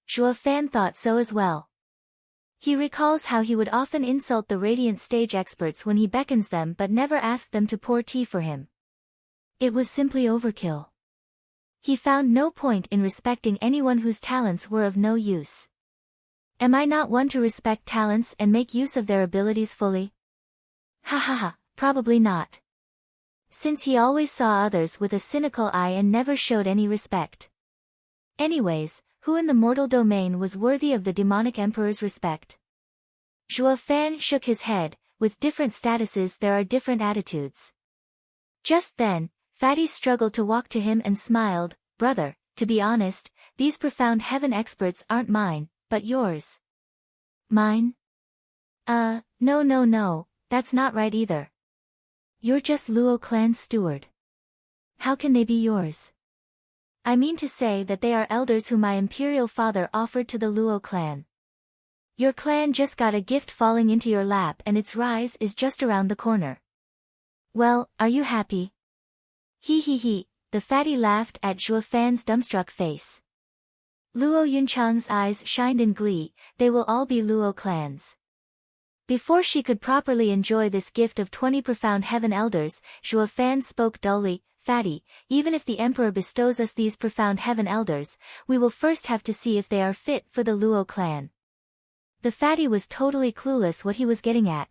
Zhuo Fan thought so as well. He recalls how he would often insult the radiant stage experts when he beckons them but never asked them to pour tea for him. It was simply overkill. He found no point in respecting anyone whose talents were of no use. Am I not one to respect talents and make use of their abilities fully? Ha ha ha, probably not. Since he always saw others with a cynical eye and never showed any respect. Anyways, who in the mortal domain was worthy of the demonic emperor's respect? Zhuo Fan shook his head, with different statuses there are different attitudes. Just then, Fatty struggled to walk to him and smiled, brother, to be honest, these profound heaven experts aren't mine, but yours. Mine? No, that's not right either. You're just Luo clan's steward. How can they be yours? I mean to say that they are elders whom my imperial father offered to the Luo clan. Your clan just got a gift falling into your lap and its rise is just around the corner. Well, are you happy? He, the fatty laughed at Zhuo Fan's dumbstruck face. Luo Yunchang's eyes shined in glee, they will all be Luo clans. Before she could properly enjoy this gift of 20 profound heaven elders, Zhuo Fan spoke dully, Fatty, even if the emperor bestows us these profound heaven elders, we will first have to see if they are fit for the Luo clan. The fatty was totally clueless what he was getting at.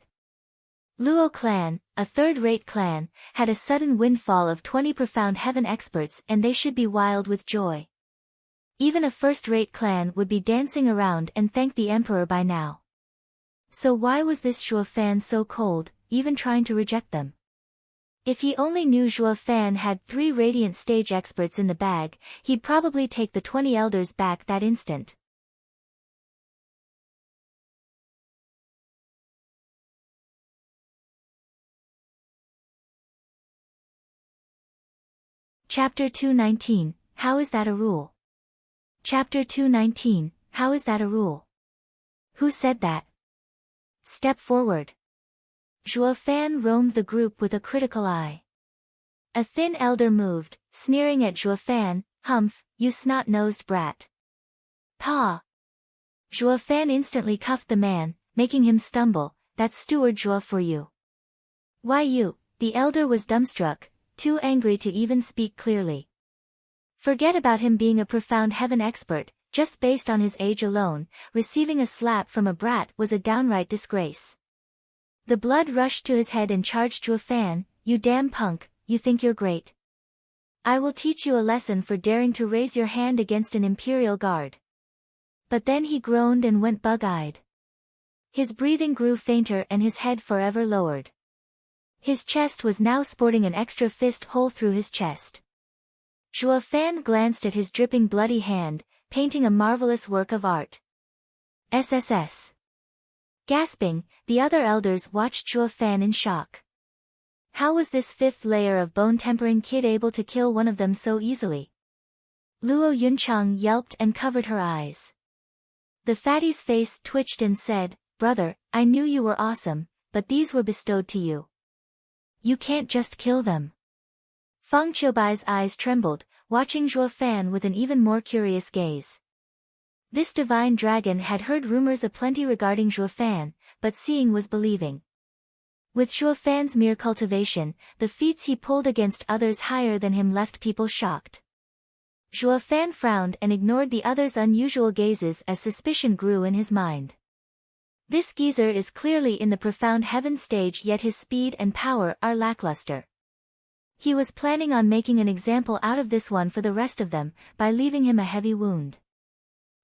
Luo clan, a third-rate clan, had a sudden windfall of 20 profound heaven experts and they should be wild with joy. Even a first-rate clan would be dancing around and thank the emperor by now. So why was this Zhuo Fan so cold, even trying to reject them? If he only knew Zhuo Fan had 3 radiant stage experts in the bag, he'd probably take the 20 elders back that instant. Chapter 219, How is that a rule? Chapter 219, How is that a rule? Who said that? Step forward. Zhuo Fan roamed the group with a critical eye. A thin elder moved, sneering at Zhuo Fan, Humph, you snot-nosed brat. Pa! Zhuo Fan instantly cuffed the man, making him stumble, that's Steward Zhuo for you. Why you? The elder was dumbstruck, too angry to even speak clearly. Forget about him being a profound heaven expert, just based on his age alone, receiving a slap from a brat was a downright disgrace. The blood rushed to his head and charged Zhuo Fan, you damn punk, you think you're great. I will teach you a lesson for daring to raise your hand against an imperial guard. But then he groaned and went bug-eyed. His breathing grew fainter and his head forever lowered. His chest was now sporting an extra fist hole through his chest. Zhuo Fan glanced at his dripping bloody hand, painting a marvelous work of art. SSS. Gasping, the other elders watched Zhuo Fan in shock. How was this 5th layer of bone-tempering kid able to kill one of them so easily? Luo Yunchang yelped and covered her eyes. The fatty's face twitched and said, Brother, I knew you were awesome, but these were bestowed to you. You can't just kill them. Feng Qiubai's eyes trembled, watching Zhuo Fan with an even more curious gaze. This divine dragon had heard rumors aplenty regarding Zhuo Fan, but seeing was believing. With Zhuo Fan's mere cultivation, the feats he pulled against others higher than him left people shocked. Zhuo Fan frowned and ignored the others' unusual gazes as suspicion grew in his mind. This geezer is clearly in the profound heaven stage, yet his speed and power are lackluster. He was planning on making an example out of this one for the rest of them, by leaving him a heavy wound.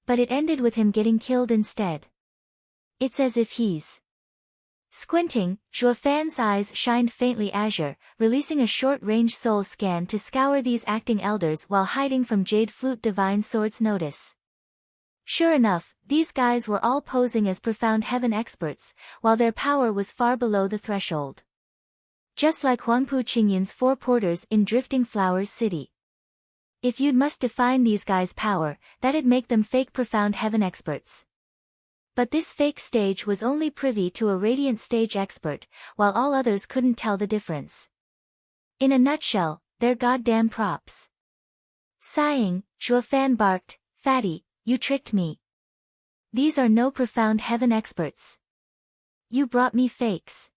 But it ended with him getting killed instead. It's as if he's... Squinting, Zhuo Fan's eyes shined faintly azure, releasing a short-range soul scan to scour these acting elders while hiding from Jade Flute Divine Sword's notice. Sure enough, these guys were all posing as profound heaven experts, while their power was far below the threshold. Just like Huangpu Qingyun's 4 porters in Drifting Flowers City. If you'd must define these guys' power, that'd make them fake profound heaven experts. But this fake stage was only privy to a radiant stage expert, while all others couldn't tell the difference. In a nutshell, they're goddamn props. Sighing, Zhuo Fan barked, Fatty, you tricked me. These are no profound heaven experts. You brought me fakes.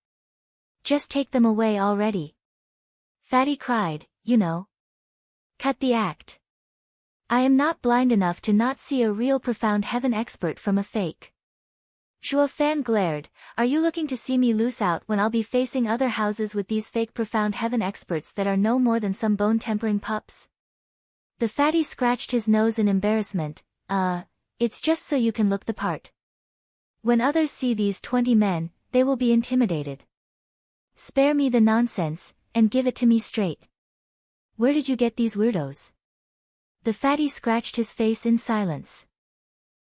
Just take them away already. Fatty cried, you know. Cut the act. I am not blind enough to not see a real profound heaven expert from a fake. Zhuo Fan glared, are you looking to see me lose out when I'll be facing other houses with these fake profound heaven experts that are no more than some bone-tempering pups? The fatty scratched his nose in embarrassment, it's just so you can look the part. When others see these 20 men, they will be intimidated. Spare me the nonsense, and give it to me straight. Where did you get these weirdos? The fatty scratched his face in silence.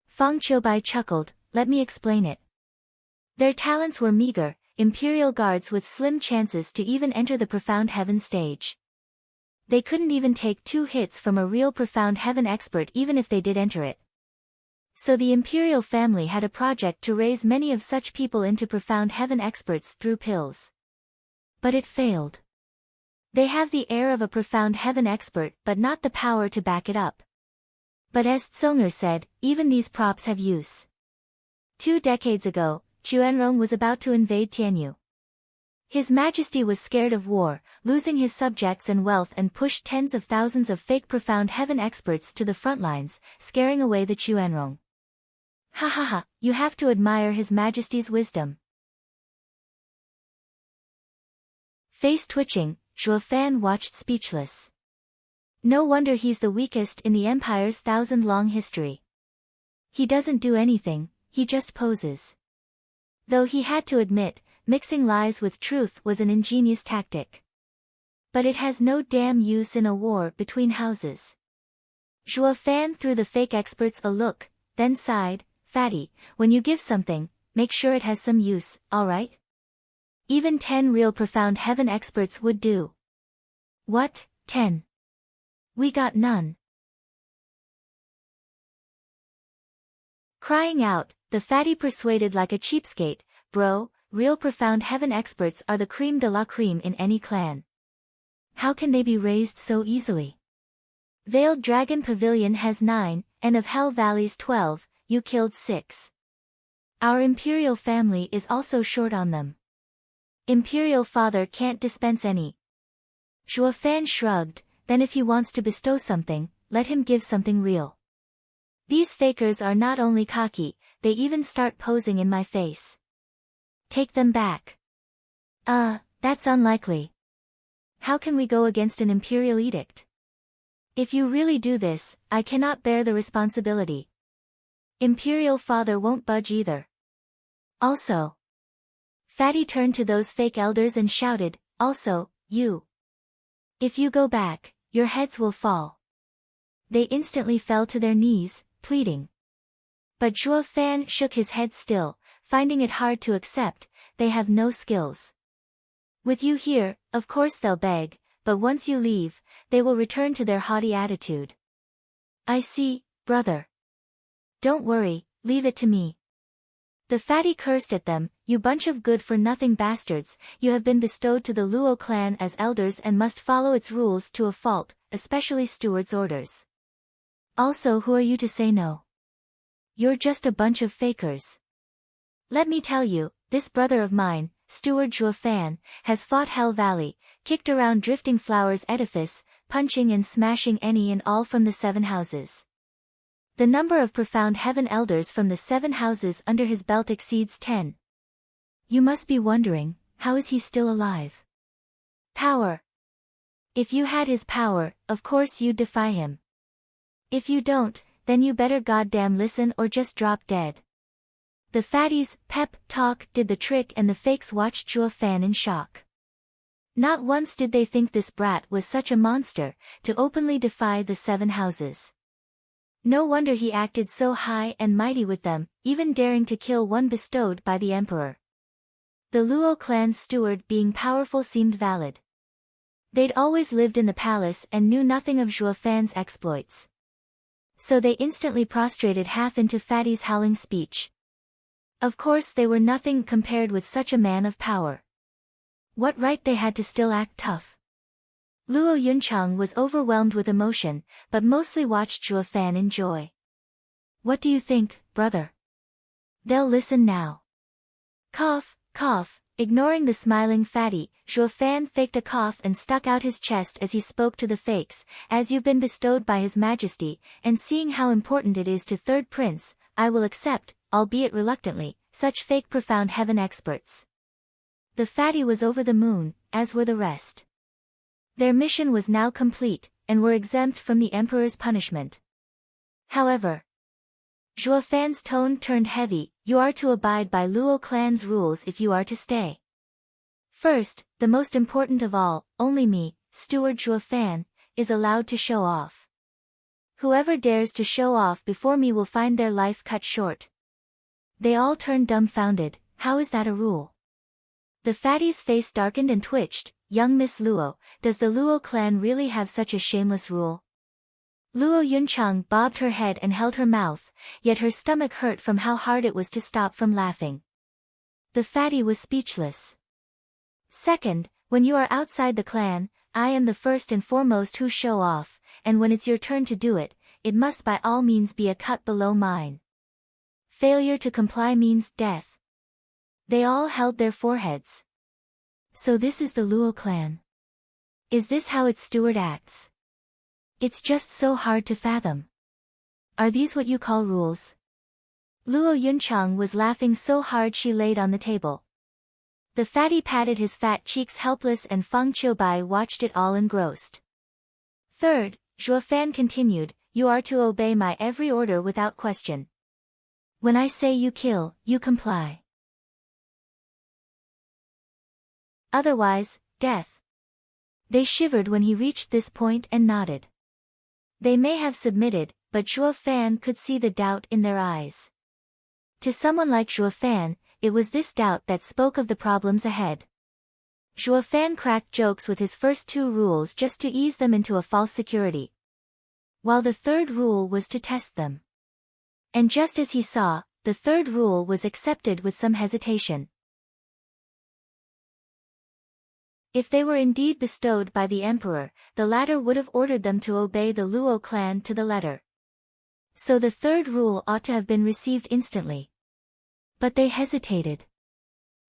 Feng Qiubai chuckled, let me explain it. Their talents were meager, imperial guards with slim chances to even enter the profound heaven stage. They couldn't even take 2 hits from a real profound heaven expert even if they did enter it. So the imperial family had a project to raise many of such people into profound heaven experts through pills. But it failed. They have the air of a profound heaven expert but not the power to back it up. But as Tsonger said, even these props have use. 2 decades ago, Chuanrong was about to invade Tianyu. His Majesty was scared of war, losing his subjects and wealth, and pushed tens of thousands of fake profound heaven experts to the front lines, scaring away the Chuanrong. Ha ha ha, you have to admire His Majesty's wisdom. Face twitching, Zhuo Fan watched speechless. No wonder he's the weakest in the Empire's 1,000-long history. He doesn't do anything, he just poses. Though he had to admit, mixing lies with truth was an ingenious tactic. But it has no damn use in a war between houses. Zhuo Fan threw the fake experts a look, then sighed, "Fatty, when you give something, make sure it has some use, alright? Even 10 real profound heaven experts would do." "What, 10? We got none." Crying out, the fatty persuaded like a cheapskate, "Bro, real profound heaven experts are the creme de la creme in any clan. How can they be raised so easily? Veiled Dragon Pavilion has 9, and of Hell Valley's 12, you killed 6. Our Imperial family is also short on them. Imperial father can't dispense any." Zhuo Fan shrugged, "Then if he wants to bestow something, let him give something real. These fakers are not only cocky, they even start posing in my face. Take them back." That's unlikely. How can we go against an imperial edict? If you really do this, I cannot bear the responsibility. Imperial father won't budge either. Also. Fatty turned to those fake elders and shouted, "Also, you. If you go back, your heads will fall." They instantly fell to their knees, pleading. But Zhuo Fan shook his head still, finding it hard to accept, they have no skills. With you here, of course they'll beg, but once you leave, they will return to their haughty attitude. "I see, brother. Don't worry, leave it to me." The fatty cursed at them, "You bunch of good-for-nothing bastards, you have been bestowed to the Luo clan as elders and must follow its rules to a fault, especially Steward's orders. Also, who are you to say no? You're just a bunch of fakers. Let me tell you, this brother of mine, Steward Zhuo Fan, has fought Hell Valley, kicked around Drifting Flowers edifice, punching and smashing any and all from the 7 houses. The number of profound heaven elders from the 7 houses under his belt exceeds 10. You must be wondering, how is he still alive? Power. If you had his power, of course you'd defy him. If you don't, then you better goddamn listen or just drop dead." The fatties' pep talk did the trick and the fakes watched Zhuo Fan in shock. Not once did they think this brat was such a monster, to openly defy the 7 houses. No wonder he acted so high and mighty with them, even daring to kill one bestowed by the emperor. The Luo clan's steward being powerful seemed valid. They'd always lived in the palace and knew nothing of Zhuo Fan's exploits. So they instantly prostrated half into Fatty's howling speech. Of course they were nothing compared with such a man of power. What right they had to still act tough? Luo Yuncheng was overwhelmed with emotion, but mostly watched Zhuo Fan in joy. "What do you think, brother? They'll listen now." Cough, cough, ignoring the smiling fatty, Zhuo Fan faked a cough and stuck out his chest as he spoke to the fakes, "As you've been bestowed by His Majesty, and seeing how important it is to Third Prince, I will accept, albeit reluctantly, such fake profound heaven experts." The fatty was over the moon, as were the rest. Their mission was now complete, and were exempt from the emperor's punishment. However, Zhuo Fan's tone turned heavy, "You are to abide by Luo clan's rules if you are to stay. First, the most important of all, only me, Steward Zhuo Fan, is allowed to show off. Whoever dares to show off before me will find their life cut short." They all turned dumbfounded, How is that a rule? The fatty's face darkened and twitched. Young Miss Luo, does the Luo clan really have such a shameless rule? Luo Yunchang bobbed her head and held her mouth, yet her stomach hurt from how hard it was to stop from laughing. The fatty was speechless. Second, when you are outside the clan, I am the first and foremost who show off, and when it's your turn to do it, it must by all means be a cut below mine. Failure to comply means death. They all held their foreheads. So this is the Luo clan. Is this how its steward acts? It's just so hard to fathom. Are these what you call rules? Luo Yunchang was laughing so hard she laid on the table. The fatty patted his fat cheeks helpless and Fang Qiubai watched it all engrossed. Third, Zhuo Fan continued, you are to obey my every order without question. When I say you kill, you comply. Otherwise, death. They shivered when he reached this point and nodded. They may have submitted, but Zhuo Fan could see the doubt in their eyes. To someone like Zhuo Fan, it was this doubt that spoke of the problems ahead. Zhuo Fan cracked jokes with his first two rules just to ease them into a false security, while the third rule was to test them. And just as he saw, the third rule was accepted with some hesitation. If they were indeed bestowed by the emperor, the latter would have ordered them to obey the Luo clan to the letter. So the third rule ought to have been received instantly. But they hesitated.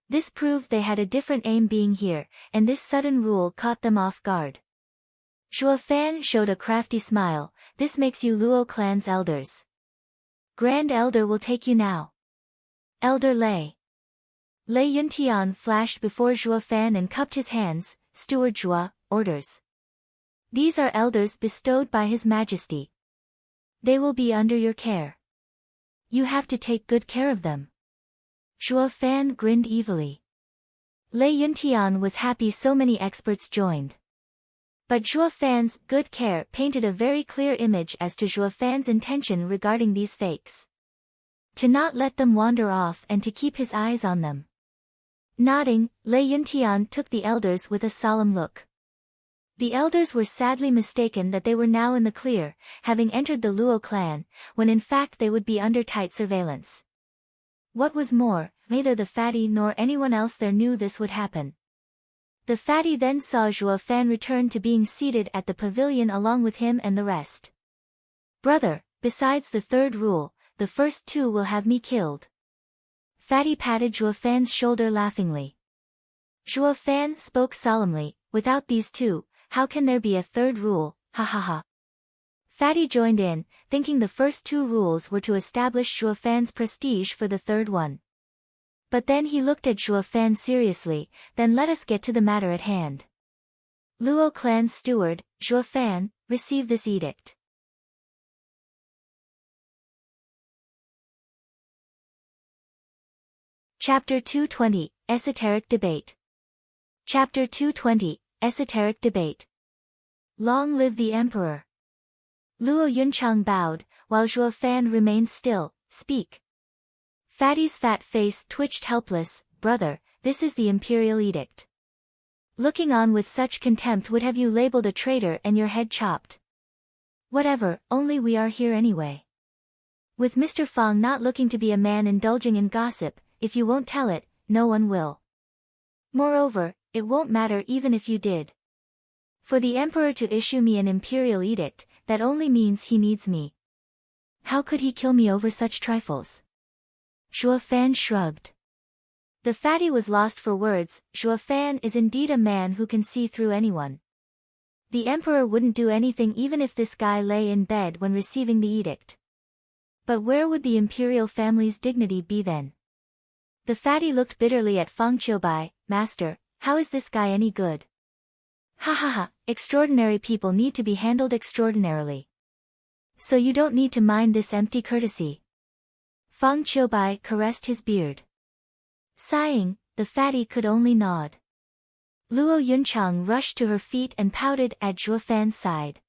This proved they had a different aim being here, and this sudden rule caught them off guard. Zhuo Fan showed a crafty smile, this makes you Luo clan's elders. Grand Elder will take you now. Elder Lei. Lei Yuntian flashed before Zhuo Fan and cupped his hands, Steward Zhuo, orders. These are elders bestowed by His Majesty. They will be under your care. You have to take good care of them. Zhuo Fan grinned evilly. Lei Yuntian was happy so many experts joined. But Zhuo Fan's good care painted a very clear image as to Zhuo Fan's intention regarding these fakes. To not let them wander off and to keep his eyes on them. Nodding, Lei Yuntian took the elders with a solemn look. The elders were sadly mistaken that they were now in the clear, having entered the Luo clan, when in fact they would be under tight surveillance. What was more, neither the fatty nor anyone else there knew this would happen. The fatty then saw Zhuo Fan return to being seated at the pavilion along with him and the rest. Brother, besides the third rule, the first two will have me killed. Fatty patted Zhuo Fan's shoulder laughingly. Zhuo Fan spoke solemnly, without these two, how can there be a third rule, ha ha ha. Fatty joined in, thinking the first two rules were to establish Zhuo Fan's prestige for the third one. But then he looked at Zhuo Fan seriously, then let us get to the matter at hand. Luo clan's steward, Zhuo Fan, receive this edict. Chapter 220, Esoteric Debate. Chapter 220, Esoteric Debate. Long live the Emperor. Luo Yunchang bowed, while Zhuo Fan remained still, speak. Fatty's fat face twitched helpless, brother, this is the imperial edict. Looking on with such contempt would have you labeled a traitor and your head chopped. Whatever, only we are here anyway. With Mr. Fang not looking to be a man indulging in gossip, if you won't tell it, no one will. Moreover, it won't matter even if you did. For the emperor to issue me an imperial edict, that only means he needs me. How could he kill me over such trifles? Zhuo Fan shrugged. The fatty was lost for words. Zhuo Fan is indeed a man who can see through anyone. The emperor wouldn't do anything even if this guy lay in bed when receiving the edict. But where would the imperial family's dignity be then? The fatty looked bitterly at Fang Qiubai, Master, how is this guy any good? Ha ha ha, extraordinary people need to be handled extraordinarily. So you don't need to mind this empty courtesy. Fang Qiubai caressed his beard. Sighing, the fatty could only nod. Luo Yunchang rushed to her feet and pouted at Zhuo Fan's side.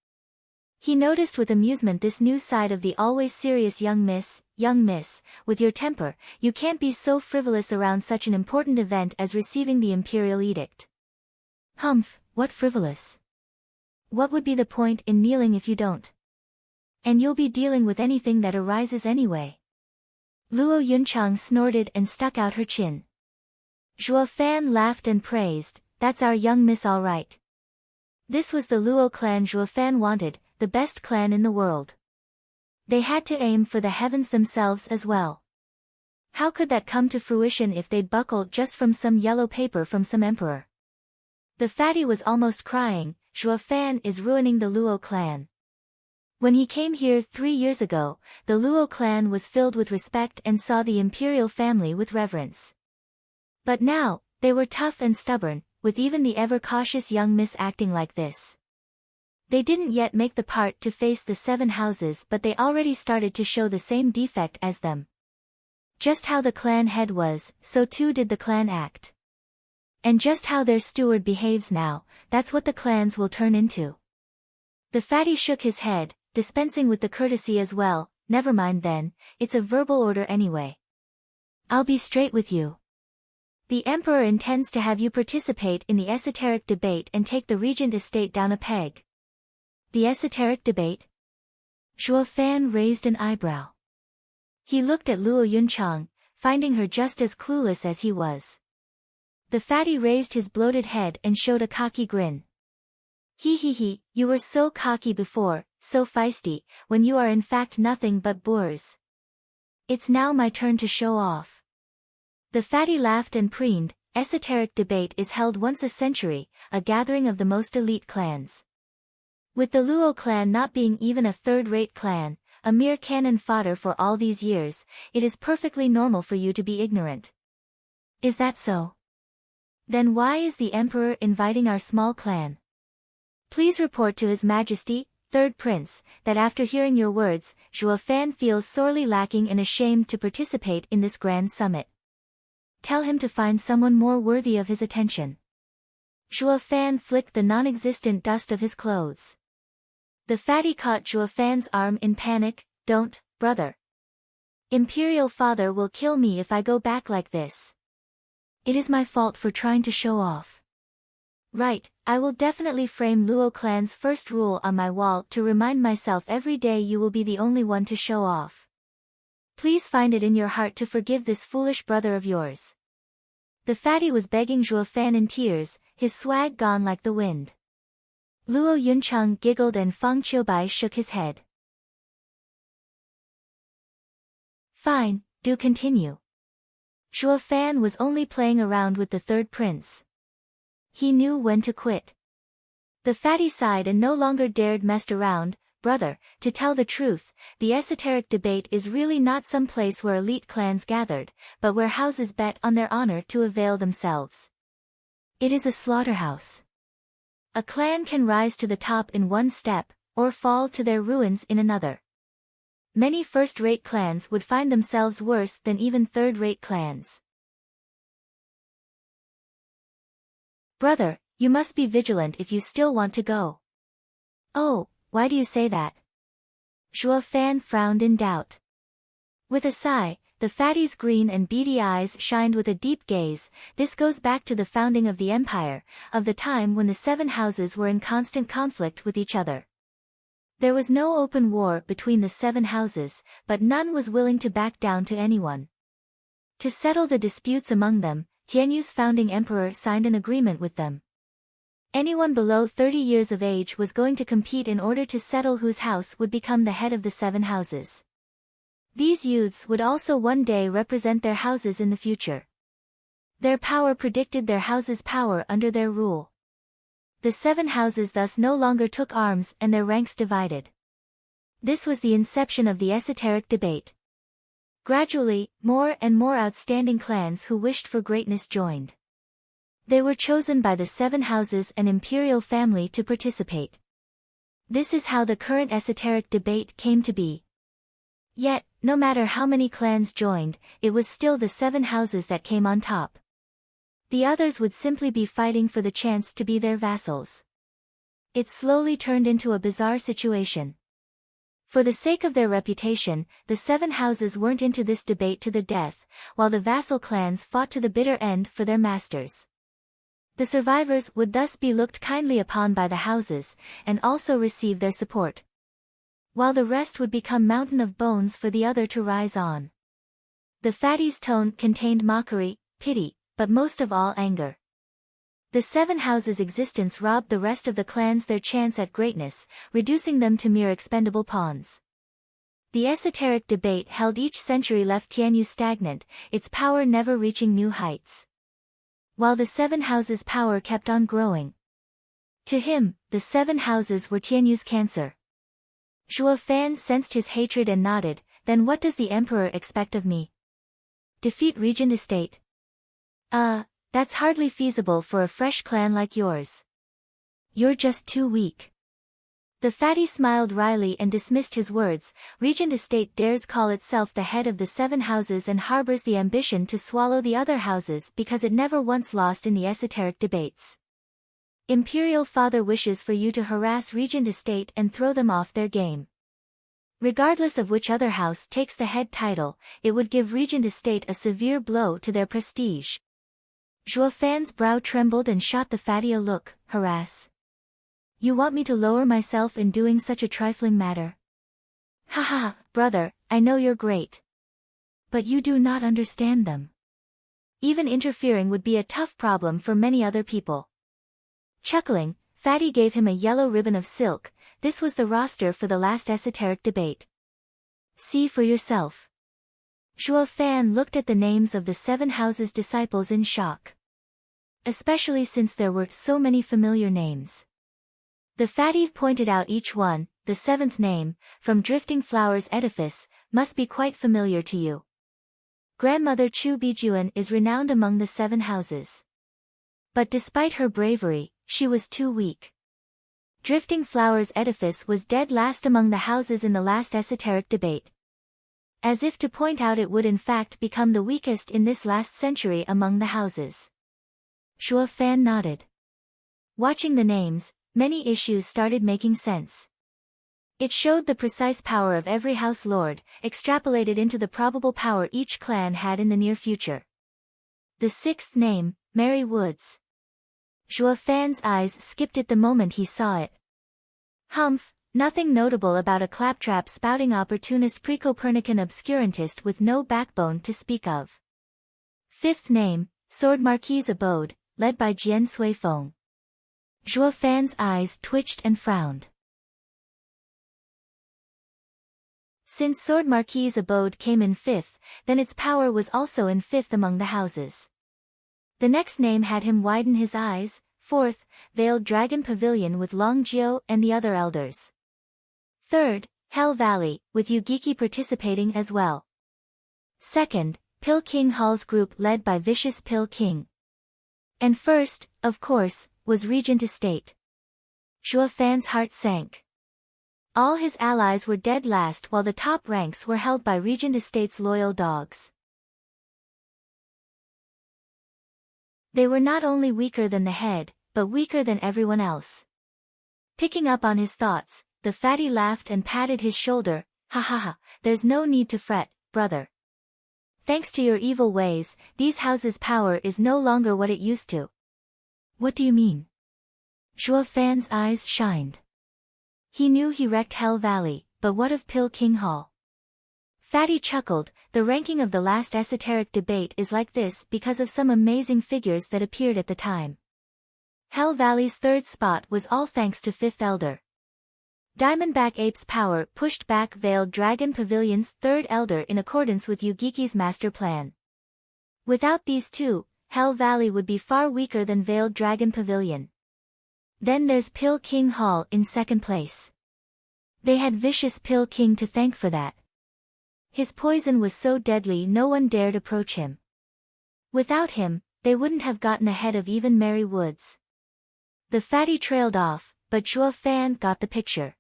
He noticed with amusement this new side of the always serious young miss, with your temper, you can't be so frivolous around such an important event as receiving the imperial edict. Humph, what frivolous? What would be the point in kneeling if you don't? And you'll be dealing with anything that arises anyway. Luo Yunchang snorted and stuck out her chin. Zhuo Fan laughed and praised, that's our young miss all right. This was the Luo clan Zhuo Fan wanted, the best clan in the world. They had to aim for the heavens themselves as well. How could that come to fruition if they'd buckled just from some yellow paper from some emperor? The fatty was almost crying, Zhuo Fan is ruining the Luo clan. When he came here 3 years ago, the Luo clan was filled with respect and saw the imperial family with reverence. But now, they were tough and stubborn, with even the ever-cautious young miss acting like this. They didn't yet make the part to face the 7 houses, but they already started to show the same defect as them. Just how the clan head was, so too did the clan act. And just how their steward behaves now, that's what the clans will turn into. The fatty shook his head, dispensing with the courtesy as well, never mind then, it's a verbal order anyway. I'll be straight with you. The emperor intends to have you participate in the esoteric debate and take the regent estate down a peg. The esoteric debate? Zhuo Fan raised an eyebrow. He looked at Luo Yunchang, finding her just as clueless as he was. The fatty raised his bloated head and showed a cocky grin. He, you were so cocky before, so feisty, when you are in fact nothing but boors. It's now my turn to show off. The fatty laughed and preened, esoteric debate is held once a century, a gathering of the most elite clans. With the Luo clan not being even a third-rate clan, a mere cannon fodder for all these years, it is perfectly normal for you to be ignorant. Is that so? Then why is the emperor inviting our small clan? Please report to His Majesty, Third Prince, that after hearing your words, Zhuo Fan feels sorely lacking and ashamed to participate in this grand summit. Tell him to find someone more worthy of his attention. Zhuo Fan flicked the non-existent dust of his clothes. The fatty caught Zhuo Fan's arm in panic, don't, brother. Imperial father will kill me if I go back like this. It is my fault for trying to show off. Right, I will definitely frame Luo clan's first rule on my wall to remind myself every day you will be the only one to show off. Please find it in your heart to forgive this foolish brother of yours. The fatty was begging Zhuo Fan in tears, his swag gone like the wind. Luo Yunchang giggled and Fang Qiubai shook his head. Fine, do continue. Zhuo Fan was only playing around with the third prince. He knew when to quit. The fatty sighed and no longer dared mess around. Brother, to tell the truth, the esoteric debate is really not some place where elite clans gathered, but where houses bet on their honor to avail themselves. It is a slaughterhouse. A clan can rise to the top in one step, or fall to their ruins in another. Many first-rate clans would find themselves worse than even third-rate clans. Brother, you must be vigilant if you still want to go. Oh, why do you say that? Zhuo Fan frowned in doubt. With a sigh, the fatty's green and beady eyes shined with a deep gaze. This goes back to the founding of the empire, of the time when the 7 houses were in constant conflict with each other. There was no open war between the 7 houses, but none was willing to back down to anyone. To settle the disputes among them, Tianyu's founding emperor signed an agreement with them. Anyone below 30 years of age was going to compete in order to settle whose house would become the head of the 7 houses. These youths would also one day represent their houses in the future. Their power predicted their house's power under their rule. The 7 houses thus no longer took arms and their ranks divided. This was the inception of the esoteric debate. Gradually, more and more outstanding clans who wished for greatness joined. They were chosen by the 7 houses and imperial family to participate. This is how the current esoteric debate came to be. Yet, no matter how many clans joined, it was still the 7 houses that came on top. The others would simply be fighting for the chance to be their vassals. It slowly turned into a bizarre situation. For the sake of their reputation, the 7 houses weren't into this debate to the death, while the vassal clans fought to the bitter end for their masters. The survivors would thus be looked kindly upon by the houses, and also receive their support, while the rest would become mountain of bones for the other to rise on. The fatty's tone contained mockery, pity, but most of all anger. The 7 houses' existence robbed the rest of the clans their chance at greatness, reducing them to mere expendable pawns. The esoteric debate held each century left Tianyu stagnant, its power never reaching new heights, while the 7 houses' power kept on growing. To him, the 7 houses were Tianyu's cancer. Zhuo Fan sensed his hatred and nodded. Then what does the emperor expect of me? Defeat Regent Estate? That's hardly feasible for a fresh clan like yours. You're just too weak. The fatty smiled wryly and dismissed his words. Regent Estate dares call itself the head of the 7 houses and harbors the ambition to swallow the other houses because it never once lost in the esoteric debates. Imperial father wishes for you to harass Regent Estate and throw them off their game. Regardless of which other house takes the head title, it would give Regent Estate a severe blow to their prestige. Zhuo Fan's brow trembled and shot the fatty a look. Harass? You want me to lower myself in doing such a trifling matter? Ha ha, brother, I know you're great. But you do not understand them. Even interfering would be a tough problem for many other people. Chuckling, Fatty gave him a yellow ribbon of silk. This was the roster for the last esoteric debate. See for yourself. Zhuo Fan looked at the names of the 7 houses' disciples in shock, especially since there were so many familiar names. The fatty pointed out each one. The 7th name, from Drifting Flowers Edifice, must be quite familiar to you. Grandmother Chu Bijuan is renowned among the 7 houses. But despite her bravery, she was too weak. Drifting Flowers Edifice was dead last among the houses in the last esoteric debate, as if to point out it would in fact become the weakest in this last century among the houses. Zhuo Fan nodded. Watching the names, many issues started making sense. It showed the precise power of every house lord, extrapolated into the probable power each clan had in the near future. The 6th name, Merry Woods. Zhuo Fan's eyes skipped it the moment he saw it. Humph, nothing notable about a claptrap spouting opportunist pre-Copernican obscurantist with no backbone to speak of. 5th name, Sword Marquis Abode, led by Jian Suifeng. Zhuo Fan's eyes twitched and frowned. Since Sword Marquis Abode came in 5th, then its power was also in 5th among the houses. The next name had him widen his eyes. 4th, Veiled Dragon Pavilion with Long Jiu and the other elders. 3rd, Hell Valley, with Yugiki participating as well. 2nd, Pill King Hall's group led by Vicious Pill King. And 1st, of course, was Regent Estate. Zhuo Fan's heart sank. All his allies were dead last while the top ranks were held by Regent Estate's loyal dogs. They were not only weaker than the head, but weaker than everyone else. Picking up on his thoughts, the fatty laughed and patted his shoulder. Ha ha ha, there's no need to fret, brother. Thanks to your evil ways, these houses' power is no longer what it used to. What do you mean? Zhuo Fan's eyes shined. He knew he wrecked Hell Valley, but what of Pill King Hall? Fatty chuckled. The ranking of the last esoteric debate is like this because of some amazing figures that appeared at the time. Hell Valley's 3rd spot was all thanks to 5th Elder. Diamondback Ape's power pushed back Veiled Dragon Pavilion's 3rd Elder in accordance with Yugiki's master plan. Without these two, Hell Valley would be far weaker than Veiled Dragon Pavilion. Then there's Pill King Hall in 2nd place. They had Vicious Pill King to thank for that. His poison was so deadly no one dared approach him. Without him, they wouldn't have gotten ahead of even Merry Woods. The fatty trailed off, but Zhuo Fan got the picture.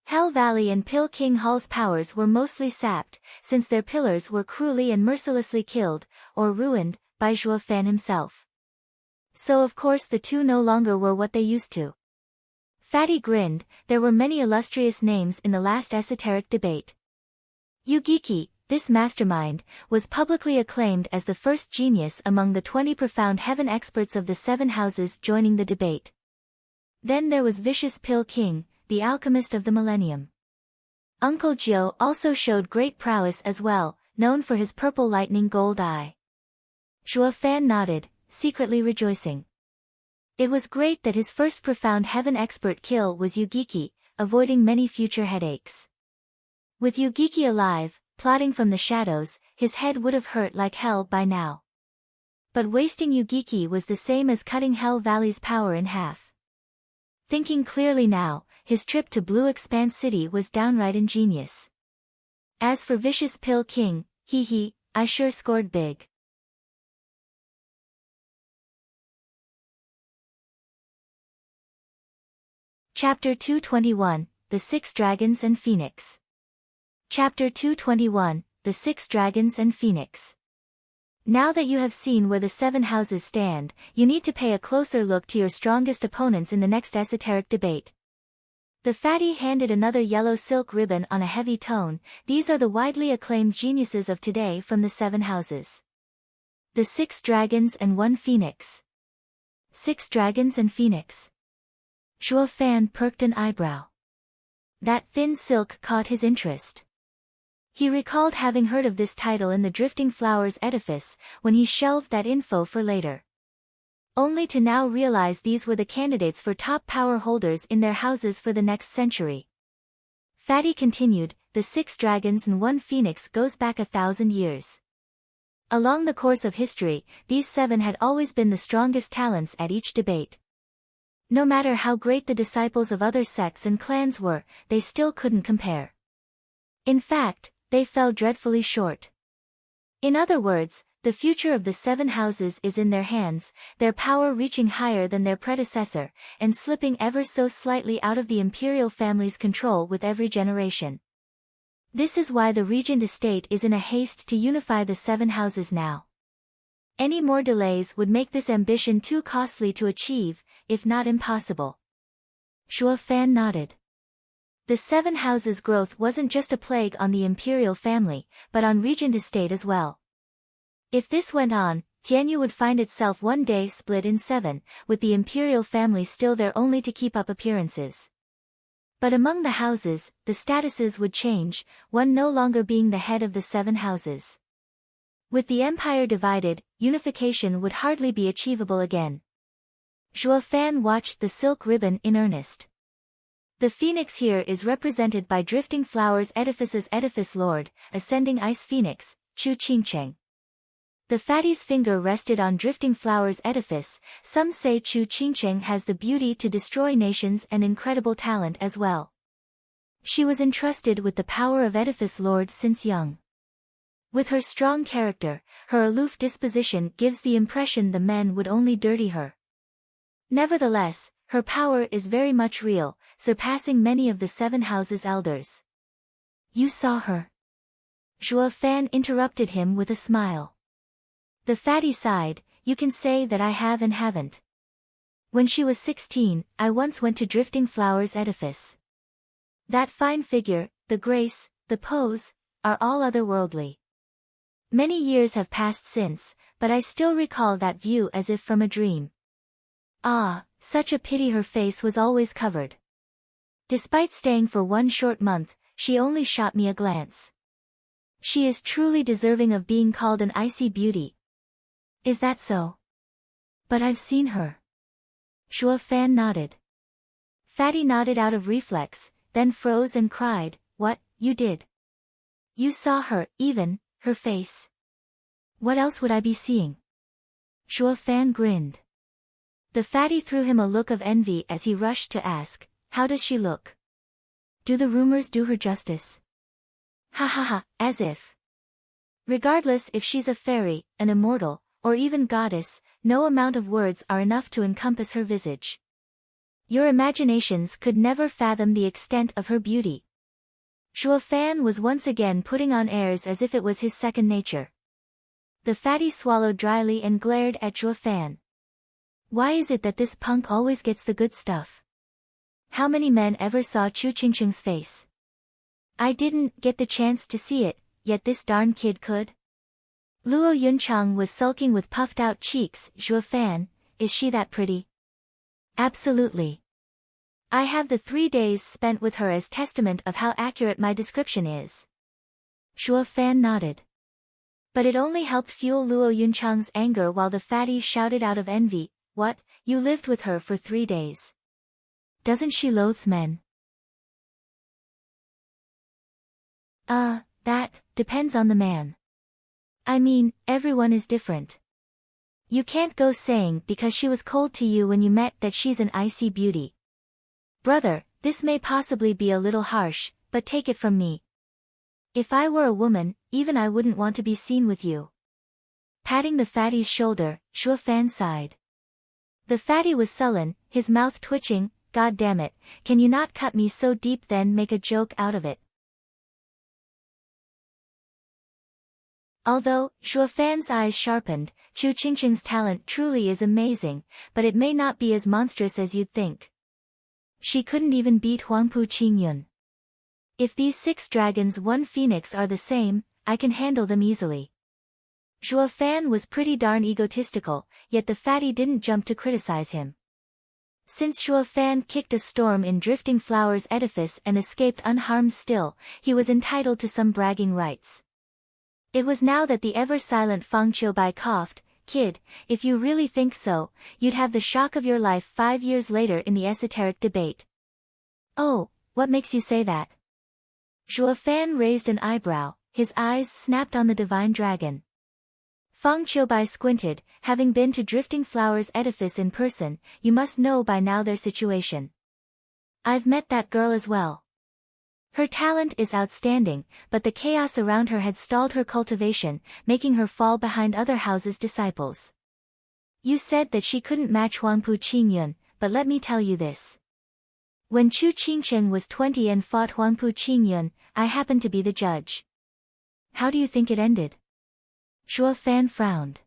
Hell Valley and Pill King Hall's powers were mostly sapped, since their pillars were cruelly and mercilessly killed, or ruined, by Zhuo Fan himself. So of course the two no longer were what they used to. Fatty grinned. There were many illustrious names in the last esoteric debate. Yugiki, this mastermind, was publicly acclaimed as the first genius among the 20 profound heaven experts of the 7 houses joining the debate. Then there was Vicious Pill King, the alchemist of the millennium. Uncle Joe also showed great prowess as well, known for his purple lightning gold eye. Zhuo Fan nodded, secretly rejoicing. It was great that his first profound heaven expert kill was Yugiki, avoiding many future headaches. With Yugiki alive, plotting from the shadows, his head would have hurt like hell by now. But wasting Yugiki was the same as cutting Hell Valley's power in half. Thinking clearly now, his trip to Blue Expanse City was downright ingenious. As for Vicious Pill King, I sure scored big. Chapter 221, The 6 Dragons and Phoenix. Chapter 221, The 6 Dragons and Phoenix. Now that you have seen where the 7 houses stand, you need to pay a closer look to your strongest opponents in the next esoteric debate. The fatty handed another yellow silk ribbon on a heavy tone. These are the widely acclaimed geniuses of today from the 7 houses. The 6 Dragons and 1 Phoenix. 6 Dragons and Phoenix. Zhuo Fan perked an eyebrow. That thin silk caught his interest. He recalled having heard of this title in the Drifting Flowers edifice, when he shelved that info for later. Only to now realize these were the candidates for top power holders in their houses for the next century. Fatty continued, the 6 dragons and 1 phoenix goes back 1,000 years. Along the course of history, these 7 had always been the strongest talents at each debate. No matter how great the disciples of other sects and clans were, they still couldn't compare. In fact, they fell dreadfully short. In other words, the future of the 7 houses is in their hands, their power reaching higher than their predecessor, and slipping ever so slightly out of the imperial family's control with every generation. This is why the regent estate is in a haste to unify the 7 houses now. Any more delays would make this ambition too costly to achieve, if not impossible. Zhuo Fan nodded. The 7 houses' growth wasn't just a plague on the imperial family, but on regent estate as well. If this went on, Tianyu would find itself one day split in 7, with the imperial family still there only to keep up appearances. But among the houses, the statuses would change, one no longer being the head of the 7 houses. With the empire divided, unification would hardly be achievable again. Zhuo Fan watched the silk ribbon in earnest. The phoenix here is represented by Drifting Flowers Edifice's Edifice Lord, Ascending Ice Phoenix, Chu Qingcheng. The fatty's finger rested on Drifting Flowers Edifice. Some say Chu Qingcheng has the beauty to destroy nations and incredible talent as well. She was entrusted with the power of Edifice Lord since young. With her strong character, her aloof disposition gives the impression the men would only dirty her. Nevertheless, her power is very much real, surpassing many of the 7 houses' elders. You saw her? Zhuo Fan interrupted him with a smile. The fatty sighed, you can say that I have and haven't. When she was 16, I once went to Drifting Flowers Edifice. That fine figure, the grace, the pose, are all otherworldly. Many years have passed since, but I still recall that view as if from a dream. Ah, such a pity her face was always covered. Despite staying for 1 short month, she only shot me a glance. She is truly deserving of being called an icy beauty. Is that so? But I've seen her. Zhuo Fan nodded. Fatty nodded out of reflex, then froze and cried, what, you did? You saw her, even, her face. What else would I be seeing? Zhuo Fan grinned. The fatty threw him a look of envy as he rushed to ask, how does she look? Do the rumors do her justice? Ha ha ha, as if. Regardless if she's a fairy, an immortal, or even goddess, no amount of words are enough to encompass her visage. Your imaginations could never fathom the extent of her beauty. Zhuo Fan was once again putting on airs as if it was his second nature. The fatty swallowed dryly and glared at Zhuo Fan. Why is it that this punk always gets the good stuff? How many men ever saw Chu Qingqing's face? I didn't get the chance to see it, yet this darn kid could. Luo Yunchang was sulking with puffed-out cheeks. Zhuo Fan, is she that pretty? Absolutely. I have the 3 days spent with her as testament of how accurate my description is. Zhuo Fan nodded. But it only helped fuel Luo Yunchang's anger while the fatty shouted out of envy, "What, you lived with her for 3 days? Doesn't she loathe men?" That depends on the man. I mean, everyone is different. You can't go saying because she was cold to you when you met that she's an icy beauty. Brother, this may possibly be a little harsh, but take it from me. If I were a woman, even I wouldn't want to be seen with you. Patting the fatty's shoulder, Zhuo Fan sighed. The fatty was sullen, his mouth twitching. God damn it, can you not cut me so deep then make a joke out of it? Although, Zhuo Fan's eyes sharpened, Chu Qingqing's talent truly is amazing, but it may not be as monstrous as you'd think. She couldn't even beat Huangpu Qingyun. If these 6 dragons 1 phoenix are the same, I can handle them easily. Zhuo Fan was pretty darn egotistical, yet the fatty didn't jump to criticize him. Since Zhuo Fan kicked a storm in Drifting Flower's edifice and escaped unharmed still, he was entitled to some bragging rights. It was now that the ever-silent Fang Qiubai coughed. Kid, if you really think so, you'd have the shock of your life 5 years later in the esoteric debate. Oh, what makes you say that? Zhuo Fan raised an eyebrow, his eyes snapped on the divine dragon. Fang Qiubai squinted. Having been to Drifting Flower's edifice in person, you must know by now their situation. I've met that girl as well. Her talent is outstanding, but the chaos around her had stalled her cultivation, making her fall behind other houses' disciples. You said that she couldn't match Huangpu Qingyun, but let me tell you this. When Chu Qingqing was 20 and fought Huangpu Qingyun, I happened to be the judge. How do you think it ended? Zhuo Fan frowned.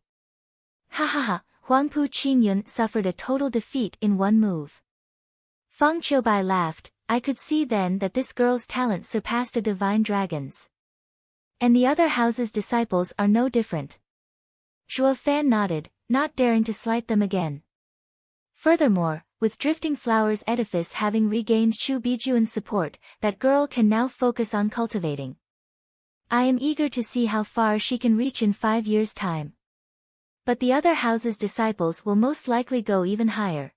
Ha ha ha, Huangpu Qingyun suffered a total defeat in 1 move. Fang Qiubai laughed. I could see then that this girl's talent surpassed a divine dragon's. And the other house's disciples are no different. Zhuo Fan nodded, not daring to slight them again. Furthermore, with Drifting Flower's edifice having regained Chu Bijuan's support, that girl can now focus on cultivating. I am eager to see how far she can reach in 5 years' time. But the other house's disciples will most likely go even higher.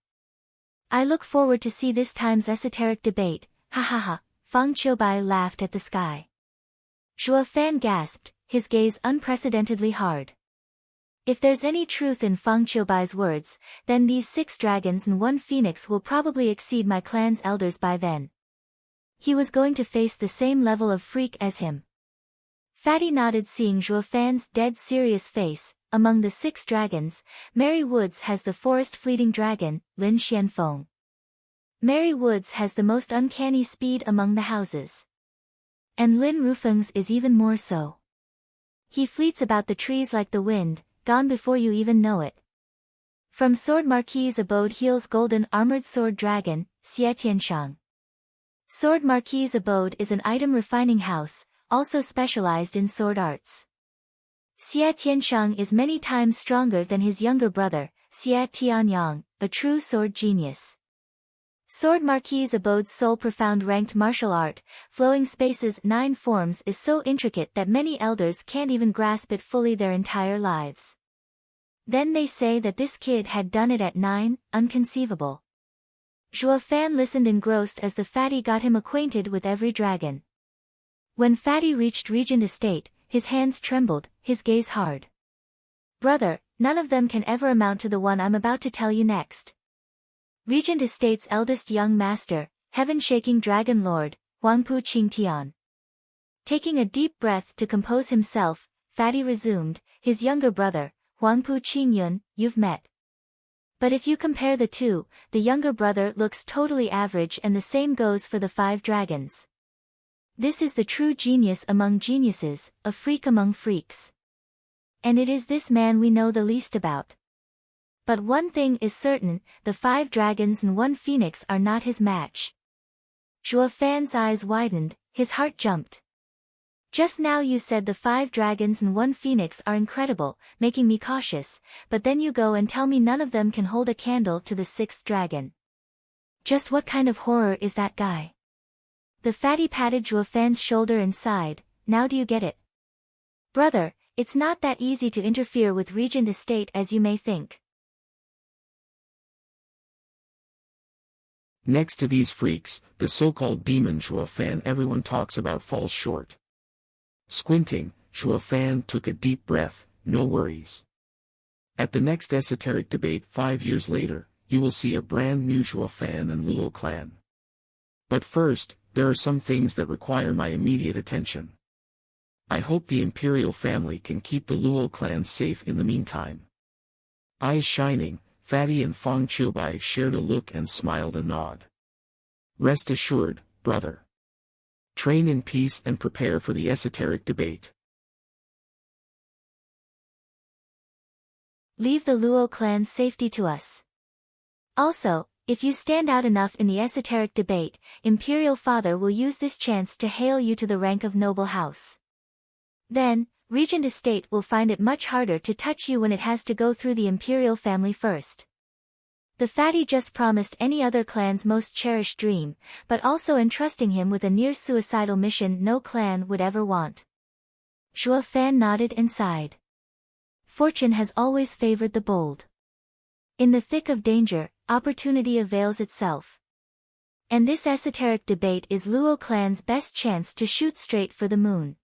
I look forward to see this time's esoteric debate. Ha ha ha, Fang Qiubai laughed at the sky. Zhuo Fan gasped, his gaze unprecedentedly hard. If there's any truth in Fang Qiubai's words, then these 6 dragons and 1 phoenix will probably exceed my clan's elders by then. He was going to face the same level of freak as him. Fatty nodded, seeing Zhuo Fan's dead serious face. Among the 6 dragons, Mary Woods has the forest fleeting dragon, Lin Xianfeng. Mary Woods has the most uncanny speed among the houses. And Lin Rufeng's is even more so. He fleets about the trees like the wind, gone before you even know it. From Sword Marquis's abode hails golden armored sword dragon, Xie Tianshang. Sword Marquis's abode is an item refining house, also specialized in sword arts. Xie Tianshang is many times stronger than his younger brother, Xie Tianyang, a true sword genius. Sword Marquis's abode's sole profound ranked martial art, flowing spaces 9 forms, is so intricate that many elders can't even grasp it fully their entire lives. Then they say that this kid had done it at 9, unconceivable. Zhuo Fan listened engrossed as the fatty got him acquainted with every dragon. When fatty reached Regent Estate, his hands trembled, his gaze hard. Brother, none of them can ever amount to the one I'm about to tell you next. Regent Estate's eldest young master, heaven-shaking dragon lord, Huangpu Qingtian. Taking a deep breath to compose himself, fatty resumed, his younger brother, Huangpu Qingyun, you've met. But if you compare the two, the younger brother looks totally average, and the same goes for the 5 dragons. This is the true genius among geniuses, a freak among freaks. And it is this man we know the least about. But one thing is certain, the 5 dragons and 1 phoenix are not his match. Zhuo Fan's eyes widened, his heart jumped. Just now you said the 5 dragons and 1 phoenix are incredible, making me cautious, but then you go and tell me none of them can hold a candle to the 6th dragon. Just what kind of horror is that guy? The fatty patted Zhuo Fan's shoulder and sighed, now do you get it? Brother, it's not that easy to interfere with Regent Estate as you may think. Next to these freaks, the so-called demon Zhuo Fan everyone talks about falls short. Squinting, Zhuo Fan took a deep breath, no worries. At the next esoteric debate 5 years later, you will see a brand new Zhuo Fan and Luo clan. But first, there are some things that require my immediate attention. I hope the Imperial family can keep the Luo clan safe in the meantime. Eyes shining, Fatty and Fang Qiubai shared a look and smiled a nod. Rest assured, brother. Train in peace and prepare for the esoteric debate. Leave the Luo clan's safety to us. Also, if you stand out enough in the esoteric debate, Imperial Father will use this chance to hail you to the rank of noble house. Then, Regent Estate will find it much harder to touch you when it has to go through the Imperial family first. The fatty just promised any other clan's most cherished dream, but also entrusting him with a near-suicidal mission no clan would ever want. Zhuo Fan nodded and sighed. Fortune has always favored the bold. In the thick of danger, opportunity avails itself. And this esoteric debate is Luo clan's best chance to shoot straight for the moon.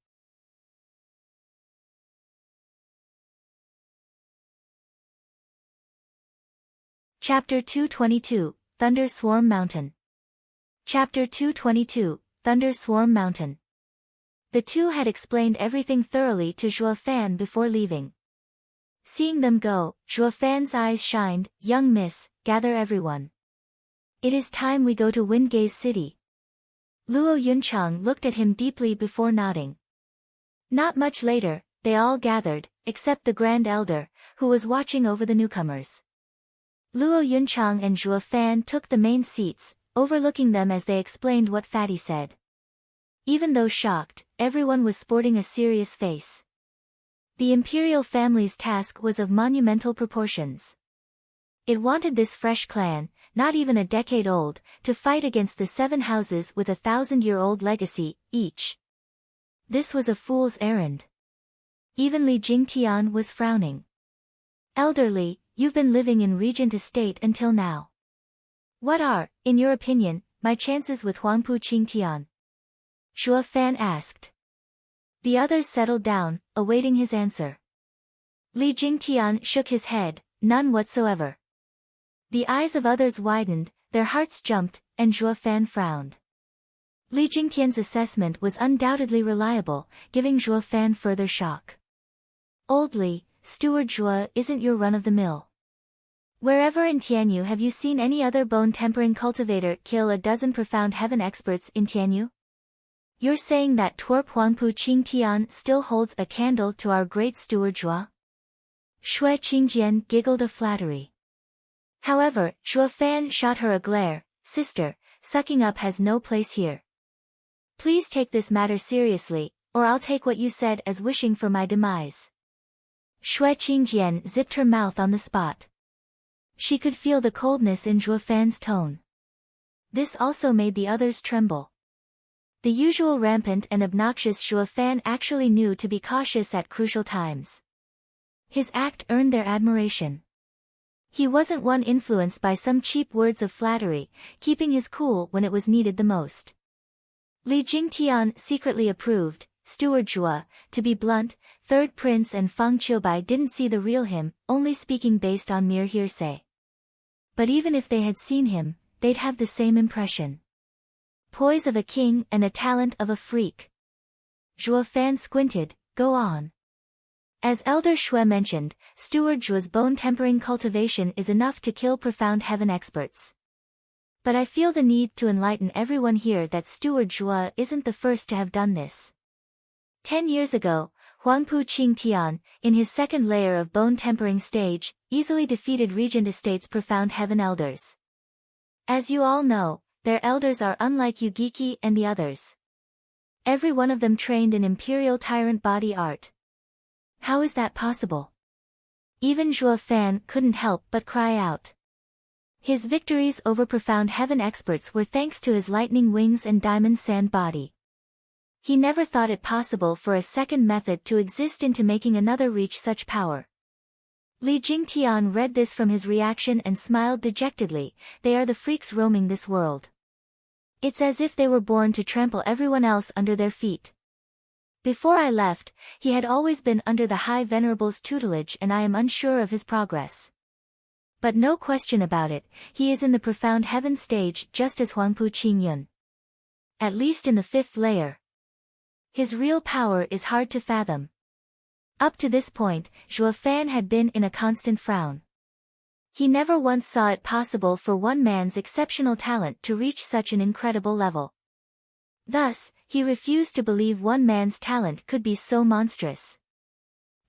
Chapter 222, Thunder Swarm Mountain. Chapter 222, Thunder Swarm Mountain. The two had explained everything thoroughly to Zhuo Fan before leaving. Seeing them go, Zhuo Fan's eyes shined, young miss, gather everyone. It is time we go to Windgaze City. Luo Yuncheng looked at him deeply before nodding. Not much later, they all gathered, except the Grand Elder, who was watching over the newcomers. Luo Yuncheng and Zhuo Fan took the main seats, overlooking them as they explained what Fatty said. Even though shocked, everyone was sporting a serious face. The imperial family's task was of monumental proportions. It wanted this fresh clan, not even a decade old, to fight against the 7 houses with a 1,000-year-old legacy, each. This was a fool's errand. Even Li Jingtian was frowning. Elderly, you've been living in Regent Estate until now. What are, in your opinion, my chances with Huangpu Qingtian? Zhuo Fan asked. The others settled down, awaiting his answer. Li Jingtian shook his head, none whatsoever. The eyes of others widened, their hearts jumped, and Zhuo Fan frowned. Li Jingtian's assessment was undoubtedly reliable, giving Zhuo Fan further shock. Old Li, Steward Zhuo isn't your run-of-the-mill. Wherever in Tianyu have you seen any other bone-tempering cultivator kill a dozen profound heaven experts in Tianyu? You're saying that twerp Huangpu Qingtian still holds a candle to our great Steward Zhuo? Shui Qingjian giggled a flattery. However, Zhuo Fan shot her a glare, sister, sucking up has no place here. Please take this matter seriously, or I'll take what you said as wishing for my demise. Shui Qingjian zipped her mouth on the spot. She could feel the coldness in Zhuo Fan's tone. This also made the others tremble. The usual rampant and obnoxious Zhuo Fan actually knew to be cautious at crucial times. His act earned their admiration. He wasn't one influenced by some cheap words of flattery, keeping his cool when it was needed the most. Li Jingtian secretly approved, Steward Zhuo, to be blunt, Third Prince and Fang Qiubai didn't see the real him, only speaking based on mere hearsay. But even if they had seen him, they'd have the same impression. Poise of a king and a talent of a freak. Zhuo Fan squinted, go on. As Elder Shui mentioned, Steward Zhuo's bone-tempering cultivation is enough to kill profound heaven experts. But I feel the need to enlighten everyone here that Steward Zhuo isn't the first to have done this. 10 years ago, Huangpu Qingtian, in his second layer of bone-tempering stage, easily defeated Regent Estate's profound heaven elders. As you all know, their elders are unlike Yugiki and the others. Every one of them trained in imperial tyrant body art. How is that possible? Even Zhuo Fan couldn't help but cry out. His victories over profound heaven experts were thanks to his lightning wings and diamond sand body. He never thought it possible for a second method to exist into making another reach such power. Li Jingtian read this from his reaction and smiled dejectedly. They are the freaks roaming this world. It's as if they were born to trample everyone else under their feet. Before I left, he had always been under the High Venerable's tutelage and I am unsure of his progress. But no question about it, he is in the profound heaven stage just as Huangpu Qingyun. At least in the 5th layer. His real power is hard to fathom. Up to this point, Zhuo Fan had been in a constant frown. He never once saw it possible for one man's exceptional talent to reach such an incredible level. Thus, he refused to believe one man's talent could be so monstrous.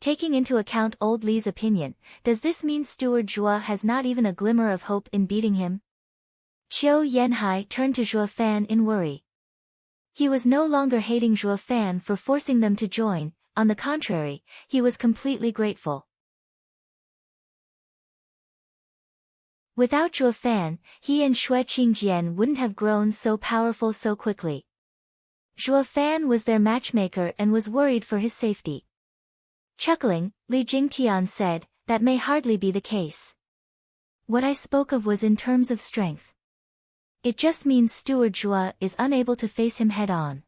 Taking into account old Li's opinion, does this mean Steward Zhuo has not even a glimmer of hope in beating him? Qiu Yanhai turned to Zhuo Fan in worry. He was no longer hating Zhuo Fan for forcing them to join, on the contrary, he was completely grateful. Without Zhuo Fan, he and Xue Qingjian wouldn't have grown so powerful so quickly. Zhuo Fan was their matchmaker and was worried for his safety. Chuckling, Li Jingtian said, that may hardly be the case. What I spoke of was in terms of strength. It just means Steward Zhuo is unable to face him head-on.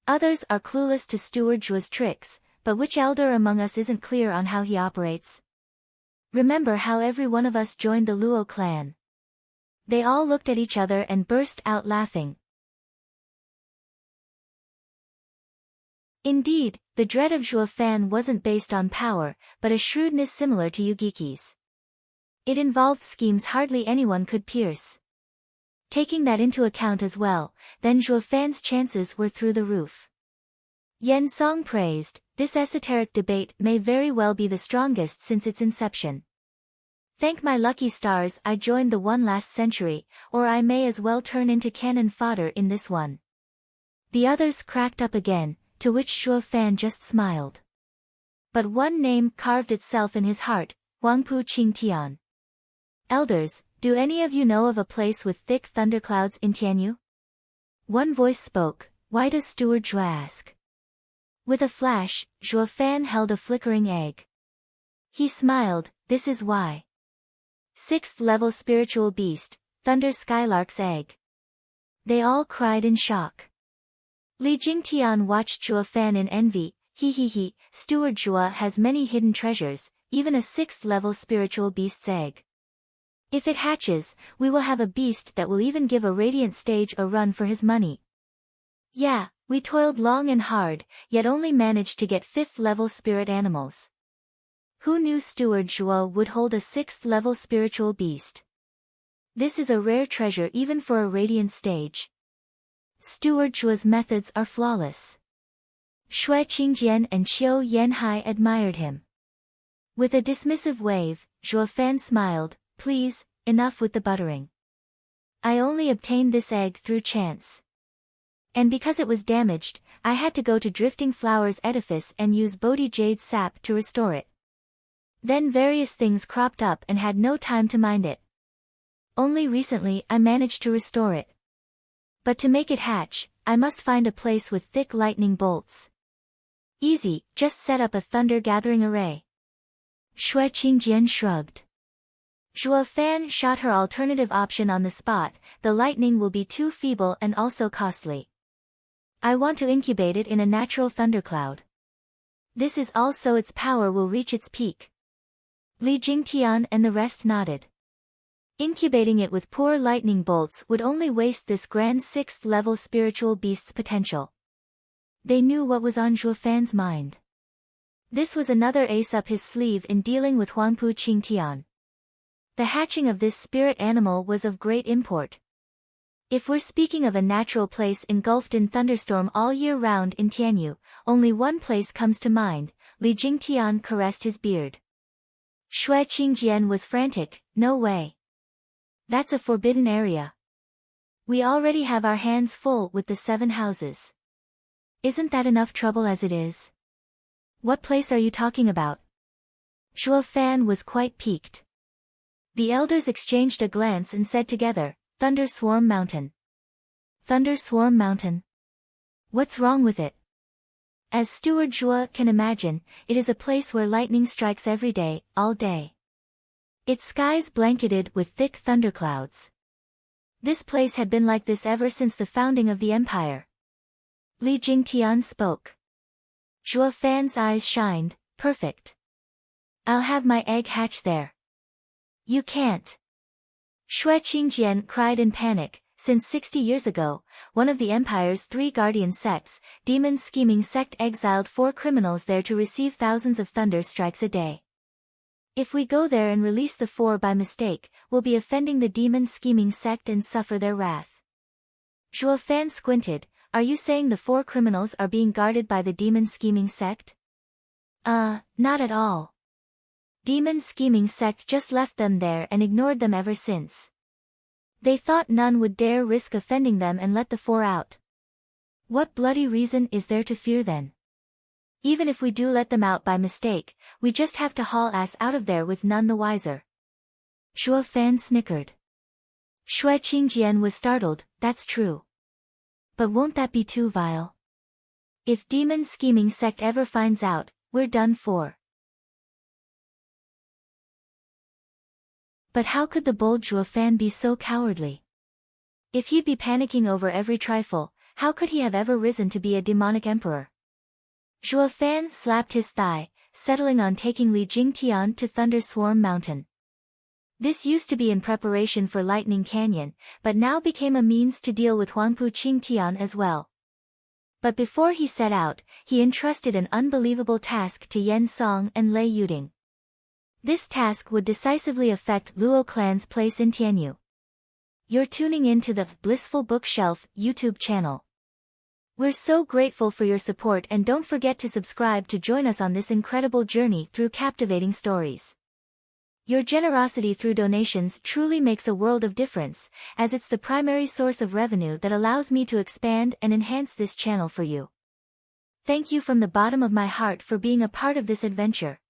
Others are clueless to Steward Zhuo's tricks, but which elder among us isn't clear on how he operates? Remember how every one of us joined the Luo clan. They all looked at each other and burst out laughing. Indeed, the dread of Zhuo Fan wasn't based on power, but a shrewdness similar to Yugiki's. It involved schemes hardly anyone could pierce. Taking that into account as well, then Zhuo Fan's chances were through the roof. Yen Song praised, this esoteric debate may very well be the strongest since its inception. Thank my lucky stars I joined the one last century, or I may as well turn into cannon fodder in this one. The others cracked up again, to which Zhuo Fan just smiled. But one name carved itself in his heart, Huangpu Qingtian. Elders, do any of you know of a place with thick thunderclouds in Tianyu? One voice spoke, why does Steward Zhuo ask? With a flash, Zhuo Fan held a flickering egg. He smiled, this is why. 6th level spiritual beast, Thunder Skylark's egg. They all cried in shock. Li Jingtian watched Zhuo Fan in envy, he, Steward Zhuo has many hidden treasures, even a 6th level spiritual beast's egg. If it hatches, we will have a beast that will even give a radiant stage a run for his money. Yeah, we toiled long and hard, yet only managed to get 5th level spirit animals. Who knew Steward Zhuo would hold a 6th level spiritual beast? This is a rare treasure even for a radiant stage. Steward Zhuo's methods are flawless. Xue Qingjian and Qiu Yanhai admired him. With a dismissive wave, Zhuo Fan smiled, please, enough with the buttering. I only obtained this egg through chance. And because it was damaged, I had to go to Drifting Flower's edifice and use Bodhi Jade's sap to restore it. Then various things cropped up and had no time to mind it. Only recently I managed to restore it. But to make it hatch, I must find a place with thick lightning bolts. Easy, just set up a thunder gathering array. Xue Qingjian shrugged. Zhuo Fan shot her alternative option on the spot, the lightning will be too feeble and also costly. I want to incubate it in a natural thundercloud. This is also its power will reach its peak. Li Jingtian and the rest nodded. Incubating it with poor lightning bolts would only waste this grand 6th level spiritual beast's potential. They knew what was on Zhuo Fan's mind. This was another ace up his sleeve in dealing with Huangpu Qingtian. The hatching of this spirit animal was of great import. If we're speaking of a natural place engulfed in thunderstorm all year round in Tianyu, only one place comes to mind. Li Jingtian caressed his beard. Xue Qingjian was frantic, no way. That's a forbidden area. We already have our hands full with the 7 houses. Isn't that enough trouble as it is? What place are you talking about? Zhuo Fan was quite piqued. The elders exchanged a glance and said together, Thunder Swarm Mountain. Thunder Swarm Mountain? What's wrong with it? As Steward Zhuo can imagine, it is a place where lightning strikes every day, all day. Its skies blanketed with thick thunderclouds. This place had been like this ever since the founding of the empire. Li Jingtian spoke. Zhuo Fan's eyes shined, perfect. I'll have my egg hatch there. You can't. Xue Qingjian cried in panic, since 60 years ago, one of the empire's 3 guardian sects, Demon Scheming Sect, exiled 4 criminals there to receive thousands of thunder strikes a day. If we go there and release the 4 by mistake, we'll be offending the Demon Scheming Sect and suffer their wrath. Zhuo Fan squinted. Are you saying the 4 criminals are being guarded by the Demon Scheming Sect? Not at all. Demon Scheming Sect just left them there and ignored them ever since. They thought none would dare risk offending them and let the 4 out. What bloody reason is there to fear then? Even if we do let them out by mistake, we just have to haul ass out of there with none the wiser. Zhuo Fan snickered. Xue Qingjian was startled. That's true. But won't that be too vile? If Demon Scheming Sect ever finds out, we're done for. But how could the bold Zhuo Fan be so cowardly? If he'd be panicking over every trifle, how could he have ever risen to be a demonic emperor? Zhuo Fan slapped his thigh, settling on taking Li Jingtian to Thunder Swarm Mountain. This used to be in preparation for Lightning Canyon, but now became a means to deal with Huangpu Qingtian as well. But before he set out, he entrusted an unbelievable task to Yen Song and Lei Yuding. This task would decisively affect Luo clan's place in Tianyu. You're tuning in to the Blissful Bookshelf YouTube channel. We're so grateful for your support, and don't forget to subscribe to join us on this incredible journey through captivating stories. Your generosity through donations truly makes a world of difference, as it's the primary source of revenue that allows me to expand and enhance this channel for you. Thank you from the bottom of my heart for being a part of this adventure.